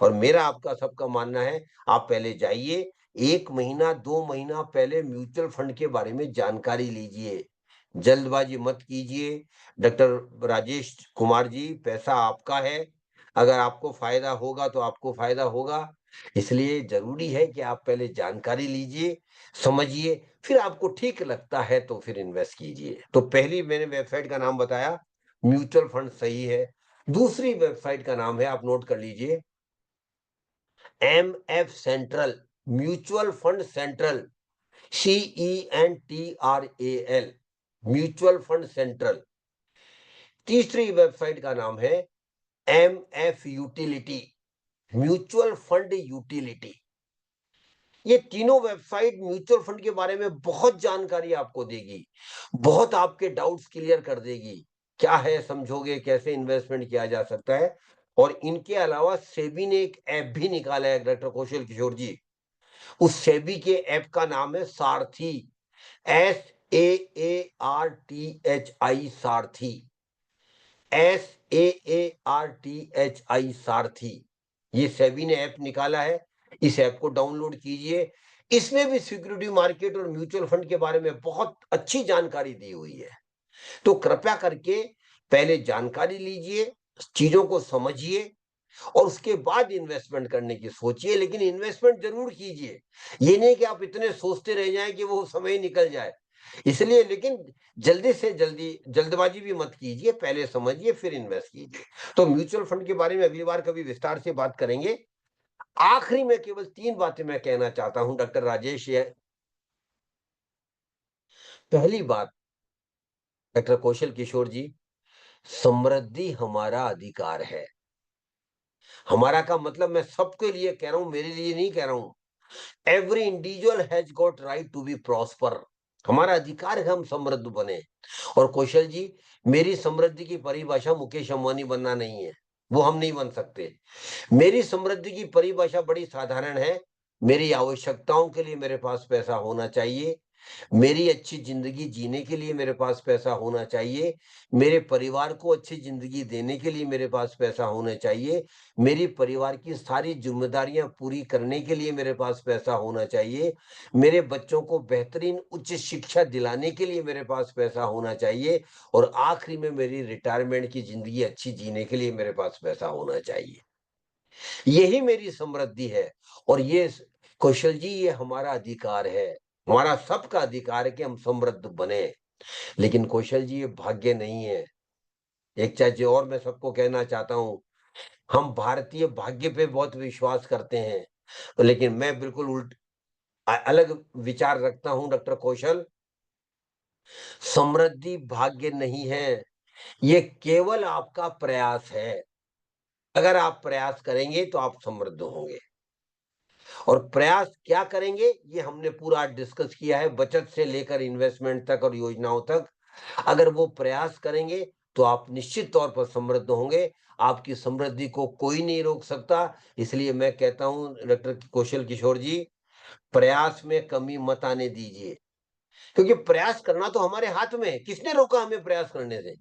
और मेरा आपका सबका मानना है, आप पहले जाइए, 1 महीना 2 महीना पहले म्यूचुअल फंड के बारे में जानकारी लीजिए, जल्दबाजी मत कीजिए। डॉक्टर राजेश कुमार जी, पैसा आपका है, अगर आपको फायदा होगा तो आपको फायदा होगा, इसलिए जरूरी है कि आप पहले जानकारी लीजिए, समझिए, फिर आपको ठीक लगता है तो फिर इन्वेस्ट कीजिए। तो पहली मैंने वेबसाइट का नाम बताया, म्यूचुअल फंड सही है। दूसरी वेबसाइट का नाम है, आप नोट कर लीजिए, MF central, mutual fund central, CENTRAL, mutual fund central. तीसरी वेबसाइट का नाम है MF utility, mutual fund utility. ये तीनों वेबसाइट म्यूचुअल फंड के बारे में बहुत जानकारी आपको देगी, बहुत आपके डाउट्स क्लियर कर देगी, क्या है समझोगे, कैसे इन्वेस्टमेंट किया जा सकता है। और इनके अलावा सेबी ने एक ऐप भी निकाला है डॉक्टर कौशल किशोर जी, उस सेबी के ऐप का नाम है सारथी, SAARTHI, सारथी, SAARTHI, सारथी। ये सेबी ने ऐप निकाला है, इस ऐप को डाउनलोड कीजिए। इसमें भी सिक्योरिटी मार्केट और म्यूचुअल फंड के बारे में बहुत अच्छी जानकारी दी हुई है। तो कृपया करके पहले जानकारी लीजिए, चीजों को समझिए, और उसके बाद इन्वेस्टमेंट करने की सोचिए। लेकिन इन्वेस्टमेंट जरूर कीजिए, ये नहीं कि आप इतने सोचते रह जाएं कि वो समय निकल जाए, इसलिए। लेकिन जल्दी से जल्दी जल्दबाजी भी मत कीजिए, पहले समझिए फिर इन्वेस्ट कीजिए। तो म्यूचुअल फंड के बारे में अगली बार कभी विस्तार से बात करेंगे। आखिरी में केवल 3 बातें मैं कहना चाहता हूं डॉक्टर राजेश। पहली बात, डॉक्टर कौशल किशोर जी, समृद्धि हमारा अधिकार है। हमारा का मतलब मैं सबके लिए कह रहा हूं, मेरे लिए नहीं कह रहा हूं। Every individual has got right to be prosper. हमारा अधिकार है हम समृद्ध बने। और कौशल जी, मेरी समृद्धि की परिभाषा मुकेश अंबानी बनना नहीं है, वो हम नहीं बन सकते। मेरी समृद्धि की परिभाषा बड़ी साधारण है, मेरी आवश्यकताओं के लिए मेरे पास पैसा होना चाहिए, मेरी अच्छी जिंदगी जीने के लिए मेरे पास पैसा होना चाहिए, मेरे परिवार को अच्छी जिंदगी देने के लिए मेरे पास पैसा होना चाहिए, मेरी परिवार की सारी जिम्मेदारियां पूरी करने के लिए मेरे पास पैसा होना चाहिए, मेरे बच्चों को बेहतरीन उच्च शिक्षा दिलाने के लिए मेरे पास पैसा होना चाहिए, और आखिरी में मेरी रिटायरमेंट की जिंदगी अच्छी जीने के लिए मेरे पास पैसा होना चाहिए। यही मेरी समृद्धि है। और ये कौशल जी, ये हमारा अधिकार है, हमारा सबका अधिकार है कि हम समृद्ध बने। लेकिन कौशल जी ये भाग्य नहीं है। एक चीज और मैं सबको कहना चाहता हूं, हम भारतीय भाग्य पे बहुत विश्वास करते हैं, लेकिन मैं बिल्कुल अलग विचार रखता हूं डॉक्टर कौशल। समृद्धि भाग्य नहीं है, ये केवल आपका प्रयास है। अगर आप प्रयास करेंगे तो आप समृद्ध होंगे। और प्रयास क्या करेंगे ये हमने पूरा डिस्कस किया है, बचत से लेकर इन्वेस्टमेंट तक और योजनाओं तक। अगर वो प्रयास करेंगे तो आप निश्चित तौर पर समृद्ध होंगे। आपकी समृद्धि को कोई नहीं रोक सकता। इसलिए मैं कहता हूं डॉक्टर कौशल किशोर जी, प्रयास में कमी मत आने दीजिए, क्योंकि प्रयास करना तो हमारे हाथ में है। किसने रोका हमें प्रयास करने से?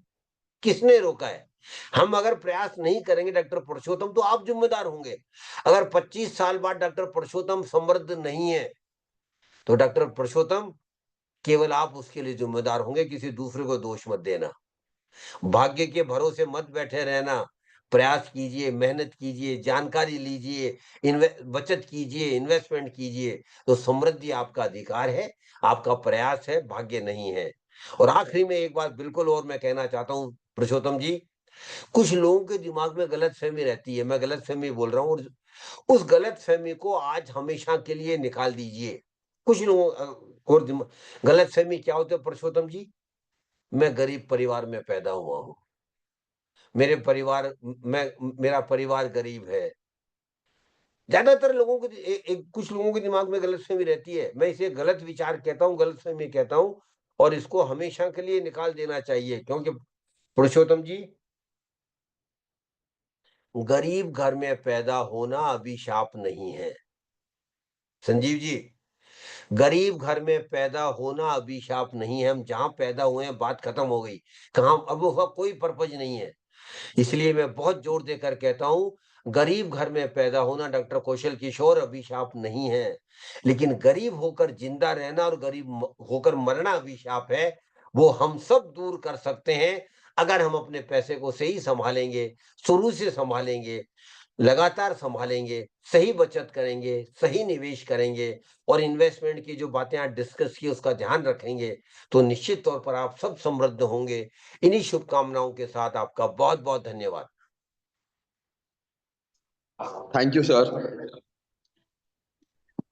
किसने रोका है? हम अगर प्रयास नहीं करेंगे डॉक्टर पुरुषोत्तम, तो आप जिम्मेदार होंगे। अगर 25 साल बाद डॉक्टर पुरुषोत्तम समृद्ध नहीं है, तो डॉक्टर पुरुषोत्तम केवल आप उसके लिए जिम्मेदार होंगे, किसी दूसरे को दोष मत देना। भाग्य के भरोसे मत बैठे रहना। प्रयास कीजिए, मेहनत कीजिए, जानकारी लीजिए, बचत कीजिए, इन्वेस्टमेंट कीजिए, तो समृद्धि आपका अधिकार है, आपका प्रयास है, भाग्य नहीं है। और आखिरी में एक बात बिल्कुल और मैं कहना चाहता हूं पुरुषोत्तम जी, कुछ लोगों के दिमाग में गलतफहमी रहती है, मैं गलतफहमी बोल रहा हूँ, और उस गलतफहमी को आज हमेशा के लिए निकाल दीजिए। कुछ लोगों और गलतफहमी क्या होती है पुरुषोत्तम जी? मैं गरीब परिवार में पैदा हुआ हूं, मेरा परिवार गरीब है। ज्यादातर लोगों को कुछ लोगों के दिमाग में गलतफहमी रहती है। मैं इसे गलत विचार कहता हूं, गलतफहमी कहता हूं, और इसको हमेशा के लिए निकाल देना चाहिए। क्योंकि पुरुषोत्तम जी, गरीब घर में पैदा होना अभिशाप नहीं है। संजीव जी, गरीब घर में पैदा होना अभिशाप नहीं है। हम जहां पैदा हुए हैं, बात खत्म हो गई। कहां अब उसका कोई पर्पज नहीं है। इसलिए मैं बहुत जोर देकर कहता हूं, गरीब घर में पैदा होना डॉक्टर कौशल किशोर अभिशाप नहीं है, लेकिन गरीब होकर जिंदा रहना और गरीब होकर मरना अभिशाप है। वो हम सब दूर कर सकते हैं अगर हम अपने पैसे को सही संभालेंगे, शुरू से संभालेंगे, लगातार संभालेंगे, सही बचत करेंगे, सही निवेश करेंगे, और इन्वेस्टमेंट की जो बातें आज डिस्कस की उसका ध्यान रखेंगे, तो निश्चित तौर पर आप सब समृद्ध होंगे। इन्हीं शुभकामनाओं के साथ आपका बहुत बहुत धन्यवाद। Thank you sir.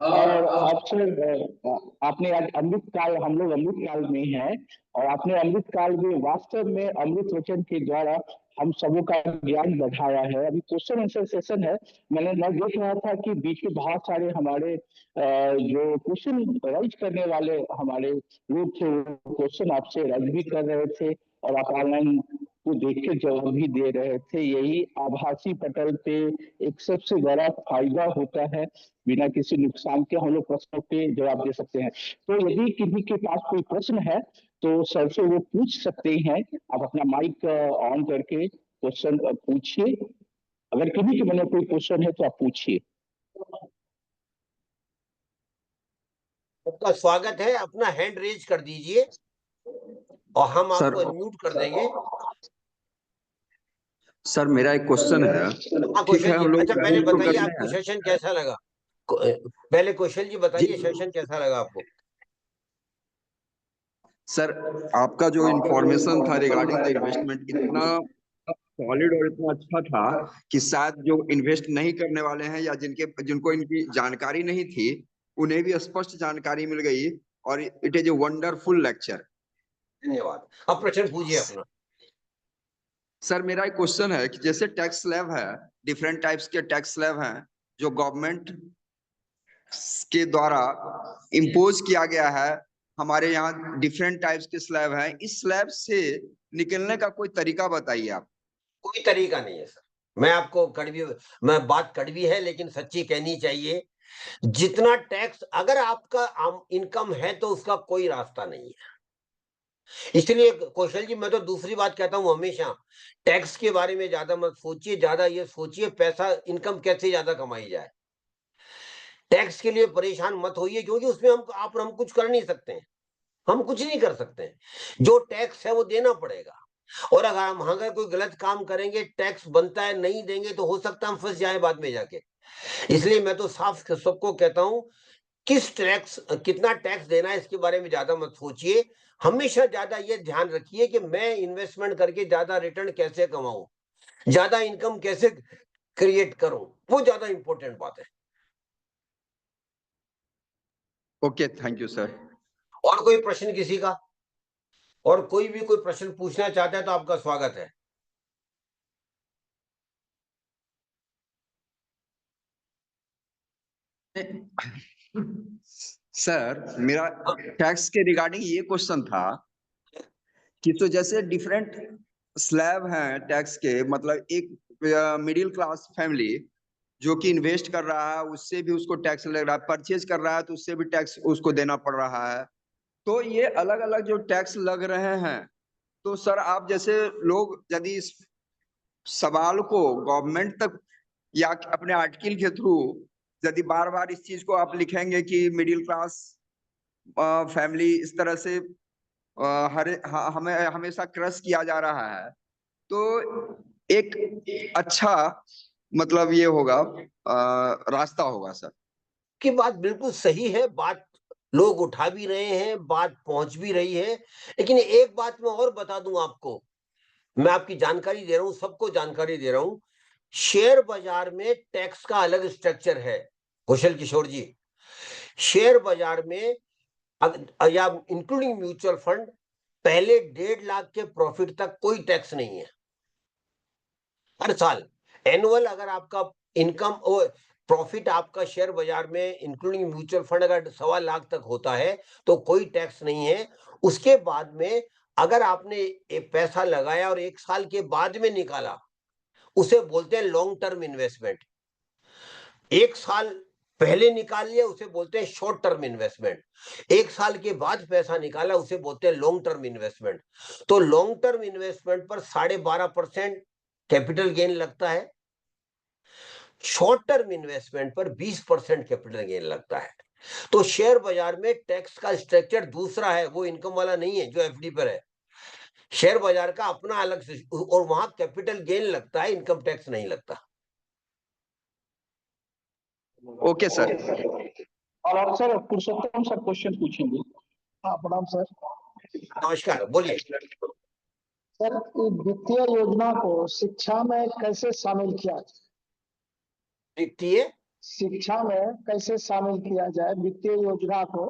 और अब सर आपने आज अमृत काल, हम लोग अमृत काल में हैं, और आपने अमृत काल में वास्तव में अमृत वचन के द्वारा हम सबों का ज्ञान बढ़ाया है। अभी क्वेश्चन आंसर सेशन है। मैं देख रहा था कि बीच में बहुत सारे हमारे जो क्वेश्चन राइज करने वाले हमारे लोग थे, वो क्वेश्चन आपसे राइज भी कर रहे थे, और आप ऑनलाइन को देख के जवाब भी दे रहे थे। यही आभासी पटल पे एक सबसे बड़ा फायदा होता है, बिना किसी नुकसान के हम लोग प्रश्नों के जवाब दे सकते हैं। तो यदि किसी के पास कोई प्रश्न है तो सर से वो पूछ सकते हैं। आप अपना माइक ऑन करके क्वेश्चन पूछिए। अगर किसी के मन में कोई क्वेश्चन है तो आप पूछिए। आपका स्वागत है, अपना हैंड रेज कर दीजिए और हम सर, आपको अनम्यूट कर देंगे। सर मेरा एक क्वेश्चन है। हाँ ठीक कौशल है, जी, हम लोग अच्छा पहले ट्रैवल तो बताइए करते आपको हैं सेशन कैसा लगा? पहले कौशल जी बताइए जी। सेशन कैसा लगा आपको? सर, आपका जो इंफॉर्मेशन था रिगार्डिंग द इन्वेस्टमेंट इतना सॉलिड और इतना अच्छा था कि शायद जो इन्वेस्ट नहीं करने वाले हैं या जिनको इनकी जानकारी नहीं थी, उन्हें भी स्पष्ट जानकारी मिल गई, और it is a wonderful lecture. धन्यवाद। अब प्रश्न पूछिए अपना। सर मेरा एक क्वेश्चन है कि जैसे टैक्स स्लैब है, डिफरेंट टाइप्स के टैक्स स्लैब हैं जो गवर्नमेंट के द्वारा इम्पोज किया गया है। हमारे यहाँ डिफरेंट टाइप्स के स्लैब हैं। इस स्लैब से निकलने का कोई तरीका बताइए आप। कोई तरीका नहीं है सर। मैं बात कड़वी है लेकिन सच्ची कहनी चाहिए। जितना टैक्स अगर आपका इनकम है तो उसका कोई रास्ता नहीं है। इसलिए कौशल जी, मैं तो दूसरी बात कहता हूं हमेशा, टैक्स के बारे में ज्यादा मत सोचिए, ज्यादा ये सोचिए पैसा इनकम कैसे ज्यादा कमाई जाए। टैक्स के लिए परेशान मत होइए, क्योंकि उसमें हम कुछ कर नहीं सकते हैं। हम कुछ नहीं कर सकते हैं। जो टैक्स है वो देना पड़ेगा, और अगर कोई गलत काम करेंगे, टैक्स बनता है, नहीं देंगे तो हो सकता है हम फंस जाए बाद में जाके। इसलिए मैं तो साफ सबको कहता हूं कितना टैक्स देना है इसके बारे में ज्यादा मत सोचिए। हमेशा ज्यादा ये ध्यान रखिए कि मैं इन्वेस्टमेंट करके ज्यादा रिटर्न कैसे कमाऊं, ज्यादा इनकम कैसे क्रिएट करूं, वो ज्यादा इंपॉर्टेंट बात है। Okay, thank you sir. और कोई प्रश्न किसी का? और कोई भी कोई प्रश्न पूछना चाहता है तो आपका स्वागत है। सर मेरा टैक्स के रिगार्डिंग ये क्वेश्चन था कि तो जैसे डिफरेंट स्लैब हैं टैक्स के, मतलब एक मिडिल क्लास फैमिली जो कि इन्वेस्ट कर रहा है उससे भी उसको टैक्स लग रहा है, परचेज कर रहा है तो उससे भी टैक्स उसको देना पड़ रहा है। तो ये अलग अलग जो टैक्स लग रहे हैं, तो सर आप जैसे लोग यदि इस सवाल को गवर्नमेंट तक या अपने आर्टिकल के थ्रू यदि बार बार इस चीज को आप लिखेंगे कि मिडिल क्लास फैमिली इस तरह से हमें हमेशा क्रश किया जा रहा है, तो एक अच्छा मतलब ये होगा रास्ता होगा सर। की बात बिल्कुल सही है, बात लोग उठा भी रहे हैं, बात पहुंच भी रही है। लेकिन एक बात मैं और बता दूं आपको, मैं आपकी जानकारी दे रहा हूं, सबको जानकारी दे रहा हूं। शेयर बाजार में टैक्स का अलग स्ट्रक्चर है कुशल किशोर जी। शेयर बाजार में या इंक्लूडिंग म्यूचुअल फंड, पहले 1.5 लाख के प्रॉफिट तक कोई टैक्स नहीं है हर साल। एनुअल अगर आपका इनकम प्रॉफिट आपका शेयर बाजार में इंक्लूडिंग म्यूचुअल फंड अगर 1.25 लाख तक होता है तो कोई टैक्स नहीं है। उसके बाद में अगर आपने पैसा लगाया और 1 साल के बाद में निकाला, उसे बोलते हैं लॉन्ग टर्म इन्वेस्टमेंट। 1 साल पहले निकाल लिया उसे बोलते हैं शॉर्ट टर्म इन्वेस्टमेंट। 1 साल के बाद पैसा निकाला उसे बोलते हैं लॉन्ग टर्म इन्वेस्टमेंट। तो लॉन्ग टर्म इन्वेस्टमेंट पर 12.5% कैपिटल गेन लगता है, शॉर्ट टर्म इन्वेस्टमेंट पर 20% कैपिटल गेन लगता है। तो शेयर बाजार में टैक्स का स्ट्रक्चर दूसरा है, वो इनकम वाला नहीं है जो एफडी पर है। शेयर बाजार का अपना अलग से, और वहां कैपिटल गेन लगता है, इनकम टैक्स नहीं लगता। Okay sir. और अब सर पुरुषोत्तम सर क्वेश्चन पूछेंगे। हाँ प्रणाम सर। नमस्कार, बोलिए। सर वित्तीय योजना को शिक्षा में कैसे शामिल किया जाए? वित्तीय शिक्षा में कैसे शामिल किया जाए वित्तीय योजना को?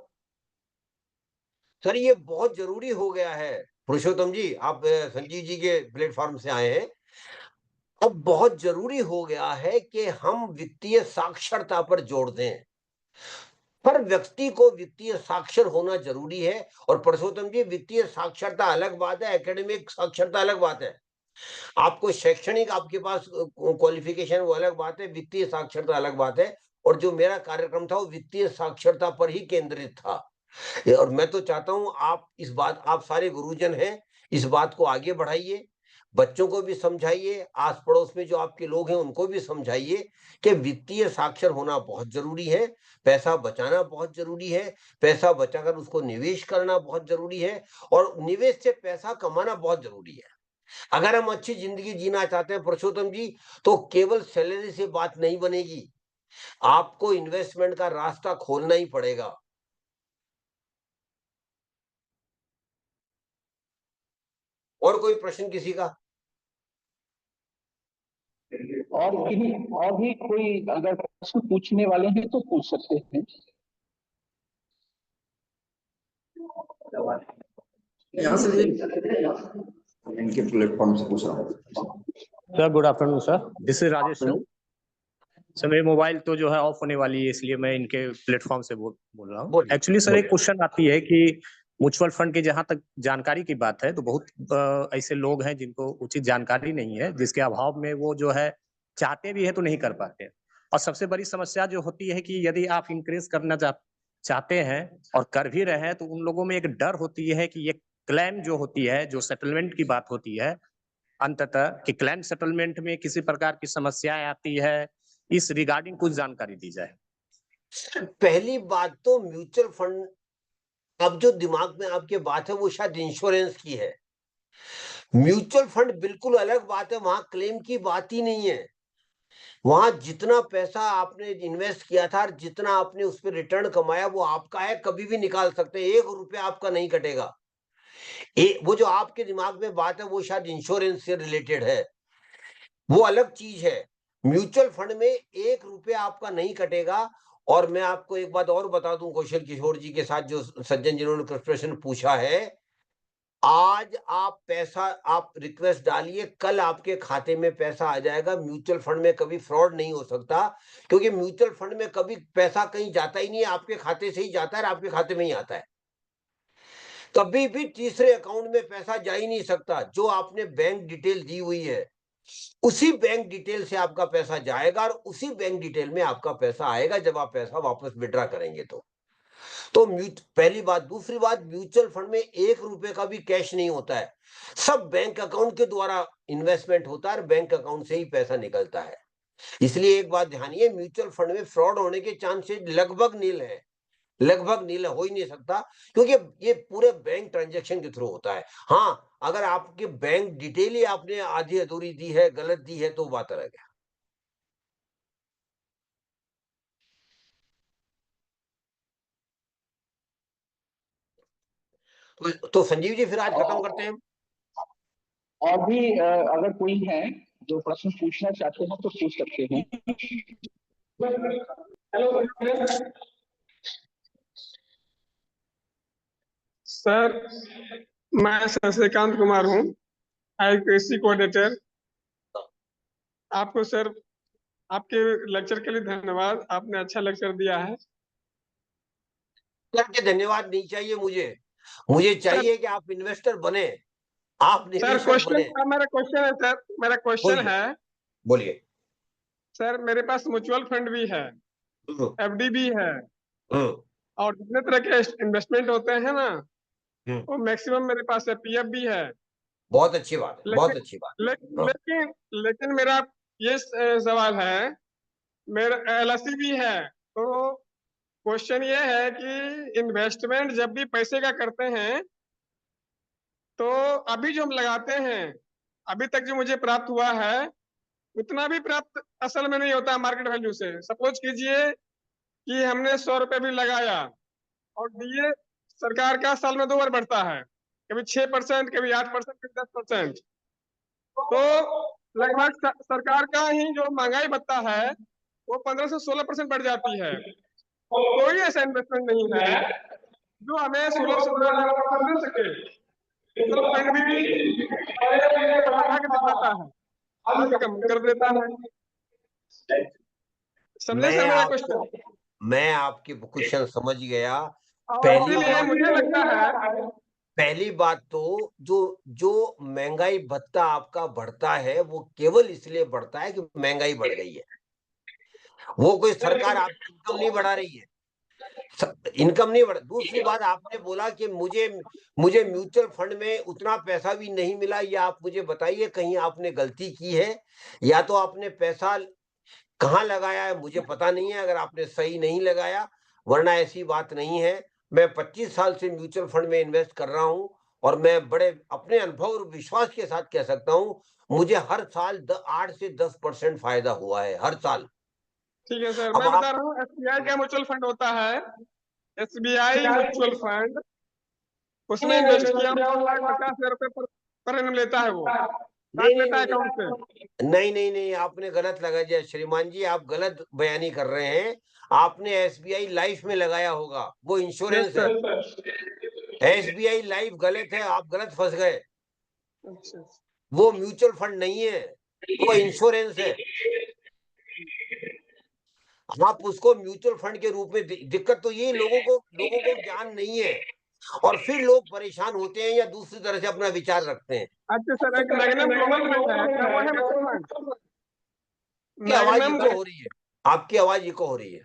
सर ये बहुत जरूरी हो गया है पुरुषोत्तम जी, आप संजीव जी के प्लेटफॉर्म से आए हैं। अब बहुत जरूरी हो गया है कि हम वित्तीय साक्षरता पर जोर दें। हर व्यक्ति को वित्तीय साक्षर होना जरूरी है। और पुरुषोत्तम जी, वित्तीय साक्षरता अलग बात है, एकेडमिक साक्षरता अलग बात है। आपको शैक्षणिक आपके पास क्वालिफिकेशन वो अलग बात है, वित्तीय साक्षरता अलग बात है। और जो मेरा कार्यक्रम था वो वित्तीय साक्षरता पर ही केंद्रित था। और मैं तो चाहता हूं आप सारे गुरुजन हैं, इस बात को आगे बढ़ाइए, बच्चों को भी समझाइए, आस पड़ोस में जो आपके लोग हैं उनको भी समझाइए कि वित्तीय साक्षर होना बहुत जरूरी है, पैसा बचाना बहुत जरूरी है, पैसा बचाकर उसको निवेश करना बहुत जरूरी है, और निवेश से पैसा कमाना बहुत जरूरी है। अगर हम अच्छी जिंदगी जीना चाहते हैं पुरुषोत्तम जी, तो केवल सैलरी से बात नहीं बनेगी, आपको इन्वेस्टमेंट का रास्ता खोलना ही पड़ेगा। और कोई प्रश्न किसी का? और भी कोई अगर प्रश्न पूछने वाले हैं तो पूछ सकते हैं। यहाँ से इनके प्लेटफॉर्म से पूछ रहा हूँ। Sir good afternoon sir, this is Rajesh sir. मेरी मोबाइल तो जो है ऑफ होने वाली है, इसलिए मैं इनके प्लेटफॉर्म से बोल रहा हूँ। एक्चुअली सर एक क्वेश्चन आती है कि म्यूचुअल फंड की जहां तक जानकारी की बात है तो बहुत ऐसे लोग हैं जिनको उचित जानकारी नहीं है, जिसके अभाव में वो जो है चाहते भी है तो नहीं कर पाते। और सबसे बड़ी समस्या जो होती है कि यदि आप इंक्रीज करना चाहते हैं और कर भी रहे हैं तो उन लोगों में एक डर होती है कि ये क्लेम जो होती है, जो सेटलमेंट की बात होती है अंततः, कि क्लेम सेटलमेंट में किसी प्रकार की समस्याएं आती है, इस रिगार्डिंग कुछ जानकारी दी जाए। पहली बात तो म्यूचुअल फंड, अब जो दिमाग में आपके बात है वो शायद इंश्योरेंस की है। म्यूचुअल फंड बिल्कुल अलग बात है, वहां क्लेम की बात ही नहीं है। वहां जितना पैसा आपने इन्वेस्ट किया था और जितना आपने उस पर रिटर्न कमाया वो आपका है, कभी भी निकाल सकते हैं, 1 रुपया आपका नहीं कटेगा। वो जो आपके दिमाग में बात है वो शायद इंश्योरेंस से रिलेटेड है, वो अलग चीज है। म्यूचुअल फंड में 1 रुपया आपका नहीं कटेगा। और मैं आपको एक बात और बता दूं, कौशल किशोर जी के साथ जो सज्जन जिन्होंने प्रश्न पूछा है, आज आप रिक्वेस्ट डालिए, कल आपके खाते में पैसा आ जाएगा। म्यूचुअल फंड में कभी फ्रॉड नहीं हो सकता, क्योंकि म्यूचुअल फंड में कभी पैसा कहीं जाता ही नहीं है, आपके खाते से ही जाता है और आपके खाते में ही आता है। कभी भी तीसरे अकाउंट में पैसा जा ही नहीं सकता। जो आपने बैंक डिटेल दी हुई है उसी बैंक डिटेल से आपका पैसा जाएगा और उसी बैंक डिटेल में आपका पैसा आएगा जब आप पैसा वापस विड्रॉ करेंगे तो पहली बात। दूसरी बात, म्यूचुअल फंड में 1 रुपए का भी कैश नहीं होता है, सब बैंक अकाउंट के द्वारा इन्वेस्टमेंट होता है और बैंक अकाउंट से ही पैसा निकलता है। इसलिए एक बात ध्यानिए, म्यूचुअल फंड में फ्रॉड होने के चांसेस लगभग नील है, लगभग नील हो ही नहीं सकता, क्योंकि ये पूरे बैंक ट्रांजैक्शन के थ्रू होता है। हाँ, अगर आपके बैंक डिटेल ही आपने आधी अधूरी दी है, गलत दी है, तो बात अलग है। तो संजीव जी, फिर आज खत्म करते हैं। और भी अगर कोई है जो प्रश्न पूछना चाहते हैं तो पूछ सकते हैं। सर, मैं शशिकांत कुमार हूँ, IUPAC कोऑर्डिनेटर। आपको सर आपके लेक्चर के लिए धन्यवाद, आपने अच्छा लेक्चर दिया है। करके धन्यवाद नहीं चाहिए मुझे चाहिए कि आप इन्वेस्टर बने, आप सर निवेशक बने। मेरा क्वेश्चन है सर, मेरा क्वेश्चन है बोलिए। सर, मेरे पास म्यूचुअल फंड भी है, FD भी है, और जितने तरह के इन्वेस्टमेंट होते हैं ना, वो मैक्सिमम मेरे पास है, PF भी है। बहुत अच्छी बात है, बहुत अच्छी बात। लेकिन मेरा ये सवाल है, मेरा LIC भी है। तो क्वेश्चन ये है कि इन्वेस्टमेंट जब भी पैसे का करते हैं तो अभी जो हम लगाते हैं, अभी तक जो मुझे प्राप्त हुआ है उतना भी प्राप्त असल में नहीं होता मार्केट वैल्यू से। सपोज कीजिए कि हमने 100 रुपए भी लगाया और DA सरकार का साल में 2 बार बढ़ता है, कभी 6%, कभी 8%, कभी 10%। तो लगभग सरकार का ही जो महंगाई भत्ता है वो 15 से 16% बढ़ जाती है। कोई ऐसा इन्वेस्टमेंट नहीं है जो हमें 16-17% मिल सके। तो फंड भी बढ़ा के दिखाता है, आगे कम कर देता है। समझे सर मेरा क्वेश्चन? मैं आपके क्वेश्चन समझ गया। मुझे लगता है पहली बात तो जो महंगाई भत्ता आपका बढ़ता है वो केवल इसलिए बढ़ता है कि महंगाई बढ़ गई है, वो कोई सरकार आपकी इनकम नहीं बढ़ा रही है, इनकम नहीं बढ़ा। दूसरी बात, आपने बोला कि मुझे म्यूचुअल फंड में उतना पैसा भी नहीं मिला, या आप मुझे बताइए कहीं आपने गलती की है, या तो आपने पैसा कहाँ लगाया है मुझे पता नहीं है, अगर आपने सही नहीं लगाया, वरना ऐसी बात नहीं है। मैं 25 साल से म्यूचुअल फंड में इन्वेस्ट कर रहा हूं और मैं बड़े अपने अनुभव और विश्वास के साथ कह सकता हूं, मुझे हर साल 8 से 10% फायदा हुआ है, हर साल। ठीक है सर, मैं बता रहा हूँ, SBI का म्यूचुअल फंड होता है, SBI म्यूचुअल फंड, उसमें इन्वेस्ट किया 50,000 रुपए पर एनम लेता है, वो काट लेता है अकाउंट से। नहीं, आपने गलत लगा दिया श्रीमान जी, आप गलत बयानी कर रहे हैं। आपने SBI लाइफ में लगाया होगा, वो इंश्योरेंस है। SBI लाइफ गलत है, आप गलत फंस गए। वो म्यूचुअल फंड नहीं है, वो इंश्योरेंस है। आप उसको म्यूचुअल फंड के रूप में दिक्कत तो ये लोगों को ज्ञान नहीं है, और फिर लोग परेशान होते हैं या दूसरी तरह से अपना विचार रखते हैं। अच्छा सर, एक मैग्नम ग्लोबल फंड है, क्या वो है म्यूचुअल फंड? आवाज इको हो रही है, आपकी आवाज इको हो रही है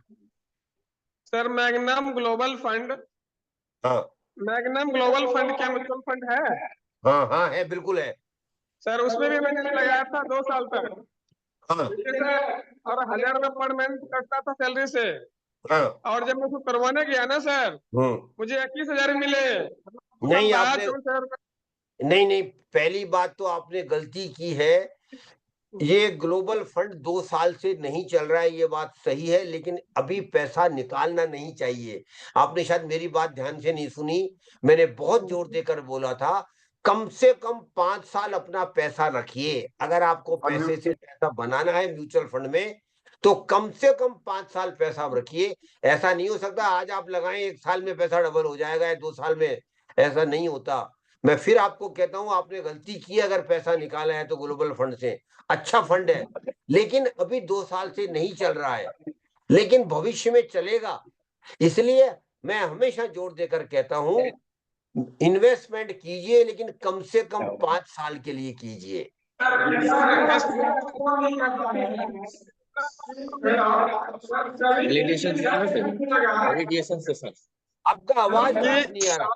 सर। मैग्नम ग्लोबल फंड, हाँ, मैग्नम ग्लोबल फंड क्या म्यूचुअल फंड है? हाँ है, बिल्कुल है सर। उसमें भी मैंने लगाया था 2 साल तक, हाँ, और 1,000 रुपए पर मंथ कटता था सैलरी से। हाँ, और जब मैं उसको करवाने गया ना सर, मुझे 21,000 मिले। नहीं आपने नहीं, पहली बात तो आपने गलती की है। ये ग्लोबल फंड 2 साल से नहीं चल रहा है, ये बात सही है, लेकिन अभी पैसा निकालना नहीं चाहिए। आपने शायद मेरी बात ध्यान से नहीं सुनी। मैंने बहुत जोर देकर बोला था, कम से कम 5 साल अपना पैसा रखिए। अगर आपको पैसे से पैसा बनाना है म्यूचुअल फंड में, तो कम से कम 5 साल पैसा रखिए। ऐसा नहीं हो सकता आज आप लगाएं 1 साल में पैसा डबल हो जाएगा या 2 साल में, ऐसा नहीं होता। मैं फिर आपको कहता हूं, आपने गलती की अगर पैसा निकाला है तो ग्लोबल फंड से। अच्छा फंड है, लेकिन अभी 2 साल से नहीं चल रहा है, लेकिन भविष्य में चलेगा। इसलिए मैं हमेशा जोर देकर कहता हूं, इन्वेस्टमेंट कीजिए, लेकिन कम से कम 5 साल के लिए कीजिए। आपका आवाज साफ नहीं आ रहा,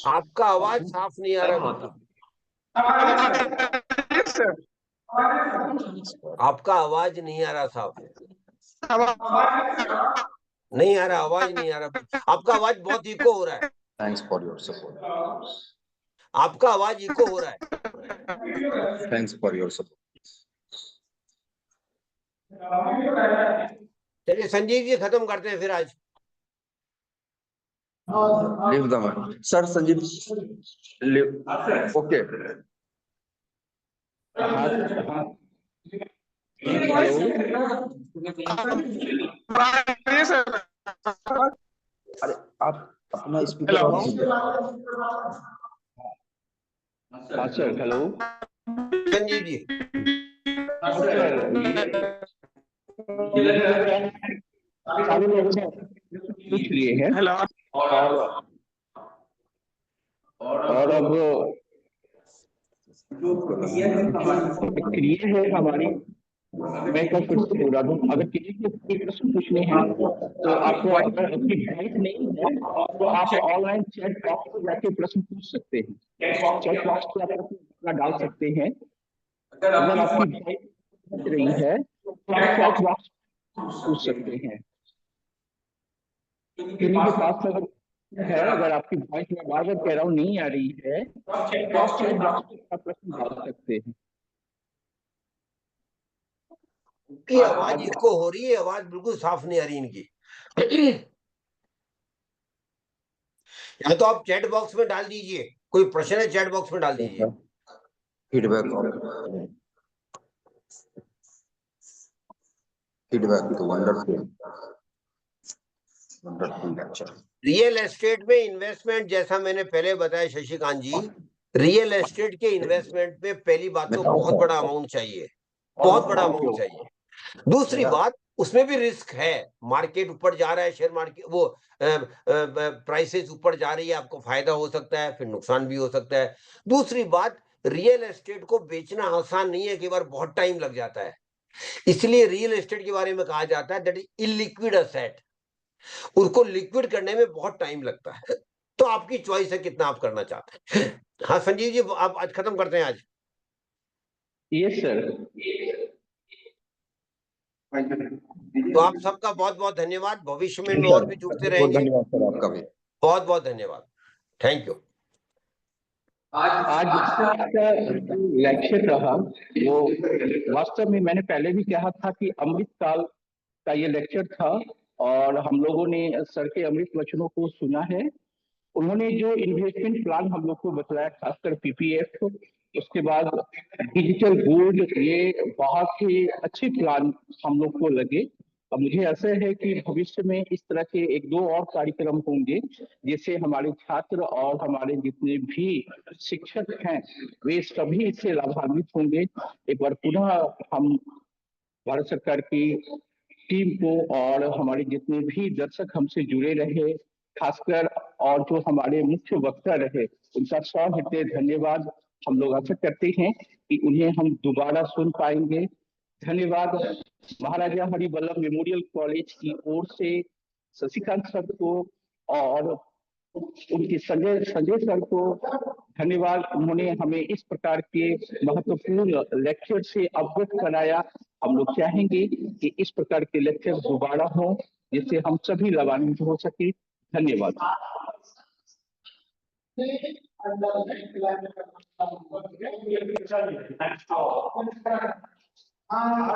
आपका आवाज साफ नहीं आ रहा मतलब। आपका आवाज नहीं आ रहा साहब, नहीं आ रहा, आवाज नहीं आ रहा। आपका आवाज बहुत इको हो रहा है। Thanks for your support. आपका आवाज इको हो रहा है। Thanks for your support. चलिए संजीव जी, खत्म करते हैं फिर आज। Leave the man sir. Sanjeev okay. अरे आप अपना speaker sir. Hello Sanjeev ji, पूछ लिए हैं। हेलो। और अब क्लियर है हमारी। मैं कल फिर से बोल रहा हूँ, अगर किसी को कोई प्रश्न पूछने हैं तो आपको, अगर आपकी बाइक नहीं है तो आप ऑनलाइन चैट बॉक्स में जाके प्रश्न पूछ सकते हैं। चैट बॉक्स पे आप अपना डाल सकते हैं। अगर आपकी बाइक बच रही है तो आप चैट बॉक्स पूछ सकते हैं। किसी के पास अगर है, अगर आपकी वॉइस में बार बार कह रहा हूँ नहीं आ रही है, तो आप चैट बॉक्स में प्रश्न डाल सकते हैं। की आवाज इनको हो रही है, आवाज बिल्कुल साफ नहीं आ रही इनकी। या तो आप चैट बॉक्स में डाल दीजिए, कोई प्रश्न है चैट बॉक्स में डाल दीजिए। फीडबैक तो वंडरफुल लेक्चर। रियल एस्टेट में इन्वेस्टमेंट, जैसा मैंने पहले बताया शशिकांत जी, रियल एस्टेट के इन्वेस्टमेंट में पहली बात तो बहुत बड़ा अमाउंट चाहिए, बहुत बड़ा अमाउंट चाहिए। दूसरी बात, उसमें भी रिस्क है। मार्केट ऊपर जा रहा है, शेयर मार्केट वो प्राइसेस ऊपर जा रही है, आपको फायदा हो सकता है, फिर नुकसान भी हो सकता है। दूसरी बात, रियल एस्टेट को बेचना आसान नहीं है, कई बार बहुत टाइम लग जाता है। इसलिए रियल एस्टेट के बारे में कहा जाता है दैट इज इलिक्विड एसेट। उसको लिक्विड करने में बहुत टाइम लगता है। तो आपकी चॉइस है कितना आप करना चाहते हैं। हाँ संजीव जी, आप आज खत्म करते हैं आज। Yes sir. तो आप सबका बहुत बहुत धन्यवाद। भविष्य में और भी जुड़ते रहेंगे। धन्यवाद सर आपका भी, बहुत बहुत धन्यवाद। Thank you. आज आपका लेक्चर रहा वो वास्तव में मैंने पहले भी कहा था कि अमृत काल का ये लेक्चर था, और हम लोगों ने सर के अमृत वचनों को सुना है। उन्होंने जो इन्वेस्टमेंट प्लान हम लोग को बताया, खासकर पीपीएफ, उसके बाद डिजिटल गोल्ड, ये बहुत ही अच्छे प्लान हम लोग को लगे। और मुझे ऐसा है कि भविष्य में इस तरह के 1-2 और कार्यक्रम होंगे, जिससे हमारे छात्र और हमारे जितने भी शिक्षक हैं वे सभी इससे लाभान्वित होंगे। एक बार पुनः हम भारत सरकार की टीम को और हमारे जितने भी दर्शक हमसे जुड़े रहे, खासकर और जो हमारे मुख्य वक्ता रहे, उनका सहृदय धन्यवाद। हम लोग आशा करते हैं कि उन्हें हम दोबारा सुन पाएंगे। धन्यवाद महाराजा हरि वल्लभ मेमोरियल कॉलेज की ओर से शशिकांत सर को और उनके संजय सर को धन्यवाद। उन्होंने हमें इस प्रकार के महत्वपूर्ण लेक्चर से अवगत कराया। हम लोग चाहेंगे कि इस प्रकार के लेक्चर दोबारा हो, जिससे हम सभी लाभान्वित हो सके। धन्यवाद। हाँ